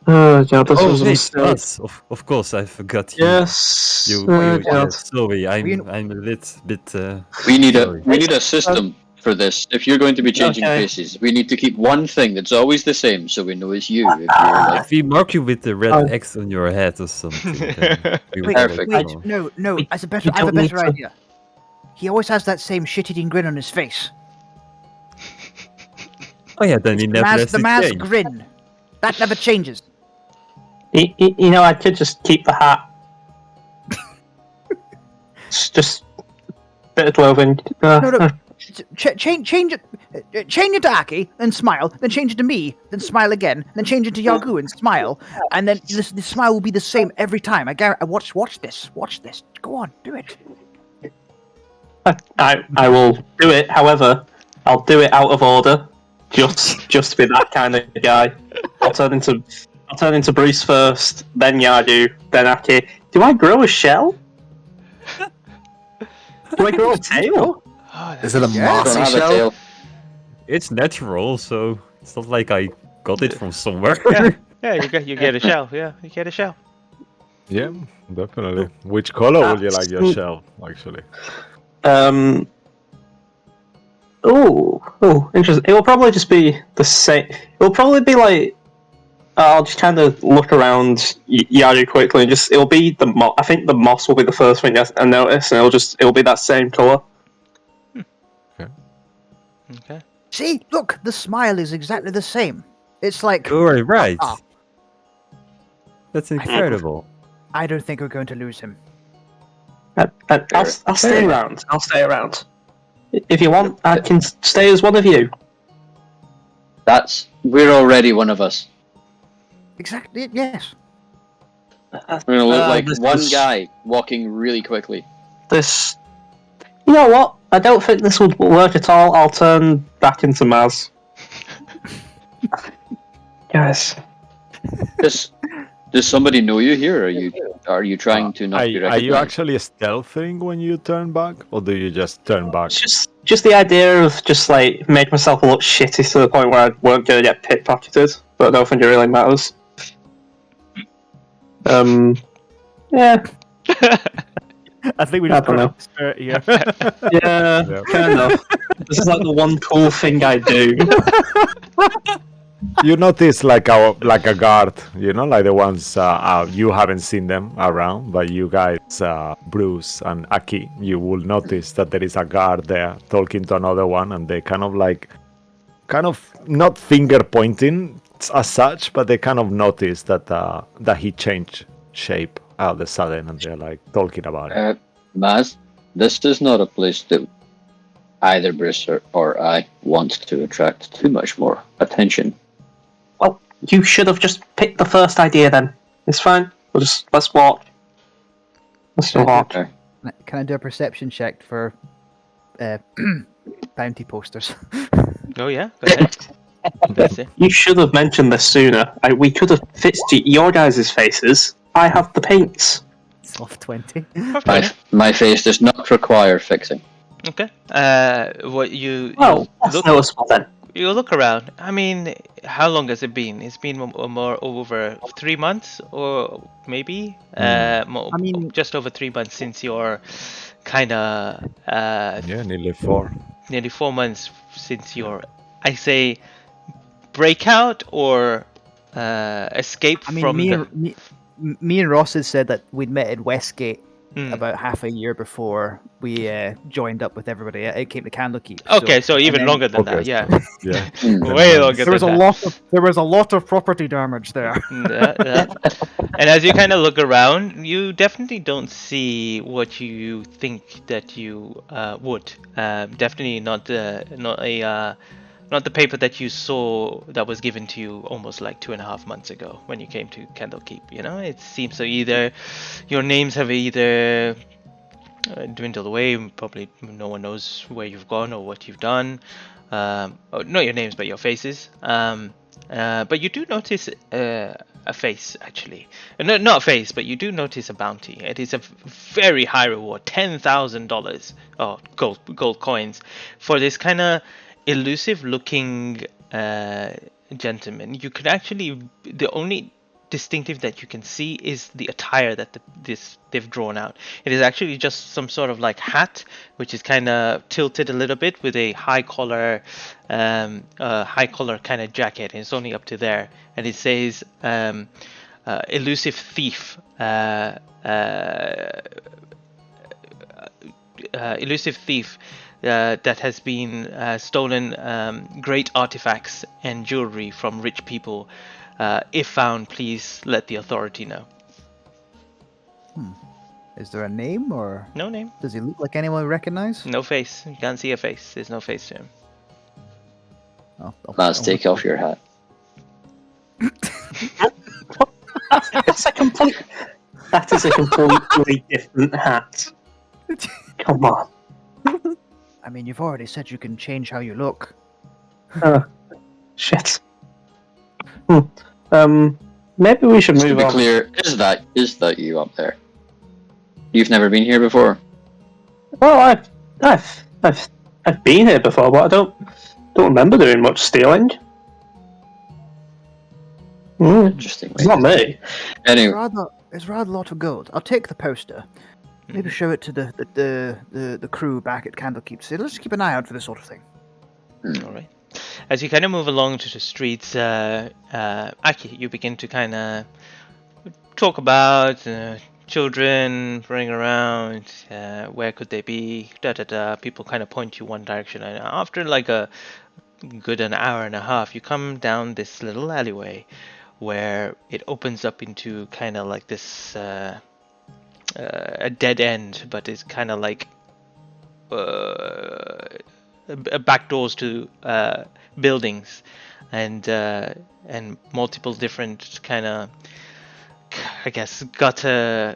Oh, yeah, this was a hey, mistake. us. Of course, I forgot you. Yes. Sorry, I'm a little bit. We need a system for this. If you're going to be changing faces, we need to keep one thing that's always the same, so we know it's you. If we mark you with the red X on your head or something, then Perfect. Wait, no, I have a better idea. He always has that same shit-eating grin on his face. Oh yeah, then he never has The mask grin. That never changes. You know, I could just keep the hat. Just a bit of clothing. No. Change it to Aki, then smile, then change it to me, then smile again, then change it to Yagu and smile, and then the smile will be the same every time. I guarantee. Watch this. Go on, do it. I will do it. However, I'll do it out of order. Just to be that kind of guy. I'll turn into Bruce first, then Yagu, then Aki. Do I grow a shell? Do I grow a tail? Is it a mossy shell? It's natural, so it's not like I got it from somewhere. Yeah, you get a shell. Yeah, you get a shell. Yeah, definitely. Which color would you like your shell, actually? Oh, interesting. It will probably just be the same. It will probably be like. I'll just kind of look around Yaru quickly and just. It'll be the moss. I think the moss will be the first thing I notice, and it'll be that same color. Okay. See, look, the smile is exactly the same. It's like. You're right. That's incredible. I don't think we're going to lose him. I'll stay around. If you want, I can stay as one of you. We're already one of us. Exactly. Yes. We're gonna look like one guy walking really quickly. This. You know what? I don't think this would work at all. I'll turn back into Maz. Guys. Does somebody know you here? Or are you trying to not be recognized? Are you actually stealthing when you turn back, or do you just turn back? Just the idea of just like make myself look shitty to the point where I won't gonna get pickpocketed, but I don't think it really matters. Yeah. I think we just put a spirit here. Yeah, kind of. This is like the one cool thing I do. You notice like a guard, like the ones you haven't seen them around, but you guys, Bruce and Aki, you will notice that there is a guard there talking to another one, and they kind of not finger pointing as such, but they kind of notice that he changed shape all of a sudden, and they're like talking about it. Maz, this is not a place that either Bruce or I want to attract too much more attention. Well, you should have just picked the first idea then. It's fine. Let's walk. Let's walk. Can I do a perception check for bounty posters? Oh yeah, go ahead. You should have mentioned this sooner. We could have fixed your guys' faces. I have the paints. Soft 20. My face does not require fixing. Okay. What you? Well, that's noticeable then. you look around. I mean, how long has it been? It's been more over 3 months, or maybe more, I mean, just over 3 months since your kind of Yeah, nearly 4. nearly 4 months since your, I say, breakout or escape I mean, from the. me and Ross had said that we'd met in Westgate Mm. about half a year before we joined up with everybody. It came to Candlekeep. Okay, so and even then longer than Okay, that, yeah. so, yeah. Mm. 10 Way months. longer there was a than that. lot of property damage there. Yeah, yeah. And as you kind of look around, you definitely don't see what you think that you would. Definitely not the paper that you saw that was given to you almost like 2.5 months ago when you came to Candlekeep. You know, it seems so either your names have either dwindled away. Probably no one knows where you've gone or what you've done. Not your names, but your faces. But you do notice a face, actually. No, not a face, but you do notice a bounty. It is a very high reward, $10,000, gold coins, for this kind of elusive-looking gentleman. You could actually, the only distinctive that you can see is the attire that they've drawn out. It is actually just some sort of like hat, which is kind of tilted a little bit with a high collar kind of jacket, and it's only up to there, and it says elusive thief. Elusive thief that has been stolen great artifacts and jewelry from rich people. If found, please let the authority know. Is there a name, or No name, does he look like anyone we recognize? no face. You can't see a face. There's no face to him. Laz, take off your hat. It's a complete. That is a completely different hat. Come on. I mean, you've already said you can change how you look. Shit. Maybe we should Just to move be on. clear, is that you up there? You've never been here before? Well, I've been here before, but I don't remember doing much stealing. Interesting. It's not me. Anyway, It's rather a lot of gold. I'll take the poster. Maybe show it to the crew back at Candlekeep. Say, let's keep an eye out for this sort of thing. All right. As you kind of move along to the streets, Aki, you begin to kind of talk about children running around. Where could they be? People kind of point you one direction, and after like a good an hour and a half, you come down this little alleyway where it opens up into kind of like this a dead end, but it's kind of like back doors to buildings, and multiple different kind of, I guess, gutter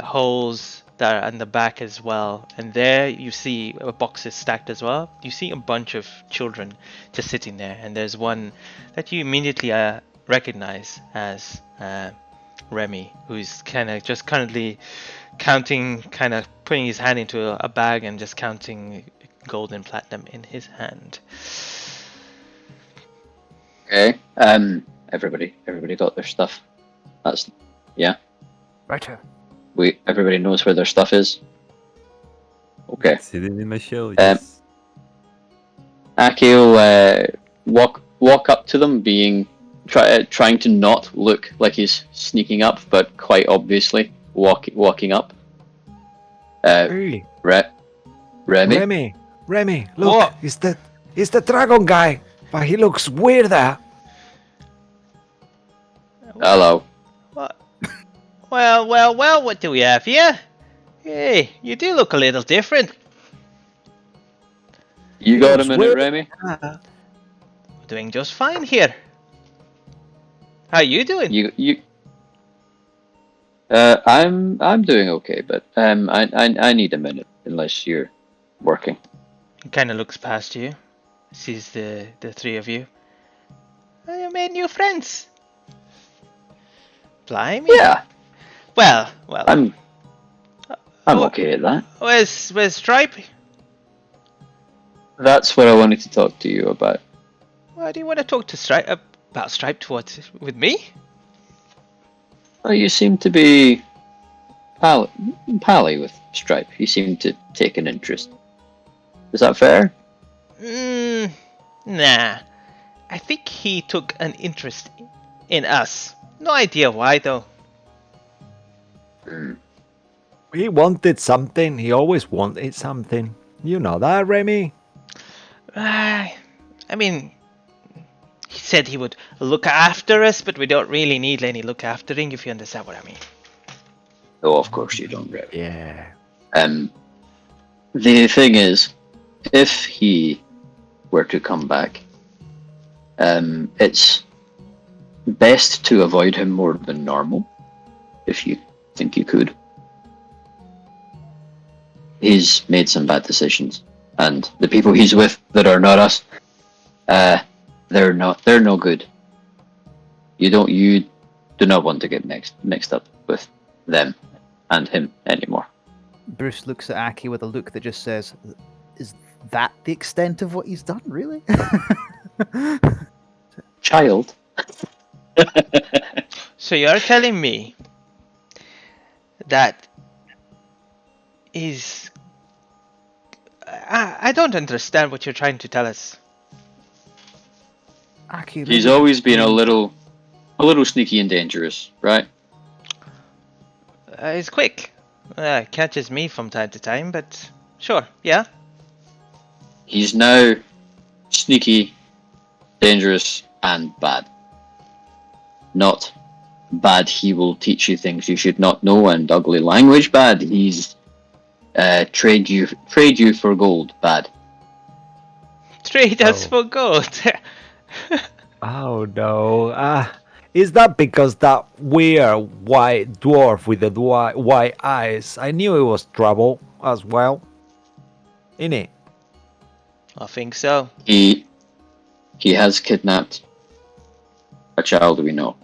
holes that are in the back as well. And there you see boxes stacked as well. You see a bunch of children just sitting there, and there's one that you immediately recognize as Remy, who's kind of just currently counting, kind of putting his hand into a bag and just counting gold and platinum in his hand. okay. Everybody got their stuff. That's yeah. Righto. Everybody knows where their stuff is. Okay. It's hidden in my shell, yes. Aki will walk up to them, trying to not look like he's sneaking up, but quite obviously walking up. Hey, Remy. Remy, look, What? it's the dragon guy, but he looks weirder. Hello. What? Well, what do we have here? Hey, you do look a little different. You got a looks minute, weird. Remy? We're doing just fine here. How you doing? You. I'm doing okay, but I need a minute unless you're working. He kind of looks past you, sees the three of you. Oh, you made new friends. Blimey. Yeah, Well. I'm okay at that. Where's Stripe? That's what I wanted to talk to you about. Why do you want to talk to Stripe about Stripe with me? Well, you seem to be pally with Stripe. You seem to take an interest. Is that fair? Nah. I think he took an interest in us. No idea why, though. He wanted something. He always wanted something. You know that, Remy? I mean, he said he would look after us, but we don't really need any look aftering, if you understand what I mean. Oh, of course you don't, Remy. Yeah. The thing is, if he were to come back, it's best to avoid him more than normal, if you think you could. He's made some bad decisions, and the people he's with that are not us, they're no good. You do not want to get mixed up with them and him anymore. Bruce looks at Aki with a look that just says, "Is that the extent of what he's done, really?" Child. So you're telling me that he's... I don't understand what you're trying to tell us. Aki, He's maybe- always been a little sneaky and dangerous, right? He's quick. Catches me from time to time, but sure, yeah. He's now sneaky, dangerous, and bad. Not bad, he will teach you things you should not know, and ugly language bad. He's trade you for gold bad. Trade us for gold. Oh no. Is that because that weird white dwarf with the white eyes? I knew it was trouble as well. Innit? I think so. He has kidnapped a child we know.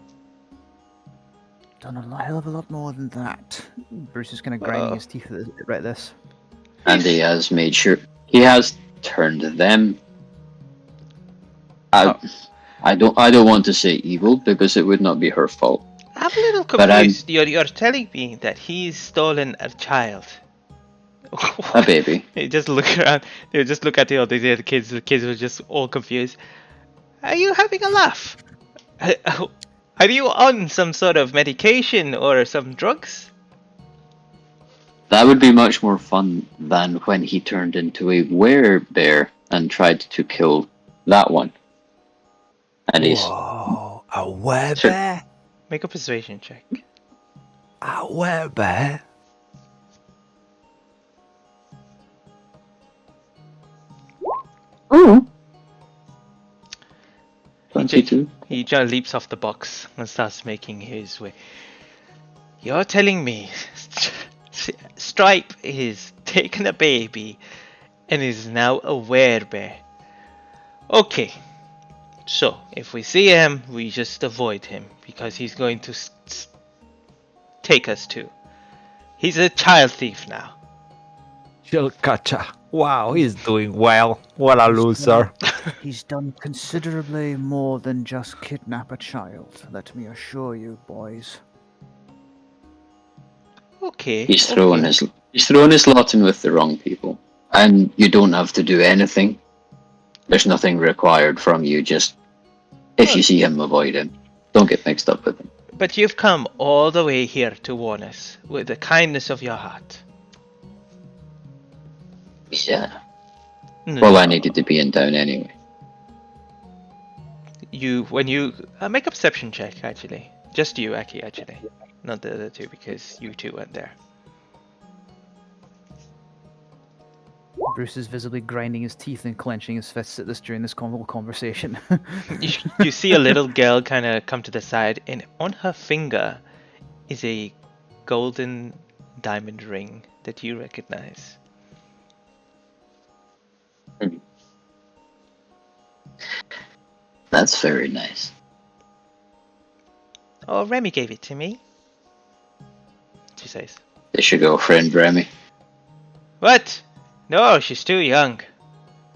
Done a hell of a lot more than that. Bruce is kind of grinding his teeth at this. And he has made sure he has turned them. I don't want to say evil because it would not be her fault. I'm a little But confused. You're telling me that he's stolen a child. A baby. You just look around. You just look at the other kids. The kids were just all confused. Are you having a laugh? Are you on some sort of medication or some drugs? That would be much more fun than when he turned into a werebear and tried to kill that one. And he's Whoa, a werebear? Make a persuasion check. A werebear? Oh. 22. He just leaps off the box and starts making his way. You're telling me Stripe is taken a baby and is now a werebear. Okay, so if we see him, we just avoid him because he's going to take us too. He's a child thief now. Chilkacha. Wow, he's doing well. What a loser. He's done considerably more than just kidnap a child, let me assure you, boys. Okay. He's throwing his lot in with the wrong people. And you don't have to do anything. There's nothing required from you, just if you see him, avoid him. Don't get mixed up with him. But you've come all the way here to warn us with the kindness of your heart. Yeah. No. Well, I needed to be in town anyway. When you make a perception check, actually. Just you, Aki, actually. Not the other two, because you two weren't there. Bruce is visibly grinding his teeth and clenching his fists at this during this whole conversation. You see a little girl kind of come to the side, and on her finger is a golden diamond ring that you recognize. That's very nice. Oh, Remy gave it to me, she says. Is your girlfriend Remy? What? No, she's too young.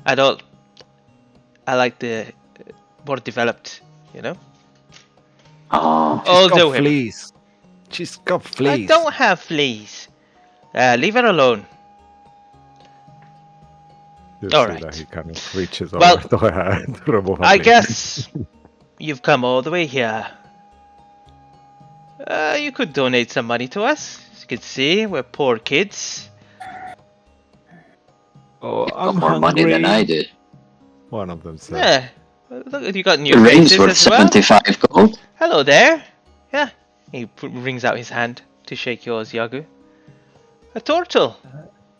I like the more developed, you know. Oh, She's got Although fleas. She's got I fleas. don't have fleas. Leave her alone. You All see right. that he kind of reaches Well, over to her to remove a I flea. guess you've come all the way here. You could donate some money to us. As you can see, we're poor kids. Oh, You've I'm got more money than I hungry. do. One of them says. Yeah. Look, you got The new ring's faces worth as well. 75 gold. Hello there. Yeah. He brings out his hand to shake yours, Yagu. A turtle.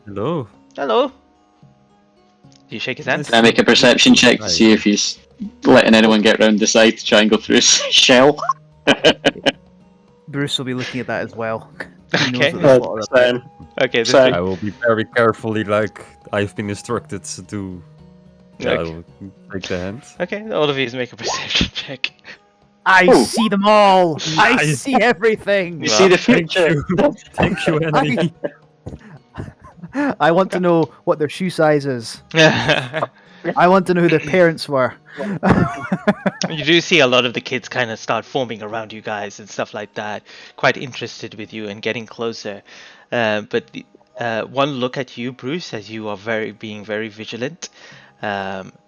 Hello. Hello. Do you shake his hand? Nice Can I make a perception check to see if he's letting anyone get round the side to try and go through his shell? Bruce will be looking at that as well. He knows Okay. that there's a lot of same. Okay, this Same. I will be very carefully, like I've been instructed to do. Yeah, I Okay. will take the hand. Okay, all of you make a perception check. I Ooh. see them all. I Nice. see everything. You see the Thank future. you. Thank you, Henry. I want to know what their shoe size is. I want to know who their parents were. You do see a lot of the kids kind of start forming around you guys and stuff like that, quite interested with you and getting closer. But one look at you, Bruce, as you are being very vigilant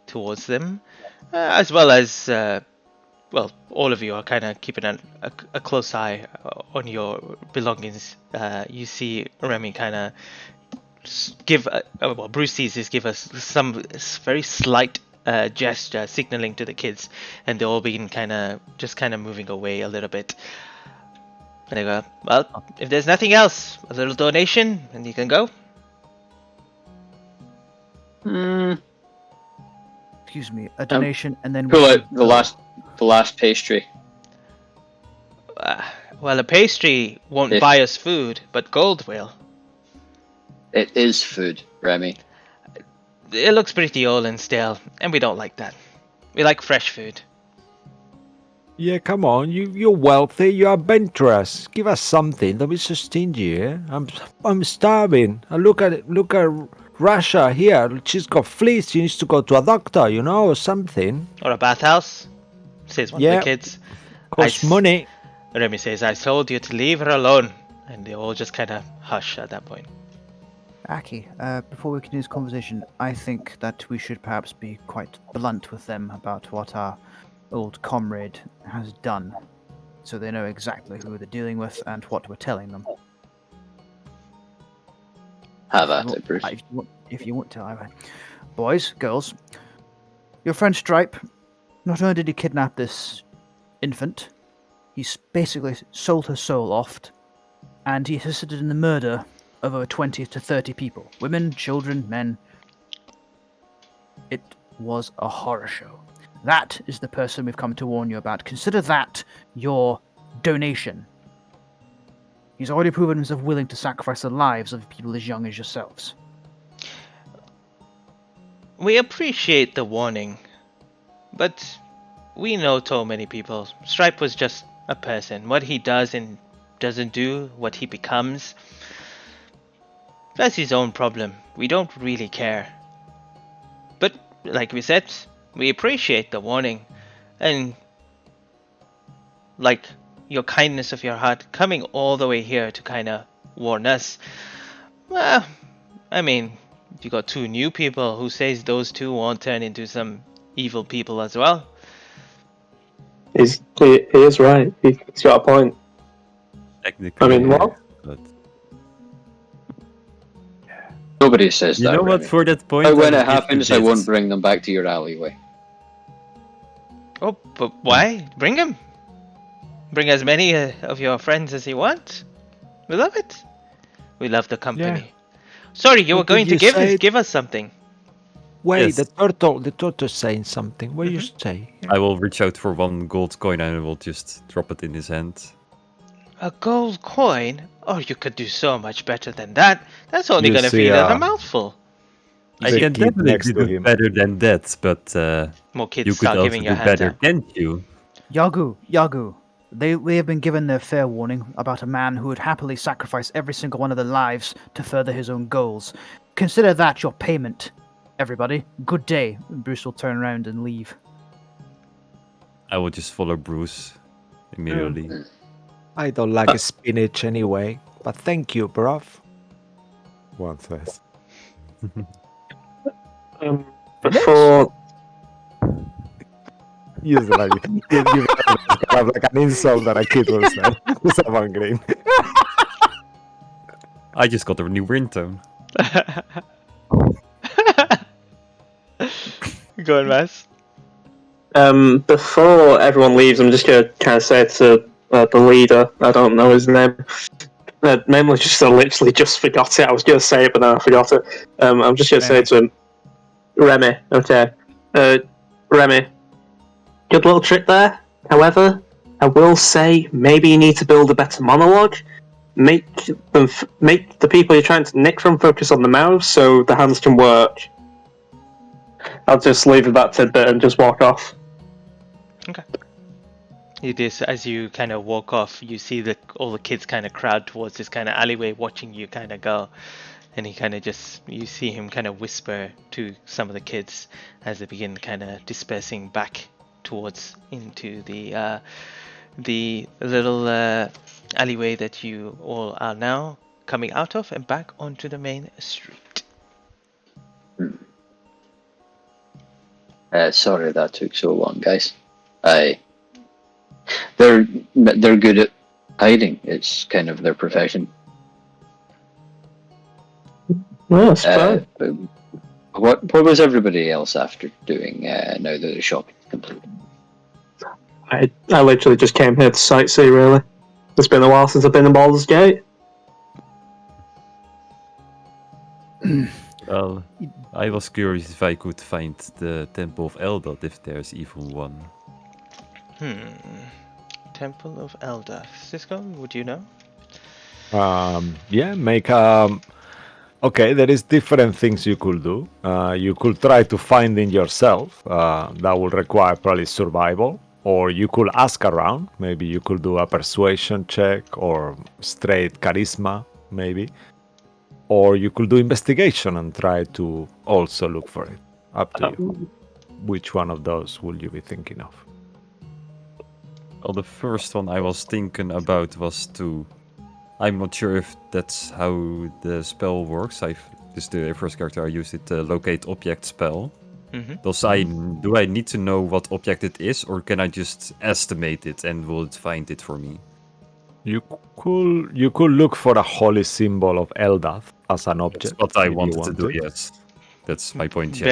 towards them, as well as well, all of you are kind of keeping a close eye on your belongings. You see Remy kind of give well, Bruce sees this give us some very slight gesture signaling to the kids, and they're all being kind of moving away a little bit. And they go, well, if there's nothing else, a little donation and you can go. Excuse me, a donation, and then Pull we out the last pastry. Well, a pastry won't If- buy us food, but gold will. It is food, Remy. It looks pretty old and stale, and we don't like that. We like fresh food. Yeah, come on. You're wealthy. You're adventurous. Give us something. Don't be so stingy. Eh? I'm starving. And look at Russia here. She's got fleas. She needs to go to a doctor, or something. Or a bathhouse, says one of Yeah. the kids. Costs I s- money. Remy says, I told you to leave her alone. And they all just kind of hush at that point. Aki, before we continue this conversation, I think that we should perhaps be quite blunt with them about what our old comrade has done, so they know exactly who they're dealing with and what we're telling them. Have at it, Bruce. If you want to, I will. Boys, girls, your friend Stripe, not only did he kidnap this infant, he's basically sold her soul off, and he assisted in the murder of over 20 to 30 people. Women, children, men. It was a horror show. That is the person we've come to warn you about. Consider that your donation. He's already proven himself willing to sacrifice the lives of people as young as yourselves. We appreciate the warning, but we know so many people. Stripe was just a person. What he does and doesn't do, what he becomes, that's his own problem. We don't really care. But, like we said, we appreciate the warning. And, like, your kindness of your heart coming all the way here to kind of warn us. Well, I mean, you got two new people. Who says those two won't turn into some evil people as well? He is right. He's got a point. Technically, I mean, what? But Nobody says you that, know what? Remy. For that point, But when I it will give you happens, I this. won't bring them back to your alleyway. Oh, but why? Bring him. Bring as many of your friends as you want. We love it. We love the company. Sorry, you were What going did to you say? give us something. Wait, Yes. the turtle's saying something. What do you say? I will reach out for one gold coin and I will just drop it in his hand. A gold coin? Oh, you could do so much better than that. That's only You going to see, feed us a mouthful. I The can kid definitely next to do him. better than that, but More kids you could start also giving do your hands better, out. can't you? Yagu, they have been given their fair warning about a man who would happily sacrifice every single one of their lives to further his own goals. Consider that your payment, everybody. Good day. Bruce will turn around and leave. I will just follow Bruce immediately. I don't like spinach anyway, but thank you, bruv. One says. Before Use like you have like an insult that a kid will say to someone green. I just got a new ringtone. Go on, Mass. before everyone leaves, I'm just gonna kind of say to the leader. I don't know his name. Namely, just I literally just forgot it. I was gonna say it, but then I forgot it. I'm just gonna say to him, Remy. Okay, Remy. Good little trick there. However, I will say maybe you need to build a better monologue. Make the people you're trying to nick from focus on the mouse, so the hands can work. I'll just leave it that tidbit and just walk off. Okay. It is as you kind of walk off, you see all the kids kind of crowd towards this kind of alleyway, watching you kind of go, and he kind of you see him kind of whisper to some of the kids as they begin kind of dispersing back towards into the little alleyway that you all are now coming out of and back onto the main street. Sorry that took so long, guys. They're good at hiding. It's kind of their profession. Yes, fine. What was everybody else after doing now that the shopping is complete? I literally just came here to sightsee, really. It's been a while since I've been in Baldur's Gate. Well, I was curious if I could find the Temple of Eldad, if there's even one. Temple of Elder. Cisco, would you know? Yeah, make okay, there is different things you could do. You could try to find it yourself. That will require probably survival. Or you could ask around. Maybe you could do a persuasion check or straight charisma, maybe. Or you could do investigation and try to also look for it. Up to you. Which one of those will you be thinking of? Well, the first one I was thinking about was to... I'm not sure if that's how the spell works. This is the first character I used it, locate object spell. Mm-hmm. Do I need to know what object it is, or can I just estimate it and will it find it for me? You could look for a holy symbol of Eldath as an object. That's what I if you wanted want to do, yes. That's my point, yes.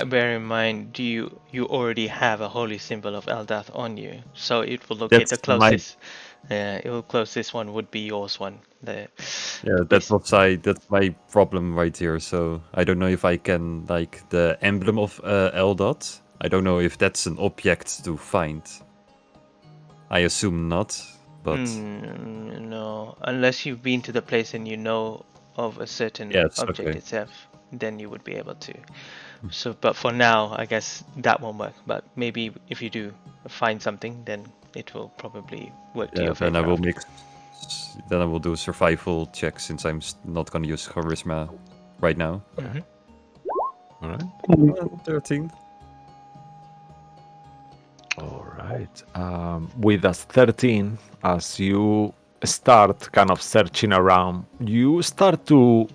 Bear in mind, you already have a holy symbol of Eldath on you, so it will locate the closest. It will closest one would be yours one. That's my problem right here. So I don't know if I can like the emblem of Eldad. I don't know if that's an object to find. I assume not, but no, unless you've been to the place and you know of a certain object itself, then you would be able to. So, but for now, I guess that won't work. But maybe if you do find something, then it will probably work to your favor. Then I will do a survival check since I'm not going to use charisma right now. All right. 13. All right. With a 13, as you start kind of searching around, you start to...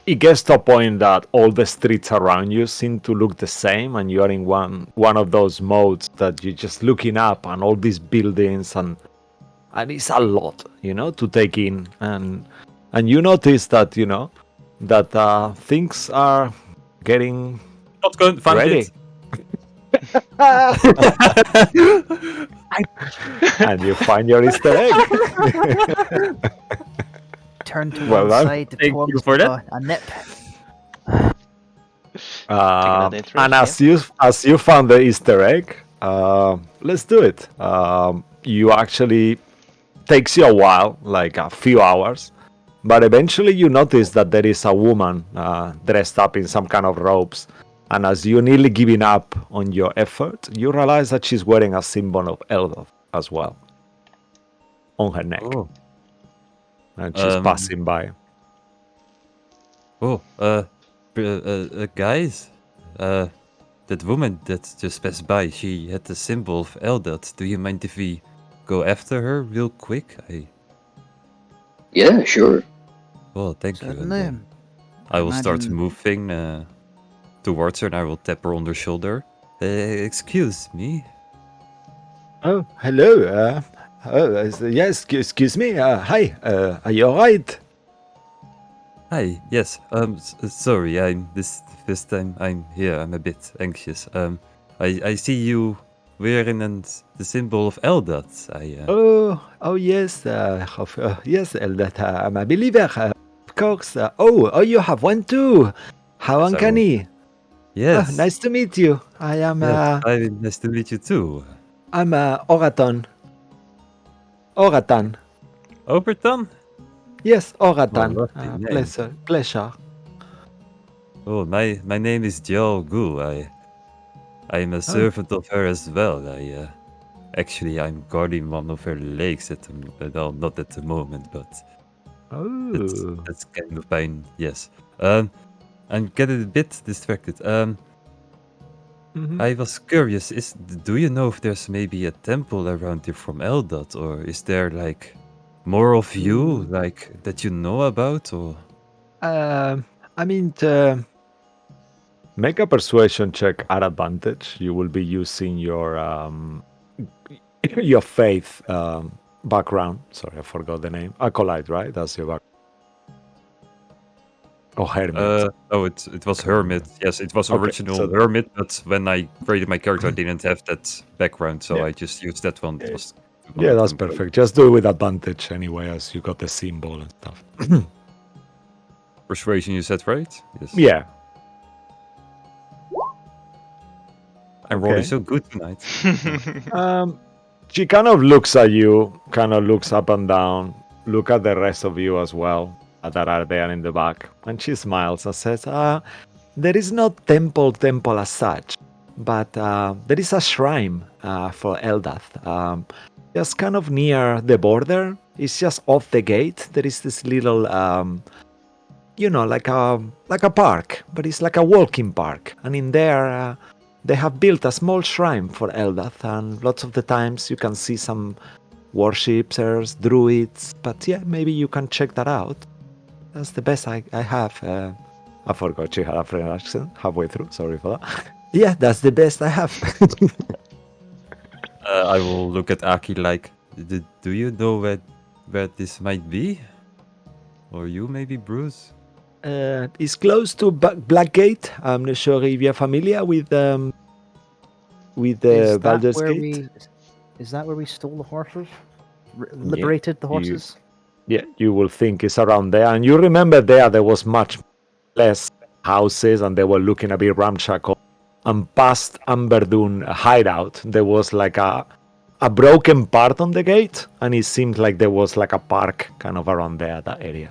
It gets to a point that all the streets around you seem to look the same, and you are in one of those modes that you're just looking up and all these buildings, and it's a lot, to take in. And you notice that, that things are getting not going to find ready. And you find your Easter egg. Turn to Well one done. side to Thank pull you for that. a nip. And as you found the Easter egg, let's do it. You actually takes you a while, like a few hours, but eventually you notice that there is a woman dressed up in some kind of robes. And as you're nearly giving up on your effort, you realize that she's wearing a symbol of Eldath as well on her neck. Oh. And she's passing by. Oh, guys, that woman that just passed by, she had the symbol of Eldad. Do you mind if we go after her real quick? Yeah, sure. Well, thank you. And Certainly. I will start Imagine- moving towards her, and I will tap her on the shoulder. Excuse me. Oh, hello. Yes, excuse me. Hi. Are you alright? Hi. Yes. Sorry. I'm this time I'm here. I'm a bit anxious. I see you wearing the symbol of Eldad. Oh yes. Yes, Eldad. I'm a believer. Of course. Oh, you have one too. How Yes, I will. uncanny. Yes. Oh, nice to meet you. I am. Yes, nice to meet you too. I'm Oratan. Oratan. Overton? Yes, Oratan. lovely name. Pleasure. Oh, my name is Joe Gu. I am a servant of her as well. Actually, I'm guarding one of her lakes well, not at the moment, but that's kind of fine. Yes. I'm getting a bit distracted. I was curious. Do you know if there's maybe a temple around here from Eldad, or is there like more of you, like that you know about, or? I mean, make a persuasion check at advantage. You will be using your faith background. Sorry, I forgot the name. Acolyte, right? That's your background. Oh, hermit. It was hermit. Yes, it was Okay, original so- hermit, but when I created my character, I didn't have that background, so Yeah. I just used that one. It was the one Yeah, that that's I'm good. perfect. Just do it with advantage anyway, as you got the symbol and stuff. Persuasion, you said, right? Yes. Yeah. I'm rolling Okay. so good tonight. She kind of looks at you, kind of looks up and down, look at the rest of you as well that are there in the back, and she smiles and says, there is no temple as such, but there is a shrine for Eldath. Just kind of near the border. It's just off the gate. There is this little, like a park, but it's like a walking park, and in there. They have built a small shrine for Eldath, and lots of the times you can see some worshippers, druids, but yeah, maybe you can check that out. That's the best I have. I forgot she had a French accent halfway through, sorry for that. Yeah, that's the best I have. I will look at Aki like, do you know where this might be? Or you maybe, Bruce? It's close to Blackgate. I'm not sure if you're familiar with Baldur's Gate. Is that where we stole the horses? Liberated the horses? Yeah, you will think it's around there. And you remember there was much less houses and they were looking a bit ramshackle. And past Amberdune hideout, there was like a broken part on the gate. And it seemed like there was like a park kind of around there, that area.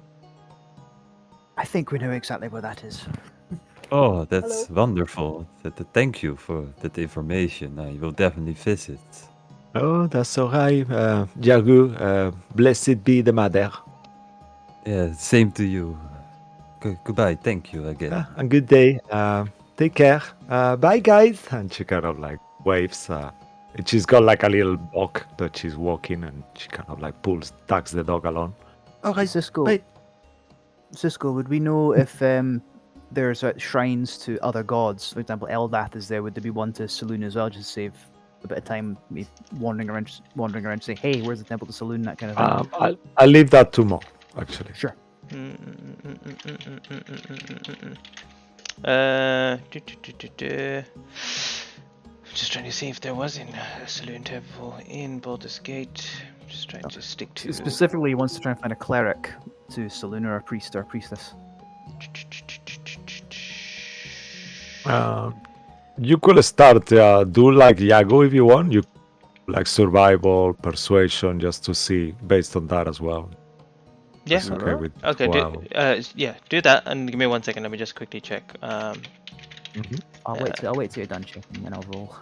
I think we know exactly where that is. Oh, that's wonderful. Thank you for that information. I will definitely visit. Oh, that's all right. Jagu, blessed be the mother. Yeah, same to you. Goodbye. Thank you again. And good day. Take care. Bye, guys. And she kind of like waves. She's got like a little dog that she's walking, and she kind of like tugs the dog along. All right, Cisco. Bye. Cisco, would we know if there's shrines to other gods? For example, Eldath is there. Would there be one to Saloon as well, just to save a bit of time me wandering around, say, hey, where's the temple to Saloon, that kind of thing? I'll leave that to Mo, actually. Sure. Just trying to see if there was a Saloon temple in Baldur's Gate. Just trying to stick to. Specifically, he wants to try and find a cleric to Saloon, or a priest or a priestess. You could start do like Yago if you want. You like survival, persuasion, just to see based on that as well. Yeah. That's okay with yeah, do that, and give me 1 second. Let me just quickly check. I'll wait till you're done checking, and then I'll roll.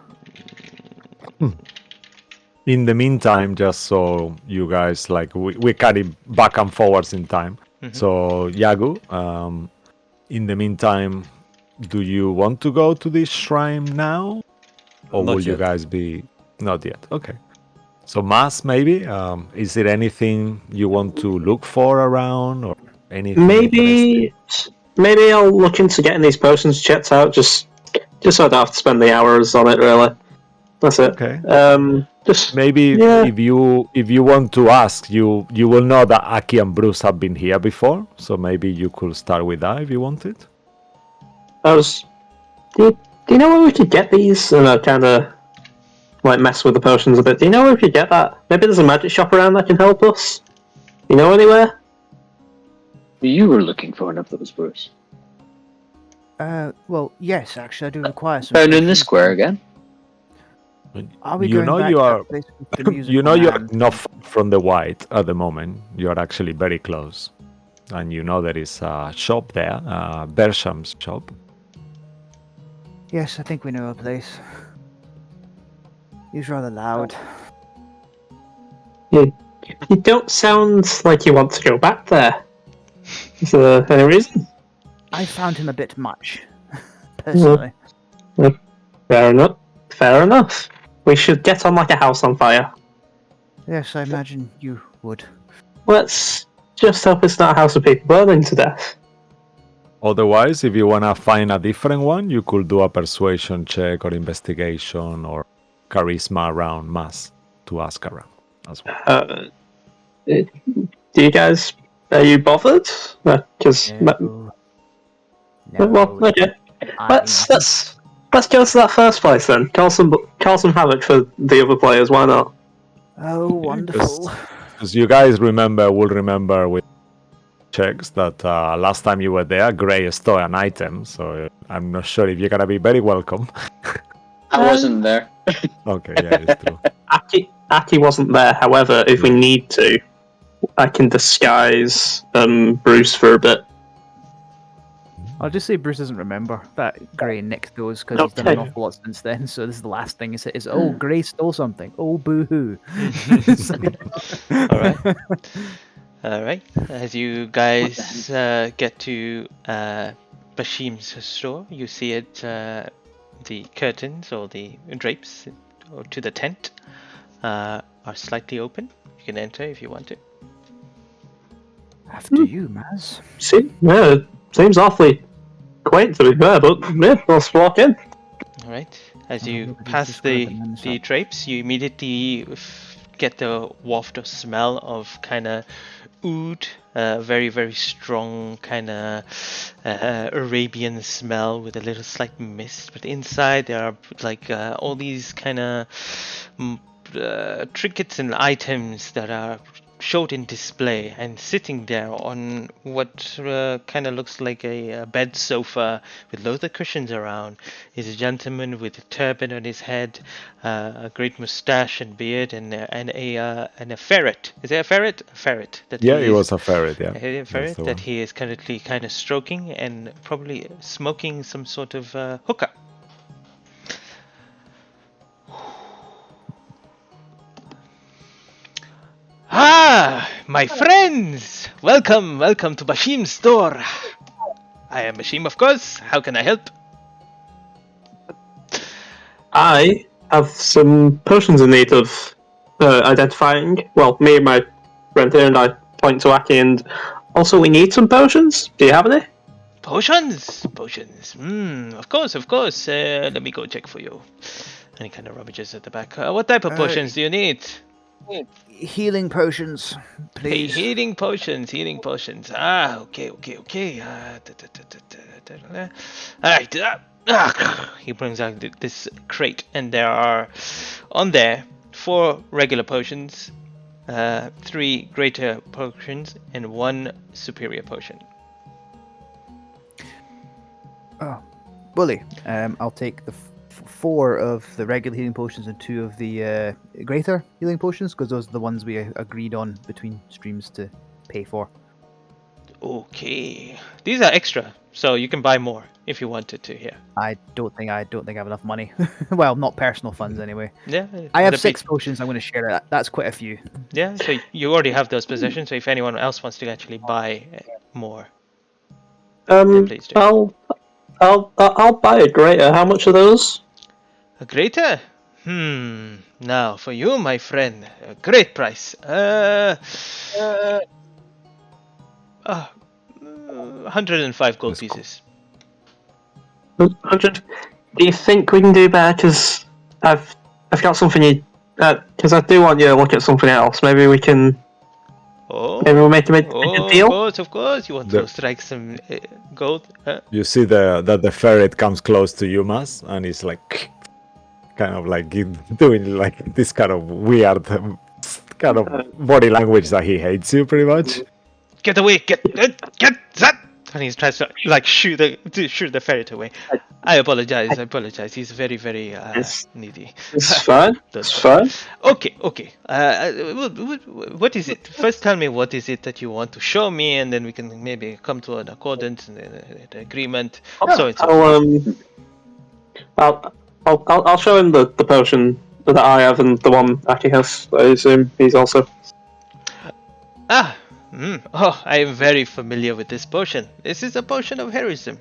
In the meantime, just so you guys like, we carry back and forwards in time. So Yagu, in the meantime, do you want to go to this shrine now? Or Not will you yet. guys be... Not yet, okay. So Mas, maybe? Is there anything you want to look for around or anything interesting? Maybe I'll look into getting these potions checked out, just so I don't have to spend the hours on it. Really, that's it. Okay. Just Maybe yeah. if you want to ask, you will know that Aki and Bruce have been here before, so maybe you could start with that if you wanted. Do you know where we could get these? And I kind of like mess with the potions a bit. Do you know where we could get that? Maybe there's a magic shop around that can help us. You know anywhere? You were looking for one of those, Bruce. Well, yes, actually, I do require some. Found in the potions. square again. Are we You going know back you to are that place with the musical you know you are man? not far from the white at the moment. You are actually very close, and you know there is a shop there, Bersham's shop. Yes, I think we know a place. He's rather loud. You don't sound like you want to go back there. Is there any reason? I found him a bit much, personally. Fair enough. Fair enough. We should get on like a house on fire. Yes, I imagine you would. Let's just hope it's not a house of people burning to death. Otherwise, if you wanna find a different one, you could do a persuasion check or investigation or charisma around Mas to ask around as well. Do you guys? Are you bothered? Because No. well, okay. I'm- Let's go to that first place then. Call some havoc for the other players. Why not? Oh, wonderful. Because you guys will remember with checks that last time you were there, Gray stole an item, so I'm not sure if you're gonna be very welcome. I wasn't there. Okay, yeah, it's true. Aki wasn't there. However, if we need to, I can disguise Bruce for a bit. I'll just say Bruce doesn't remember that Gray nicked those because he's done an awful lot since then. So this is the last thing he said is, "Oh, Gray stole something. Oh, boo-hoo." All right. As you guys get to Bashim's store, you see it. The curtains or the drapes to the tent are slightly open. You can enter if you want to. After you, Maz. Seems awfully quaint to be fair, but yeah, let's walk in. All right. As you pass the drapes, you immediately get the waft or smell of kind of oud, very very strong kind of Arabian smell with a little slight mist. But inside there are like all these kind of trinkets and items that are showed in display, and sitting there on what kind of looks like a bed sofa with loads of cushions around is a gentleman with a turban on his head, a great mustache and beard, and a ferret. Is it a ferret? A ferret. It was a ferret. Yeah, a ferret that he is currently kind of stroking and probably smoking some sort of hookah. Ah, my friends! Welcome to Bashim's store. I am Bashim, of course. How can I help? I have some potions in need of identifying. Well, me and my friend here, and I point to Aki, and also we need some potions. Do you have any? Potions. Of course. Let me go check for you. And he kind of rummages at the back. What type of potions do you need? Healing potions, please. Healing potions. Ah, okay. Alright. He brings out this crate, and there are on there 4 regular potions, 3 greater potions, and 1 superior potion. Oh, bully. I'll take the 4 of the regular healing potions and 2 of the greater healing potions, because those are the ones we agreed on between streams to pay for. Okay, these are extra, so you can buy more if you wanted to. Here, I don't think I have enough money. Well, not personal funds anyway. Yeah, I have 6 potions. I'm going to share that. That's quite a few. Yeah, so you already have those possessions. So if anyone else wants to actually buy more, then please do. I'll buy a grater. How much are those? A greater? Now, for you, my friend, a great price. 105 gold That's cool. pieces. 100. Do you think we can do better? Because I've got something. Because I do want you to look at something else. Maybe we can. Oh, Maybe we'll make a deal. Of course. You want to strike some gold? You see that the ferret comes close to you, Mas, and he's like, kind of like doing like this kind of weird kind of body language that he hates you pretty much. Get away! Get that! And he tries to like shoot the ferret away. I apologize. He's very, very needy. It's fine. It's fine. Okay. What is it? First, tell me what is it that you want to show me, and then we can maybe come to an accordance and an agreement. I'll show him the potion that I have and the one Aki has. I assume he's also. Oh, I am very familiar with this potion. This is a potion of heroism.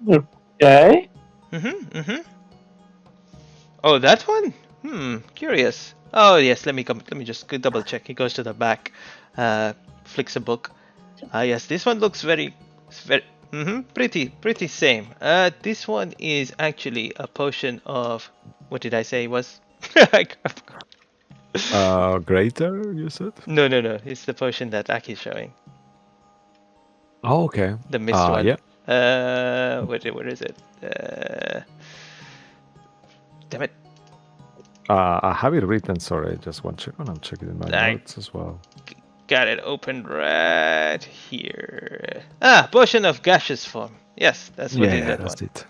Okay. Oh, that one? Curious. Oh yes, let me just double check. He goes to the back, flicks a book. Yes, this one looks very pretty same. This one is actually a potion of, what did I say it was? Greater, you said? No. It's the potion that Aki's showing. Oh, okay. The mist one. Yeah. Where is it? Damn it. I have it written, sorry, just one second. I'm checking in my notes as well. Got it open right here. Potion of gaseous form. Yes, that's what is that that's one. it.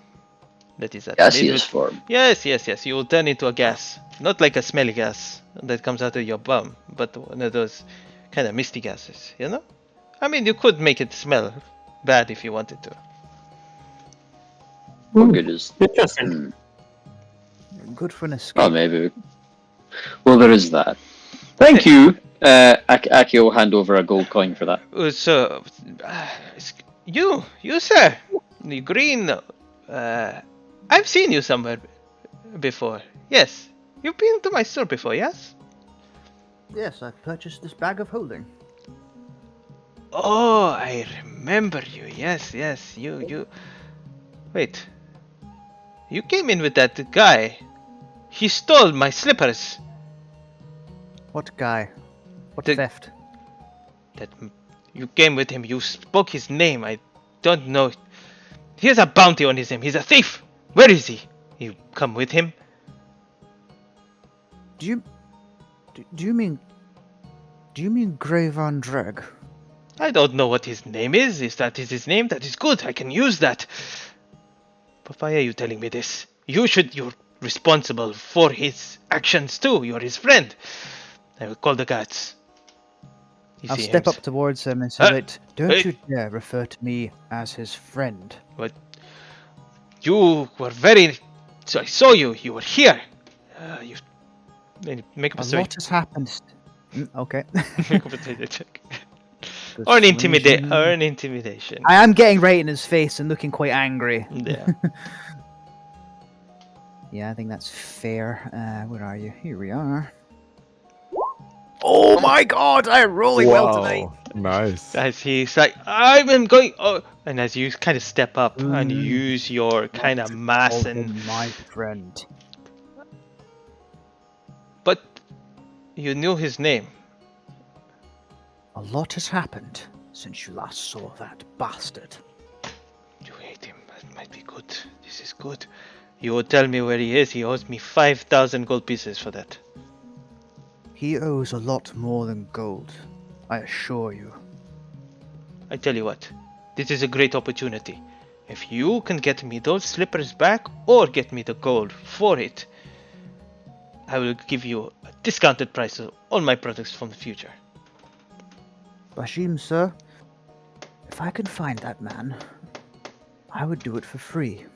That is that. Gaseous form. Yes. You will turn into a gas. Not like a smelly gas that comes out of your bum, but one of those kind of misty gases, you know? I mean, you could make it smell bad if you wanted to. What good is... Interesting. Good for an escape. Oh, maybe. Well, there is that. Thank you. Aki will hand over a gold coin for that. So, you sir, the green. I've seen you somewhere before. Yes, you've been to my store before. Yes. Yes, I purchased this bag of holding. Oh, I remember you. Yes. You. Wait. You came in with that guy. He stole my slippers. What guy? What theft? That you came with him. You spoke his name. I don't know. He has a bounty on his name. He's a thief. Where is he? You come with him? Do you mean Grey Van Dreg? I don't know what his name is. If that is his name, that is good. I can use that. But why are you telling me this? You're responsible for his actions too. You're his friend. I will call the guards. I'll step up towards him and say that, don't you dare refer to me as his friend. But you were very... So I saw you. You were here. Make a persuasion. A lot has happened. Okay. Make a persuasion check. Or an intimidation. I am getting right in his face and looking quite angry. Yeah. Yeah, I think that's fair. Where are you? Here we are. Oh my god, I'm rolling well tonight. Nice. As he's like, I'm going. Oh, and as you kind of step up and use your kind of mass and my friend. But you knew his name. A lot has happened since you last saw that bastard. You hate him. That might be good. This is good. You will tell me where he is. He owes me 5,000 gold pieces for that. He owes a lot more than gold, I assure you. I tell you what, this is a great opportunity. If you can get me those slippers back or get me the gold for it, I will give you a discounted price of all my products from the future. Bashim, sir, if I could find that man, I would do it for free.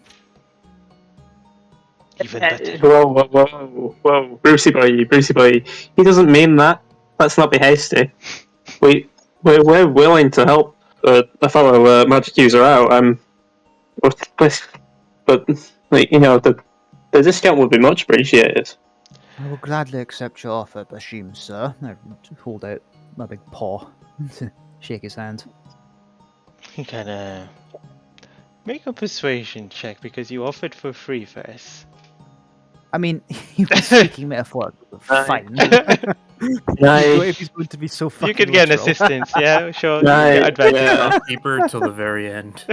Even better. Whoa, Brucey boy, he doesn't mean that. Let's not be hasty. We're willing to help a fellow magic user out. But like, the discount would be much appreciated. I will gladly accept your offer, Bashim, sir. I hold out my big paw to shake his hand. You can make a persuasion check because you offered for free first. I mean, he was speaking metaphorically. Fine. If he's going to be so fucking You could get an literal. assistance, yeah, sure. Right, Yeah, advantage. yeah. Shopkeeper till the very end.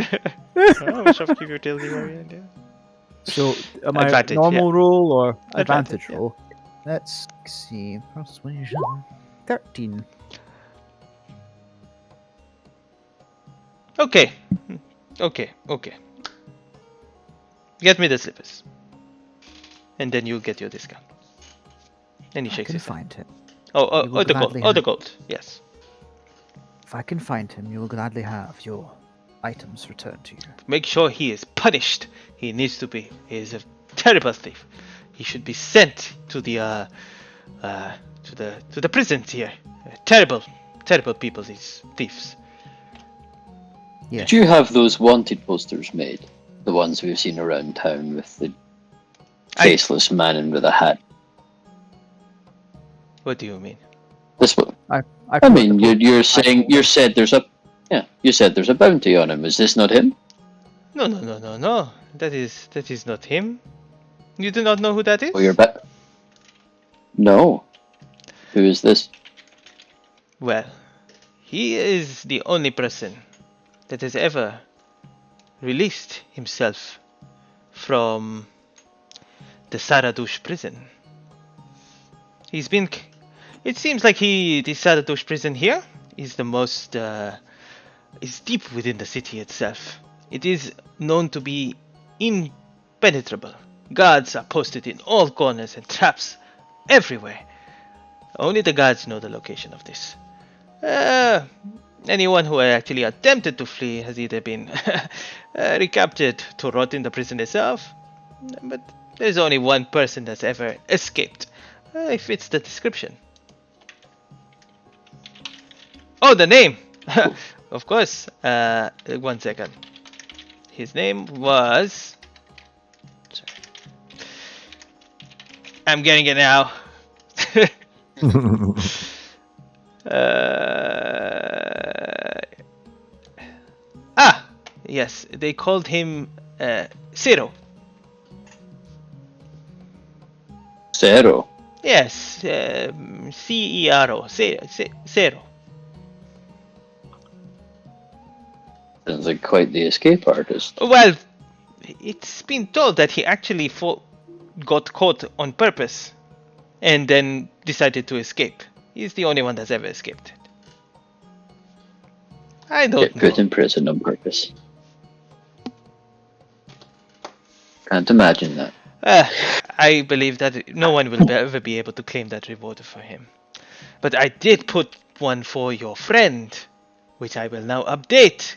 Oh, shopkeeper till the very end, yeah. So, am Advantage, I normal roll or Advantage, advantage yeah. roll? Let's see. Persuasion. 13. Okay. Okay. Get me the slippers. And then you'll get your discount. And he I shakes can his hand. find him. Oh, You will the gold. gladly Oh, the have- gold. Yes. If I can find him, you will gladly have your items returned to you. Make sure he is punished. He needs to be. He is a terrible thief. He should be sent to the to the prisons here. Terrible people, these thieves. Yes. Did you have those wanted posters made? The ones we've seen around town with the faceless man in with a hat. What do you mean? This one. I mean, you said there's a bounty on him. Is this not him? No. That is not him. You do not know who that is? Oh, you're back. No. Who is this? Well, he is the only person that has ever released himself from the Saradush prison. It seems like the Saradush prison here is the most, is deep within the city itself. It is known to be impenetrable. Guards are posted in all corners and traps everywhere. Only the guards know the location of this. Anyone who actually attempted to flee has either been recaptured to rot in the prison itself, but there's only one person that's ever escaped. It fits the description. Oh, the name! Of course. 1 second. His name was... Sorry. I'm getting it now. Yes, they called him Zero. Zero. Yes, C-E-R-O, Zero. Sounds like quite the escape artist. Well, it's been told that he actually got caught on purpose and then decided to escape. He's the only one that's ever escaped. I don't Get put know. in prison on purpose. Can't imagine that. I believe that no one will ever be able to claim that reward for him. But I did put one for your friend, which I will now update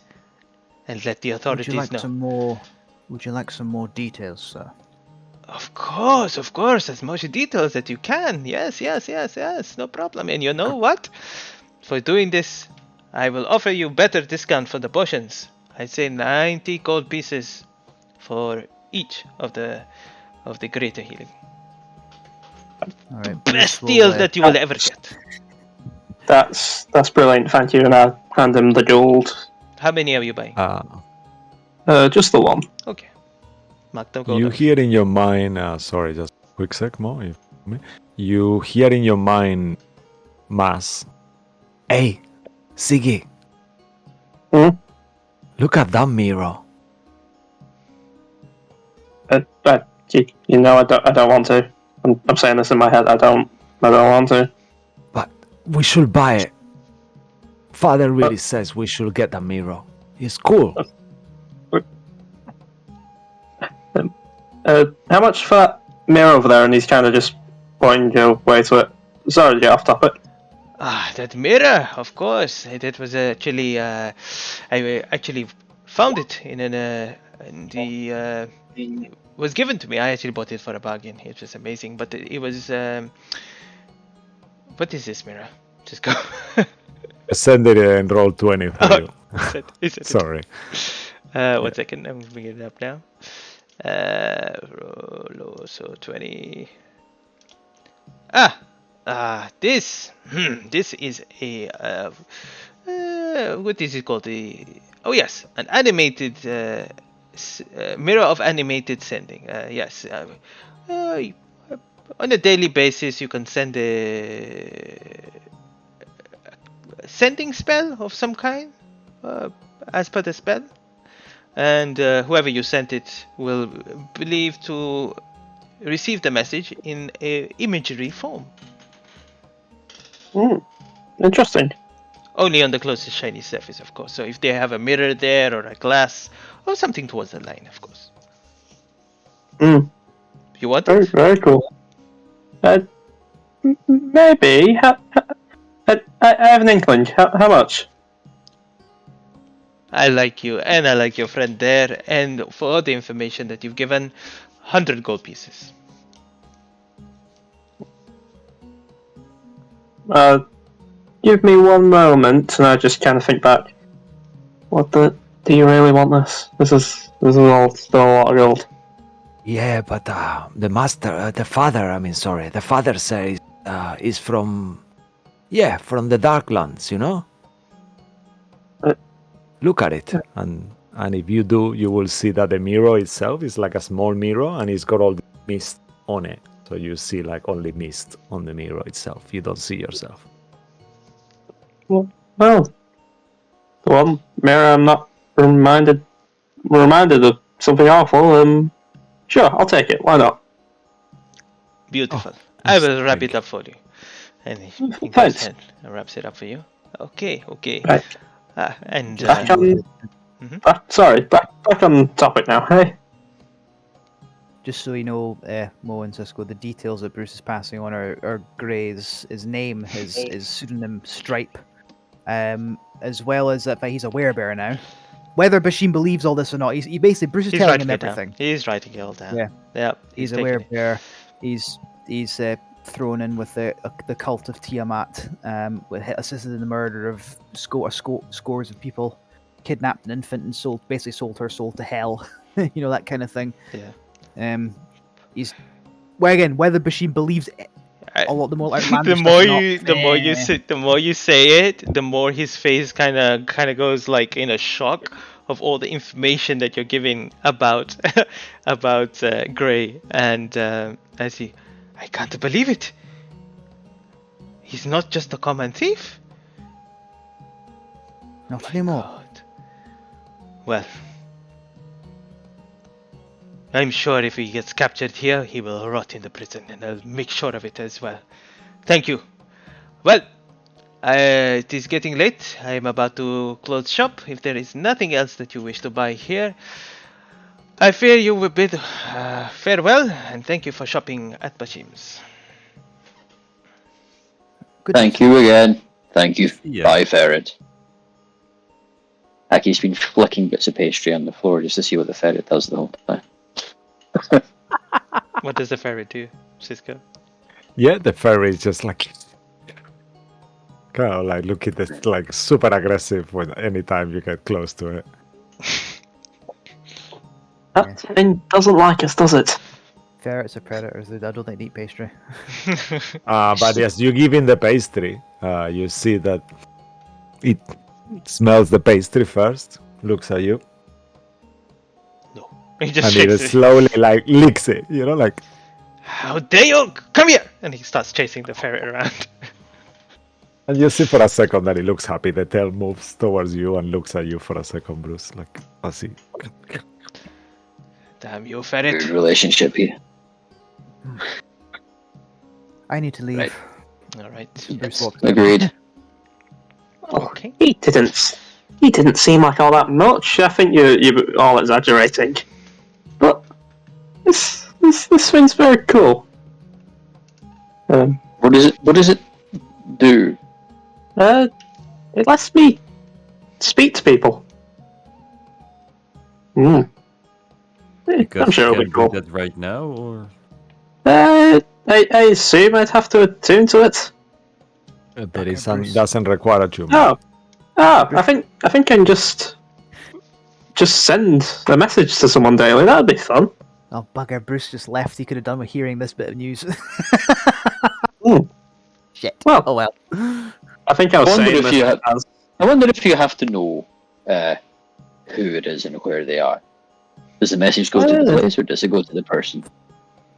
and let the authorities know. Would you like some more details, sir? Of course, as much details that you can. Yes, no problem. And you know what? For doing this, I will offer you better discount for the potions. I'd say 90 gold pieces for each of the greater healing. All right. Best deal that you will ever get. That's brilliant, thank you. And I hand him the gold. How many are you buying? Just the one. Okay. Mark the gold. You hear in your mind, sorry, just a quick sec more. You hear in your mind, Mas. Hey, Siggy. Look at that mirror. You know, I don't want to. I'm saying this in my head. I don't want to. But we should buy it. Father really says we should get the mirror. It's cool. How much for that mirror over there? And he's kind of just pointing your way to it. Sorry to get off topic. That mirror, of course. That was actually, I actually found it it was given to me. I actually bought it for a bargain. It was amazing, but it was. What is this mirror? Just go. Send it in roll 20 for you. He said it. Sorry. 1 second, I'm bringing it up now. So 20. This is a what is it called? Oh yes, an animated mirror of animated sending. Yes, on a daily basis you can send a sending spell of some kind, as per the spell, and whoever you sent it will believe to receive the message in a imagery form. Interesting. Only on the closest shiny surface, of course. So if they have a mirror there or a glass or something towards the line, of course. You want Very, it? very cool. Maybe. I have an inkling. How much? I like you, and I like your friend there, and for all the information that you've given, 100 gold pieces. Give me one moment, and I just kind of think back. Do you really want this? This is all still a lot of gold. Yeah, but the father says is from the Darklands, you know? Look at it. And if you do, you will see that the mirror itself is like a small mirror and it's got all the mist on it. So you see like only mist on the mirror itself. You don't see yourself. Well, the one mirror I'm not reminded of something awful. Sure, I'll take it. Why not? Beautiful. I will wrap it up for you. And he goes ahead and wraps it up for you. Okay. Right. Back on topic now. Hey. Just so you know, Mo and Cisco, the details that Bruce is passing on are Gray's his name, his pseudonym Stripe, as well as that he's a werebear now. Whether Bashim believes all this or not, he basically Bruce is telling him everything. He's writing it all down. Yeah. He's a werebear. He's thrown in with the cult of Tiamat, assisted in the murder of scores of people, kidnapped an infant and sold her soul to hell. That kind of thing. Yeah. He's again, whether Bashim believes a lot the more outlandish the more you say it, the more his face kind of goes like in a shock of all the information that you're giving about Gray, and as I can't believe it. He's not just a common thief. Not anymore. God. Well, I'm sure if he gets captured here, he will rot in the prison, and I'll make sure of it as well. Thank you. Well, it is getting late. I am about to close shop. If there is nothing else that you wish to buy here, I fear you will bid farewell, and thank you for shopping at Bashim's. Thank you again. Thank you. Yeah. Bye, ferret. Aki's been flicking bits of pastry on the floor just to see what the ferret does the whole time. What does the ferret do, Cisco? Yeah, the ferret is just like kind of like look at it like super aggressive when anytime you get close to it. That thing doesn't like us, does it? Ferrets are predators. I don't think they eat pastry. But as you give in the pastry, you see that it smells the pastry first, looks at you, No. He just and it slowly like licks it, like. How dare you! Come here! And he starts chasing the ferret around. And you see for a second that he looks happy. The tail moves towards you and looks at you for a second, Bruce. Like, I see. Damn you, ferret. Good relationship here. I need to leave. Right. Alright. Bruce walks Agreed. Okay. He didn't seem like all that much. I think you're all exaggerating. But this thing's very cool. What does it do? It lets me speak to people. I'm Because sure you it'll be can cool. do that right now, or I assume I'd have to attune to it. There doesn't require a human. I think I can just send a message to someone daily. That'd be fun. Oh, bugger, Bruce just left. He could have done with hearing this bit of news. Shit. Well, oh well. I think I was I wonder saying if this you have- as I wonder if you have to know who it is and where they are. Does the message go to the place or does it go to the person?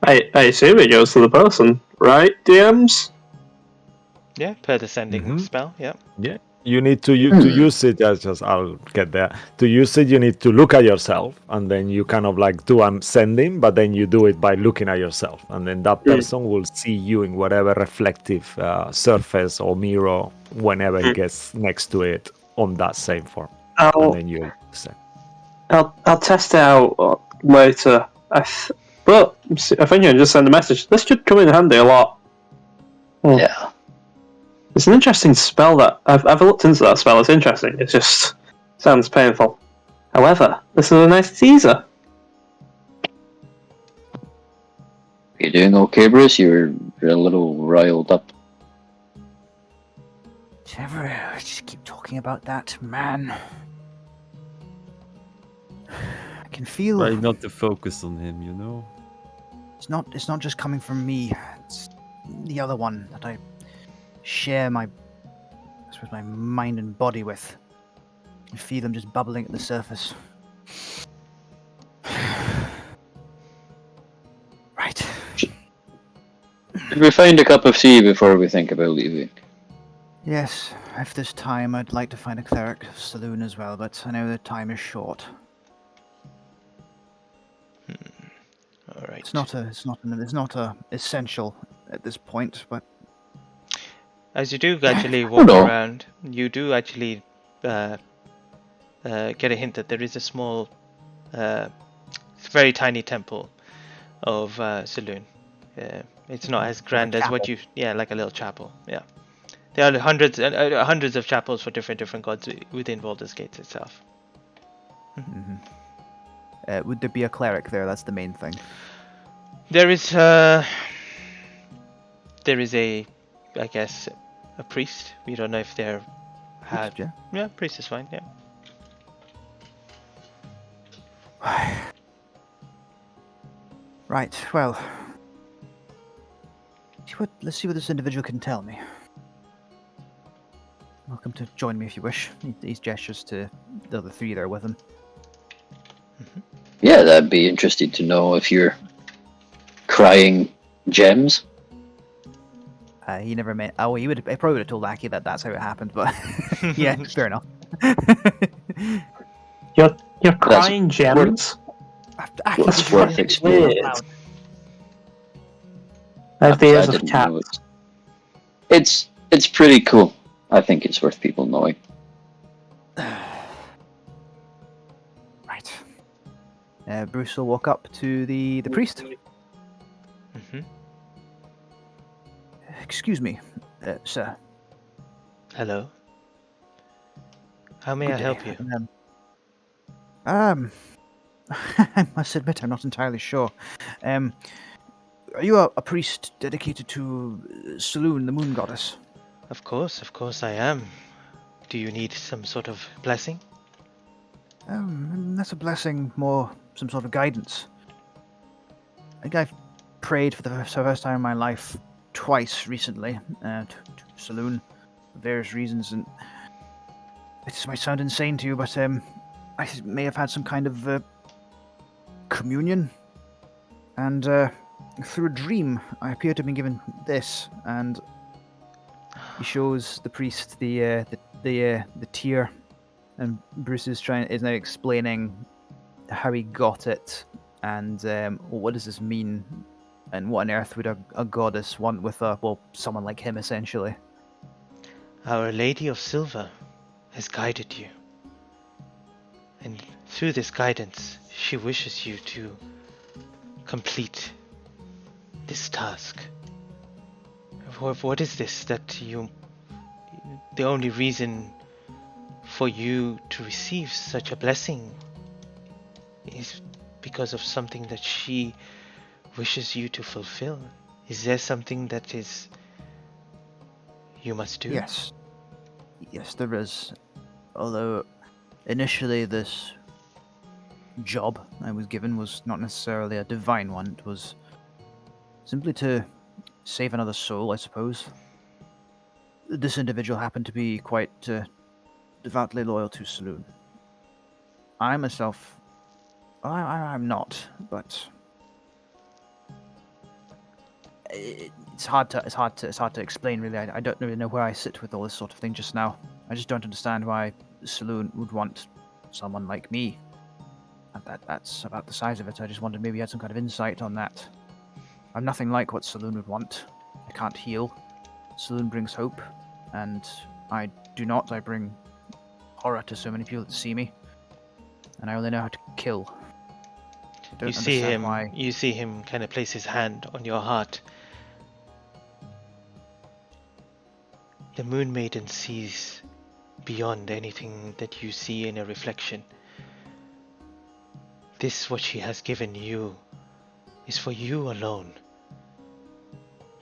I assume it goes to the person, right, DMs? Yeah, per the sending spell. Yeah. Yeah, you need to use it. I'll get there. To use it, you need to look at yourself, and then you kind of like do sending, but then you do it by looking at yourself, and then that person will see you in whatever reflective surface or mirror whenever he gets next to it on that same form, and then you send. I'll test it out later. But I think I just send a message. This should come in handy a lot. Yeah. It's an interesting spell that I've looked into that spell. It's interesting. It just sounds painful. However, this is a nice teaser. You doing okay, Bruce? You're a little riled up. Trevor, just keep talking about that, man. I can feel. Try not to focus on him, you know. It's not just coming from me. It's the other one that I share my mind and body with. I feel them just bubbling at the surface. Right. Should we find a cup of tea before we think about leaving? Yes, if there's time, I'd like to find a cleric saloon as well, but I know the time is short. All right. It's not a essential at this point, but As you do actually walk around, you do actually get a hint that there is a small, very tiny temple of saloon. It's not as grand as what you, like a little chapel. Yeah, there are hundreds of chapels for different gods within Baldur's Gate itself. would there be a cleric there? That's the main thing. There is a, I guess, a priest. We don't know if they're had. Yeah, priest is fine. Yeah. Right. Well, let's see what this individual can tell me. Welcome to join me if you wish. He gestures to the other three there with him. Yeah, that'd be interesting to know if you're crying gems. He never meant. Oh, he probably would have told Aki that that's how it happened, but yeah, fair enough. You're crying gems. That's worth exploring. Ideas of cats. It's pretty cool. I think it's worth people knowing. Right. Bruce will walk up to the priest. Excuse me, sir. Hello. How may I help you? I must admit I'm not entirely sure. Are you a priest dedicated to Saloon, the moon goddess? Of course I am. Do you need some sort of blessing? That's a blessing, more some sort of guidance. I think I've prayed for the first time in my life twice recently to Saloon for various reasons, and it might sound insane to you, but I may have had some kind of communion, and through a dream I appear to have been given this, and he shows the priest the tear, and Bruce is now explaining how he got it, and what does this mean, and what on earth would a goddess want with someone like him, essentially. Our Lady of Silver has guided you, and through this guidance, she wishes you to complete this task. What is this that you... The only reason for you to receive such a blessing is because of something that she wishes you to fulfill. Is there something that is you must do? Yes. Yes, there is. Although, initially, this job I was given was not necessarily a divine one. It was simply to save another soul, I suppose. This individual happened to be quite devoutly loyal to Saloon. I myself, I'm not, but it's hard to explain. Really, I don't really know where I sit with all this sort of thing just now. I just don't understand why Saloon would want someone like me. And that's about the size of it. I just wondered maybe you had some kind of insight on that. I'm nothing like what Saloon would want. I can't heal. Saloon brings hope, and I do not. I bring horror to so many people that see me, and I only know how to kill. You see him. You see him kind of place his hand on your heart. The Moon Maiden sees beyond anything that you see in a reflection. This, what she has given you, is for you alone.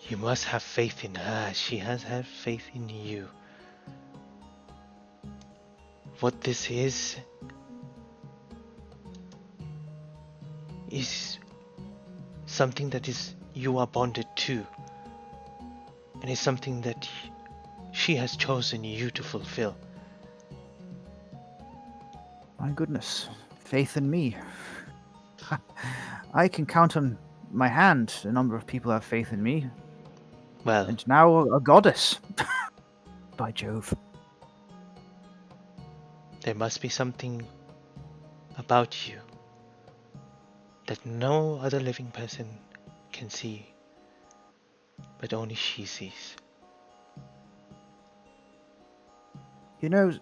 You must have faith in her. She has had faith in you. What this is something that you are bonded to, and is something that she has chosen you to fulfill. My goodness, faith in me. I can count on my hand a number of people have faith in me. Well, and now a goddess. By Jove. There must be something about you that no other living person can see, but only she sees. You know,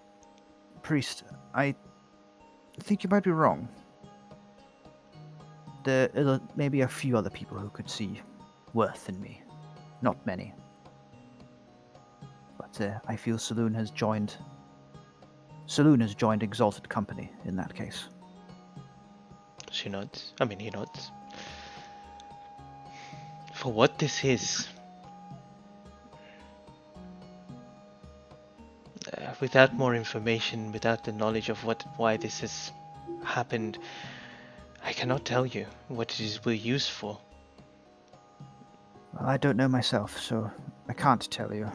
priest, I think you might be wrong. There may be a few other people who could see worth in me. Not many. But I feel Saloon has joined exalted company in that case. She nods. He nods. For what this is, without more information, without the knowledge of why this has happened, I cannot tell you what it will use for. Well, I don't know myself, so I can't tell you.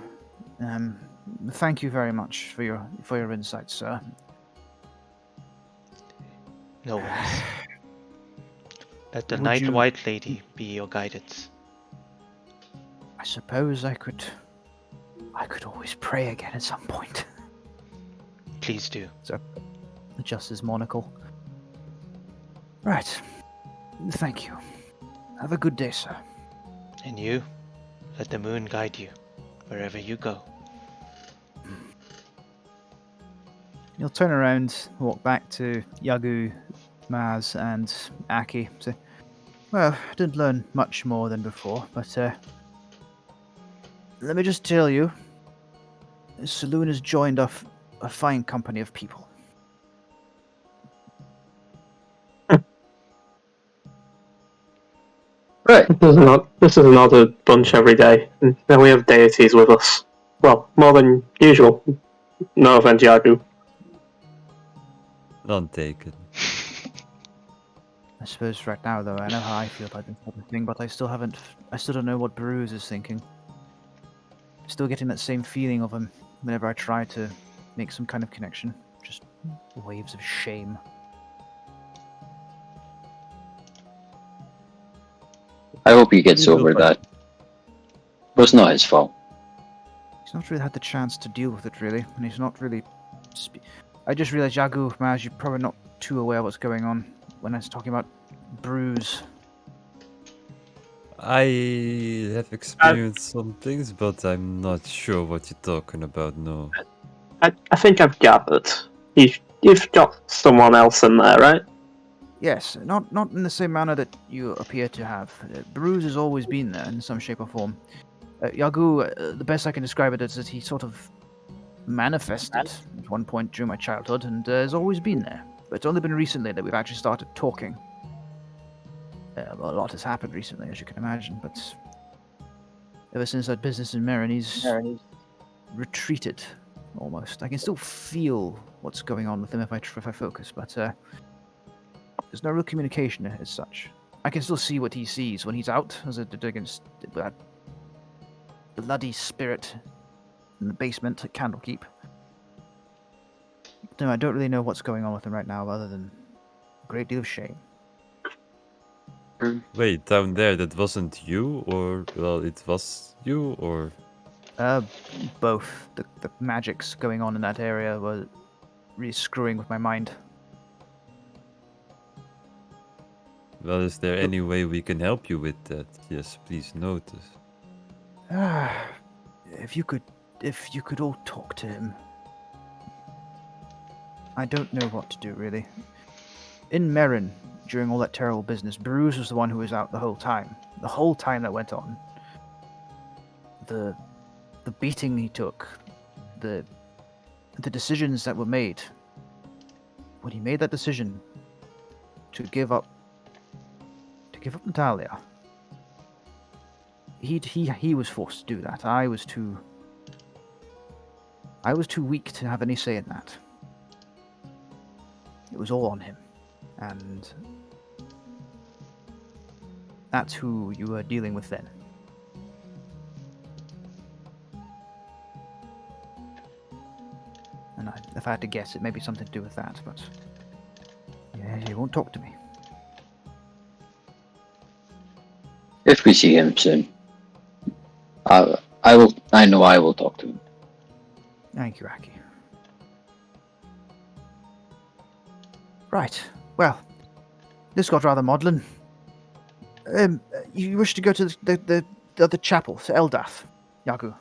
Thank you very much for your insights, sir. No worries. Let the Night White Lady be your guidance. I suppose I could always pray again at some point. Please do. So, adjust his monocle. Right. Thank you. Have a good day, sir. And you, let the moon guide you wherever you go. You'll turn around, walk back to Yagu, Maz, and Aki. Say, well, I didn't learn much more than before, but let me just tell you, Saloon has joined a fine company of people. Right. This is another bunch every day. And then we have deities with us. Well, more than usual. No offense, Yagu. None taken. I suppose right now, though, I know how I feel about this type of thing, but I still don't know what Bruce is thinking. I'm still getting that same feeling of him whenever I try to make some kind of connection. Just waves of shame. I hope he gets over that. It was not his fault. He's not really had the chance to deal with it, really, and he's not really... I just realized, Yagu, Maz, you're probably not too aware of what's going on when I was talking about Bruce. I have experienced some things, but I'm not sure what you're talking about, no. I think I've gathered. You've got someone else in there, right? Yes, not in the same manner that you appear to have. Bruce has always been there in some shape or form. Yagu, the best I can describe it is that he sort of manifested at one point during my childhood and has always been there. But it's only been recently that we've actually started talking. A lot has happened recently, as you can imagine, but ever since that business in Marin, retreated, almost. I can still feel what's going on with him if I focus, but there's no real communication as such. I can still see what he sees when he's out, as against that bloody spirit in the basement at Candlekeep. No, I don't really know what's going on with him right now, other than a great deal of shame. Wait, down there, that wasn't you? Or, well, it was you? Or... Both. The magics going on in that area were really screwing with my mind. Well, is there any way we can help you with that? Yes, please notice. If you could all talk to him. I don't know what to do, really. In Merrin, during all that terrible business, Bruce was the one who was out the whole time. The whole time that went on. The beating he took, the decisions that were made. When he made that decision to give up Natalia, he was forced to do that. I was too weak to have any say in that. It was all on him, and that's who you were dealing with then. And if I had to guess, it may be something to do with that, but yeah, he won't talk to me. If we see him soon, I will. I know I will talk to him. Thank you, Aki. Right. Well, this got rather maudlin. You wish to go to the other chapel, to Eldath, Yaku?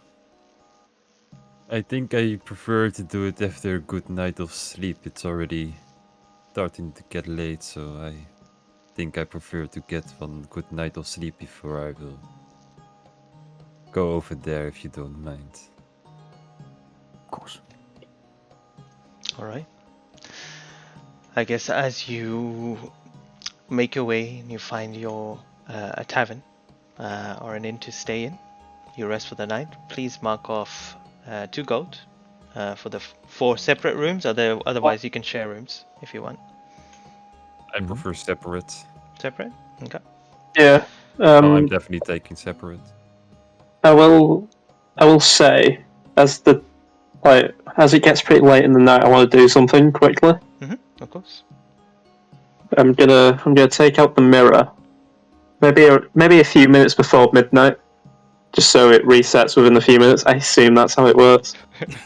I think I prefer to do it after a good night of sleep. It's already starting to get late, so I think I prefer to get one good night of sleep before I will go over there, if you don't mind. Of course. Alright. I guess as you make your way and you find your a tavern or an inn to stay in, you rest for the night. Please mark off 2 gold for the 4 separate rooms. Otherwise, you can share rooms if you want. I prefer separate. Separate? Okay. Yeah. I'm definitely taking separate. I will say, as it gets pretty late in the night, I want to do something quickly. Of course. I'm gonna take out the mirror, maybe a few minutes before midnight, just so it resets within a few minutes. I assume that's how it works.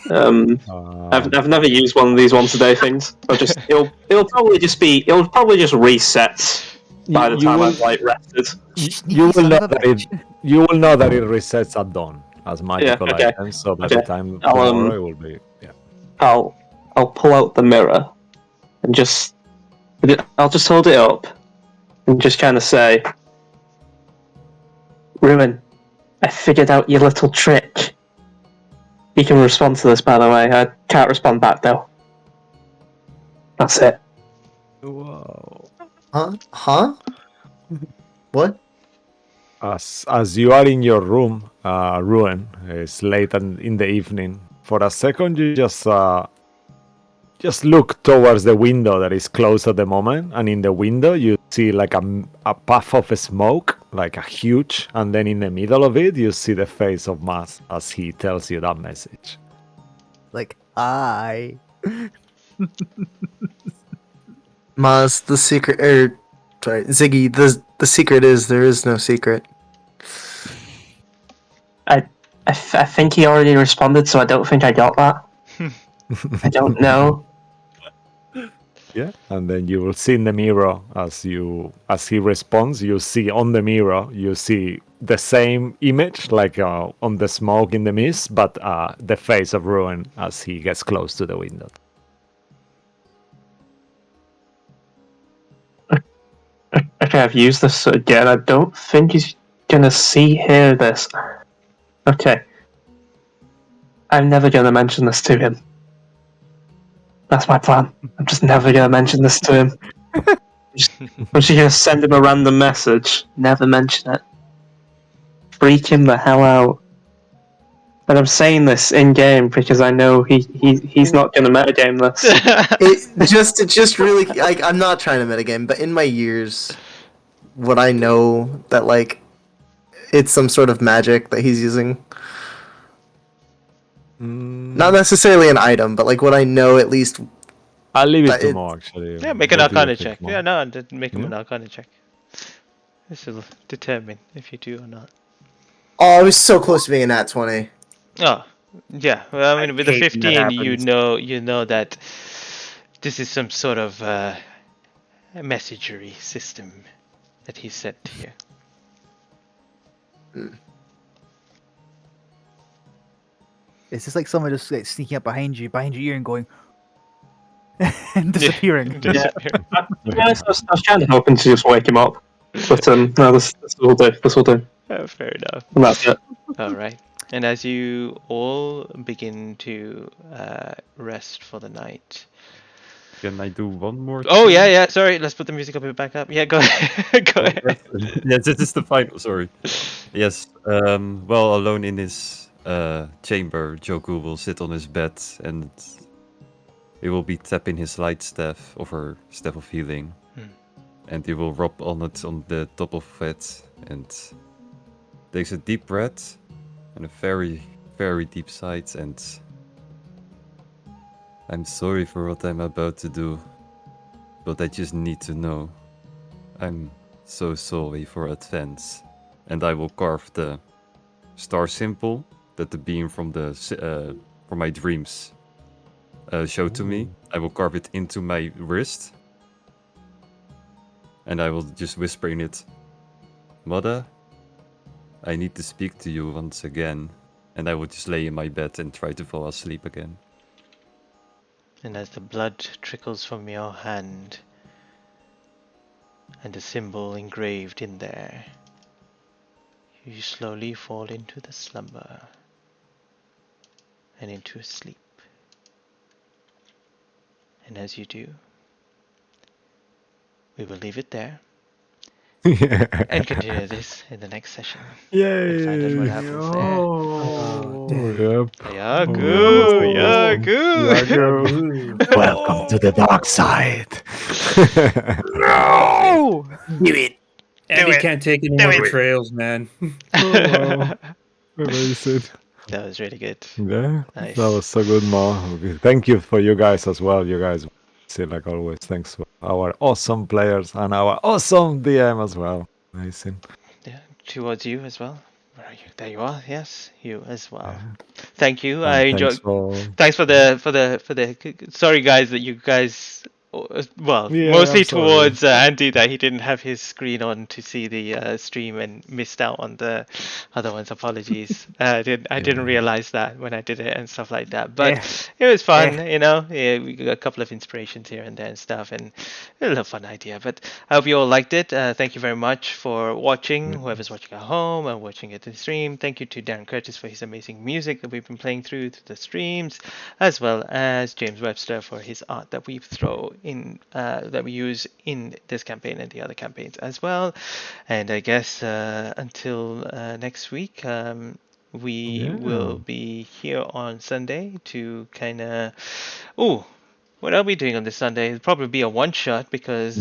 I've never used one of these once a day things. It'll probably just reset by the time I've rested. You will know that it resets at dawn as magical items. So by the time tomorrow it will be. Yeah. I'll pull out the mirror and I'll just hold it up and just kind of say, Ruin, I figured out your little trick. You can respond to this, by the way. I can't respond back, though. That's it. Whoa. Huh? What? As you are in your room, Ruin, it's late in the evening. For a second, you just look towards the window that is closed at the moment, and in the window you see like a puff of smoke, like a huge, and then in the middle of it you see the face of Mas as he tells you that message. Like, hi. Maz, the secret, Ziggy, the secret is there is no secret. I think he already responded, so I don't think I got that. I don't know. Yeah, and then you will see in the mirror as he responds. You see on the mirror, you see the same image, like on the smoke in the mist, but the face of Ruin as he gets close to the window. Okay, I've used this again. I don't think he's gonna hear this. Okay. I'm never gonna mention this to him. That's my plan. I'm just never gonna mention this to him. I'm just gonna send him a random message. Never mention it. Freak him the hell out. And I'm saying this in game because I know he's not going to metagame this. It just really like I'm not trying to metagame, but in my years, would I know that like it's some sort of magic that he's using? Not necessarily an item, but like would I know at least? I'll leave it But to it- Mo, actually. Yeah, make an What do you Arcana think, check. Mo? Yeah, no, make him Yeah? an Arcana check. This will determine if you do or not. Oh, I was so close to being a nat 20. Oh, yeah. Well, I mean, with the hate when that 15, you happens. know that this is some sort of messagery system that he sent to you. It's just like someone just like, sneaking up behind your ear and going and disappearing. Disappearing. I was kind of hoping to just wake him up, but no, this will do. This will do. Oh, fair enough. And that's it. All right. And as you all begin to rest for the night. Can I do one more? Oh, thing? yeah. Sorry, let's put the music up back up. Yeah, go ahead. Go ahead. Yes, this is the final. Sorry. Yes. Well, alone in his chamber, Joku will sit on his bed and he will be tapping his light staff of her staff of healing, and he will rub on it on the top of it, and takes a deep breath and a very, very deep sigh, and I'm sorry for what I'm about to do, but I just need to know. I'm so sorry for advance. And I will carve the star symbol that the being from the from my dreams showed to me. I will carve it into my wrist, and I will just whisper in it, "Mother, I need to speak to you once again." And I will just lay in my bed and try to fall asleep again. And as the blood trickles from your hand and the symbol engraved in there, you slowly fall into the slumber and into a sleep. And as you do, we will leave it there and continue this in the next session. And find out what happens there. Yagu! Welcome to the dark side. No! Andy can't take any more betrayals, man. Amazing. That was really good. Yeah, Nice. that was so good, Mo. Okay. Thank you for you guys as well. You guys, say like always, thanks for our awesome players and our awesome DM as well. Amazing. Yeah, towards you as well. Where are you? There you are. Yes, you as well. Thank you. And I enjoyed. Thanks for the. Sorry, guys, that you guys. Well, Yeah, mostly I'm sorry. towards Andy that he didn't have his screen on to see the stream and missed out on the other ones. Apologies. I didn't realize that when I did it and stuff like that. But it was fun, you know. Yeah, we got a couple of inspirations here and there and stuff, and a little fun idea. But I hope you all liked it. Thank you very much for watching. Whoever's watching at home and watching it in the stream. Thank you to Darren Curtis for his amazing music that we've been playing through the streams, as well as James Webster for his art that we throw in that we use in this campaign and the other campaigns as well. And I guess until next week, we will be here on Sunday to kind of what are we doing on this Sunday? It'll probably be a one shot because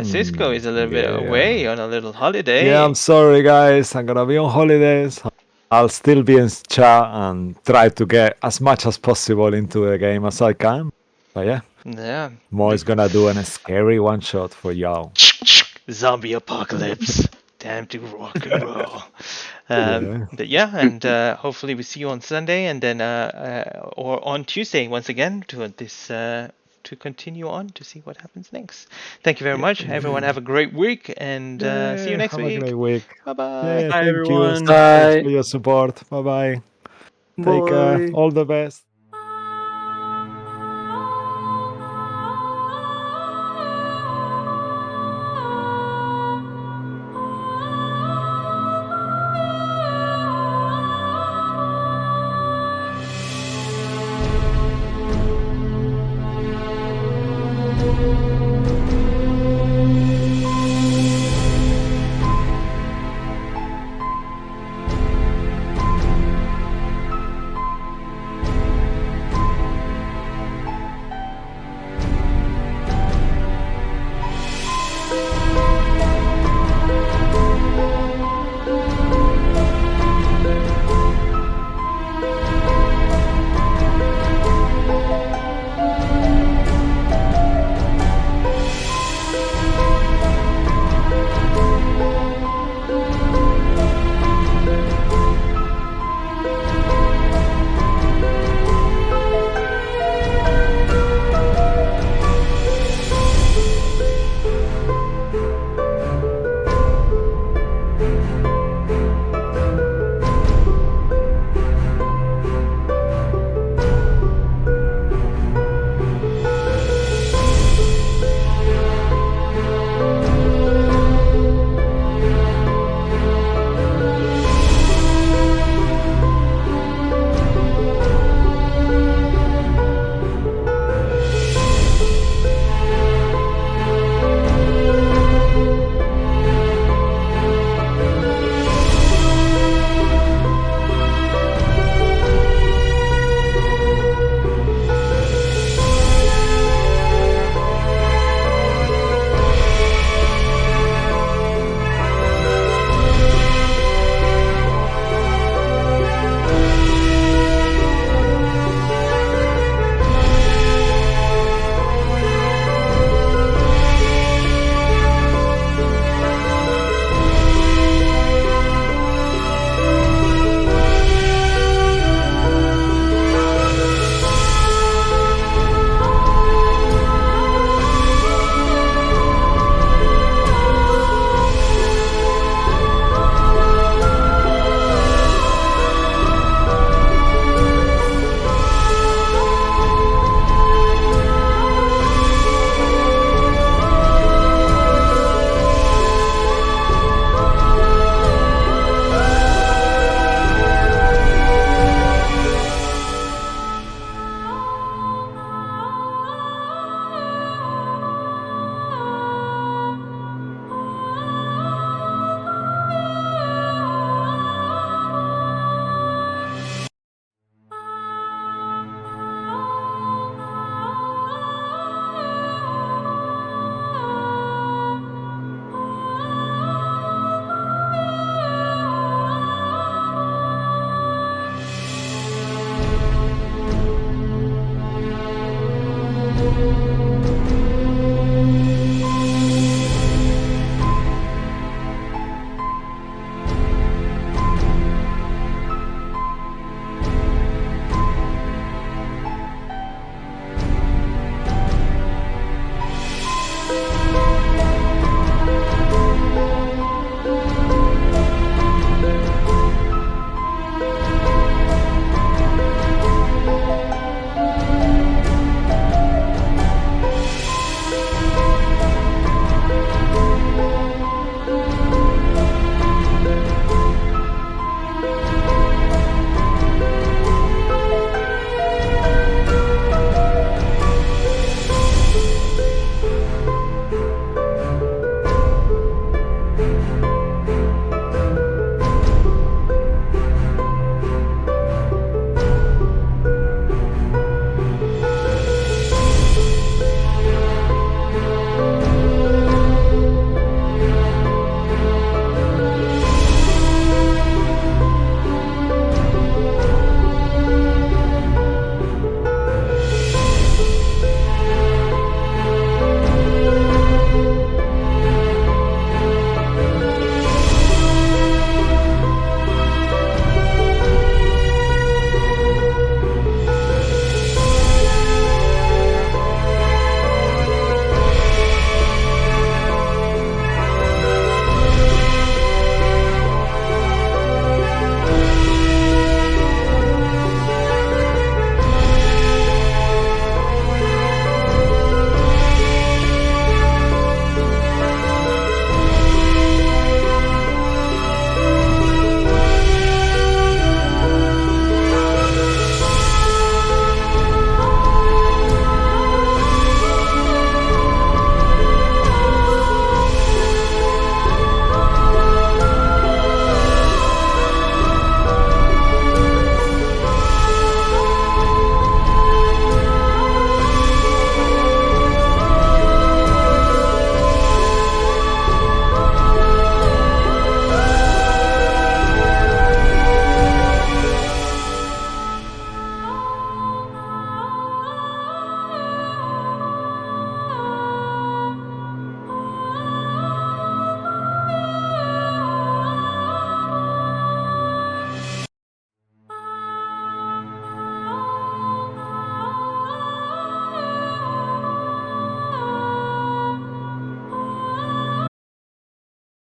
Cisco is a little bit away on a little holiday. Yeah, I'm sorry, guys. I'm gonna be on holidays. I'll still be in chat and try to get as much as possible into the game as I can. But yeah, Mo is gonna do a scary one shot for y'all. Zombie apocalypse. Time to rock and roll. But yeah, and hopefully we see you on Sunday, and then or on Tuesday once again to this to continue on to see what happens next. Thank you very much, everyone. Have a great week, and see you next have week. a great week. Bye bye. Yeah, Bye, thank everyone. you. Bye. Thanks for your support. Bye bye. Take care. All the best.